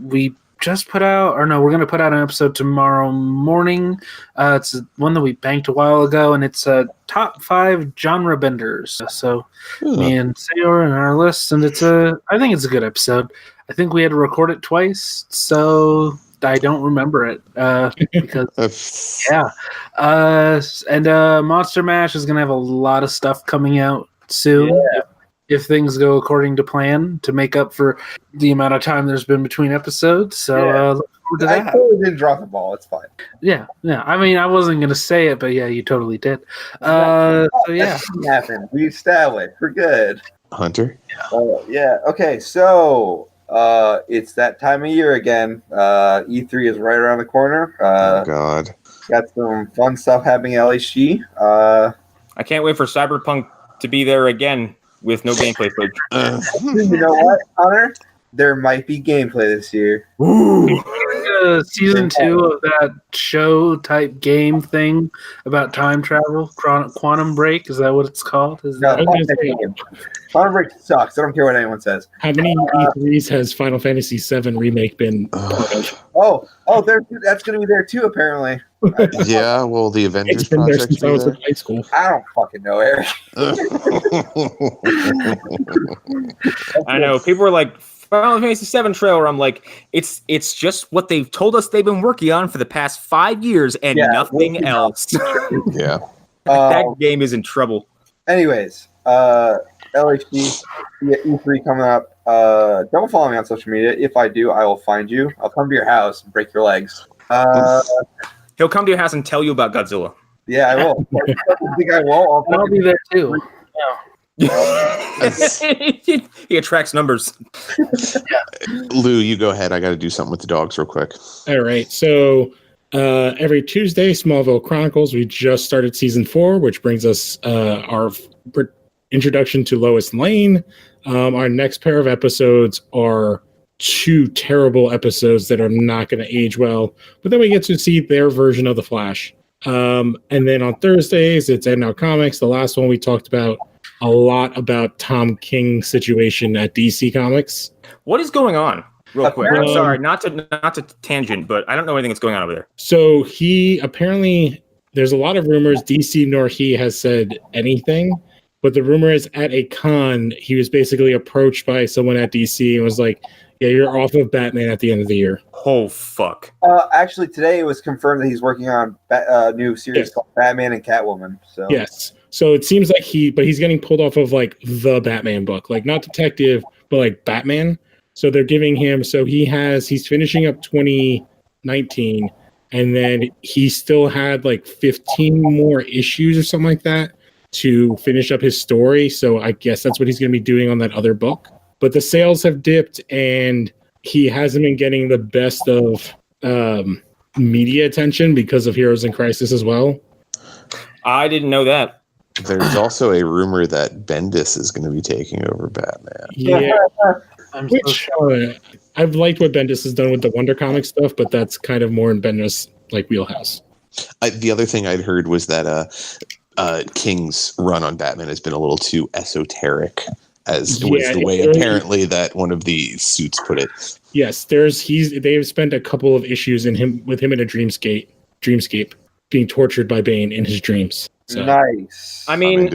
we just put out, or no, we're going to put out an episode tomorrow morning. It's one that we banked a while ago, and it's top 5 genre benders. So me and Sayor in our list, and I think it's a good episode. I think we had to record it twice, so I don't remember it because and Monster Mash is going to have a lot of stuff coming out soon. if things go according to plan to make up for the amount of time there's been between episodes. So look forward to that. I totally didn't drop the ball. It's fine. Yeah. I mean, I wasn't going to say it, but yeah, you totally did. So yeah. That didn't happen. We established. We're good. Hunter? Yeah. Okay. So it's that time of year again. E3 is right around the corner. Oh, God. Got some fun stuff happening at LHG. I can't wait for Cyberpunk to be there again with no gameplay footage. You know what, Hunter? There might be gameplay this year. Season 2 of that show type game thing about time travel, Quantum Break. Is that what it's called? Quantum Break sucks. I don't care what anyone says. How many E3s has Final Fantasy VII Remake been part of? That's going to be there too, apparently. Yeah, well, the Avengers It's been there project. since I was in high school. I don't fucking know, Erik. I know people are like Final Fantasy VII trailer. I'm like, it's just what they've told us they've been working on for the past 5 years and nothing else. Yeah, that game is in trouble. Anyways, LHD, E3 coming up. Don't follow me on social media. If I do, I will find you. I'll come to your house and break your legs. He'll come to your house and tell you about Godzilla. Yeah, I will. I think I will. I'll be there too. He attracts numbers. Lou, you go ahead. I got to do something with the dogs real quick. All right. So every Tuesday, Smallville Chronicles. We just started season 4, which brings us our introduction to Lois Lane. Our next pair of episodes are 2 terrible episodes that are not going to age well, but then we get to see their version of the Flash. And then on Thursdays, it's Ed Now Comics. The last one we talked about a lot about Tom King's situation at DC Comics. What is going on? Real quick. I'm sorry, not to tangent, but I don't know anything that's going on over there. So he apparently, there's a lot of rumors. DC nor he has said anything, but the rumor is at a con, he was basically approached by someone at DC and was like, yeah, you're off of Batman at the end of the year. Oh, fuck. Actually, today it was confirmed that he's working on a new series called Batman and Catwoman. So yes. So it seems like he's getting pulled off of like the Batman book, like not detective, but like Batman. So they're giving him, he's finishing up 2019, and then he still had like 15 more issues or something like that to finish up his story. So I guess that's what he's going to be doing on that other book. But the sales have dipped, and he hasn't been getting the best of media attention because of Heroes in Crisis as well. I didn't know that. There's also a rumor that Bendis is going to be taking over Batman. Yeah. Which I've liked what Bendis has done with the Wonder Comics stuff, but that's kind of more in Bendis' like wheelhouse. The other thing I'd heard was that King's run on Batman has been a little too esoteric, was the way apparently that one of the suits put it. Yes, they've spent a couple of issues with him in a dreamscape being tortured by Bane in his dreams. So. Nice. I mean,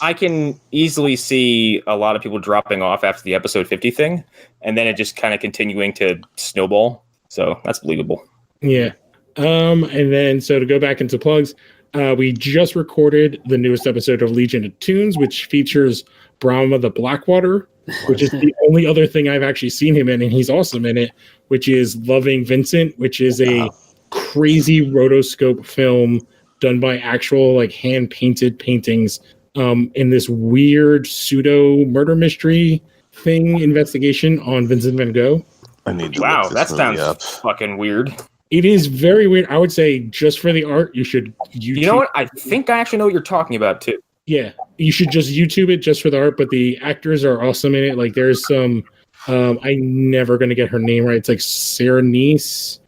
I can easily see a lot of people dropping off after the episode 50 thing, and then it just kind of continuing to snowball. So that's believable. Yeah. And then, so to go back into plugs, we just recorded the newest episode of Legion of Tunes, which features Brahma the Blackwater, which is the only other thing I've actually seen him in, and he's awesome in it, which is Loving Vincent, which is a crazy rotoscope film done by actual like hand-painted paintings in this weird pseudo murder mystery investigation on Vincent van Gogh. I need to wow, that sounds fucking weird. It is very weird. I would say just for the art, you should YouTube. You know what? I think I actually know what you're talking about too. Yeah, you should just YouTube it just for the art, but the actors are awesome in it. Like there's some, I'm never going to get her name right. It's like Sornice,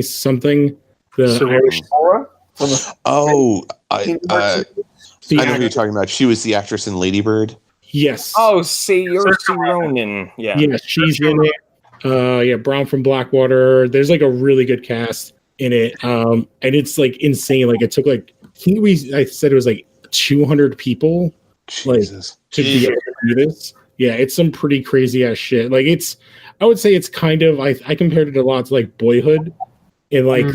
something. I know who you're talking about. She was the actress in Lady Bird. Yes. Oh, Saoirse Ronan. Yeah. Yeah, she's in it. Brown from Blackwater. There's like a really good cast in it. And it's like insane. Like it took like, I said it was like 200 people Jesus. Like to be able to do this. Yeah, it's some pretty crazy ass shit. Like I would say it's kind of, I compared it a lot to like Boyhood in like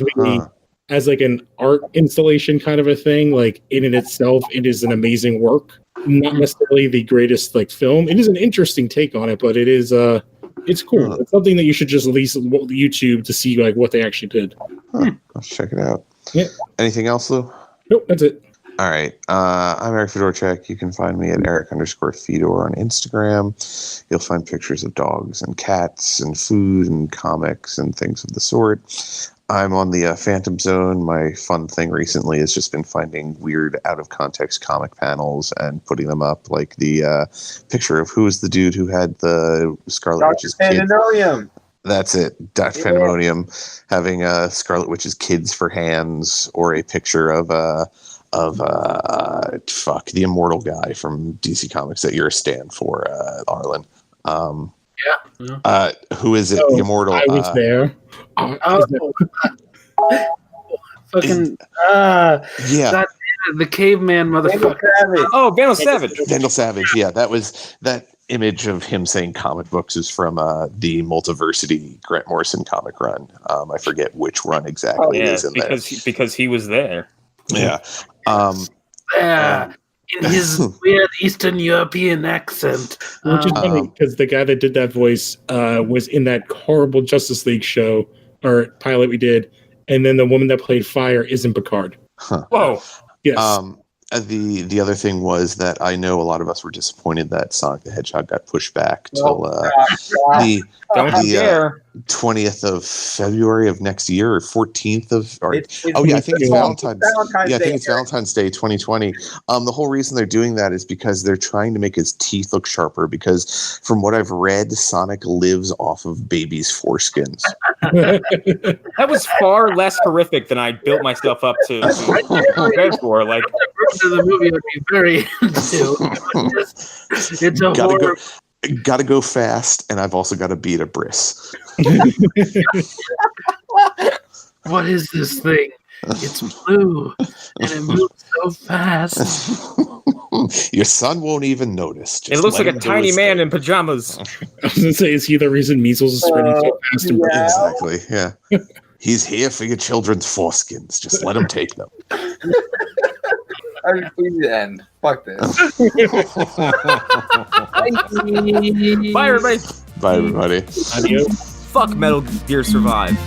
as like an art installation kind of a thing, like in and itself, it is an amazing work. Not necessarily the greatest like film. It is an interesting take on it, but it is it's cool. It's something that you should just at least YouTube to see like what they actually did. Let's check it out. Yeah. Anything else, Lou? Nope, that's it. All right. I'm Erik Fedorchak. You can find me at Erik_Fedor on Instagram. You'll find pictures of dogs and cats and food and comics and things of the sort. I'm on the Phantom Zone. My fun thing recently has just been finding weird out-of-context comic panels and putting them up, like the picture of who was the dude who had the Scarlet Witch's kid. Pandemonium. That's it. Dr. Pandemonium having Scarlet Witch's kids for hands, or a picture of the immortal guy from DC Comics that you're a stan for, Arlen. Who is it? The immortal. I was there. Fucking yeah. The caveman motherfucker. Oh, Vandal Savage. Vandal Savage. Yeah, that was that image of him saying comic books is from the Multiversity Grant Morrison comic run. I forget which run exactly it is in there. Because he was there. Yeah. In his weird Eastern European accent. Which is funny because the guy that did that voice was in that horrible Justice League show or pilot we did, and then the woman that played Fire isn't Picard. Huh. Whoa. Yes. The other thing was that I know a lot of us were disappointed that Sonic the Hedgehog got pushed back till the 20th of February of next year, or 14th of. I think it's Valentine's. I think it's Valentine's Day, 2020. The whole reason they're doing that is because they're trying to make his teeth look sharper. Because from what I've read, Sonic lives off of babies' foreskins. That was far less horrific than I built myself up to prepare for. Like the movie would be very into. It's a horror. Gotta go fast, and I've also got to beat a Bris. What is this thing? It's blue, and it moves so fast. Your son won't even notice. It looks like a tiny man in pajamas. I was going to say, is he the reason measles is spreading so fast? Exactly, yeah. He's here for your children's foreskins. Just let him take them. I refuse to end. Fuck this. Bye, everybody. Bye, everybody. Adios. Fuck Metal Gear Survive.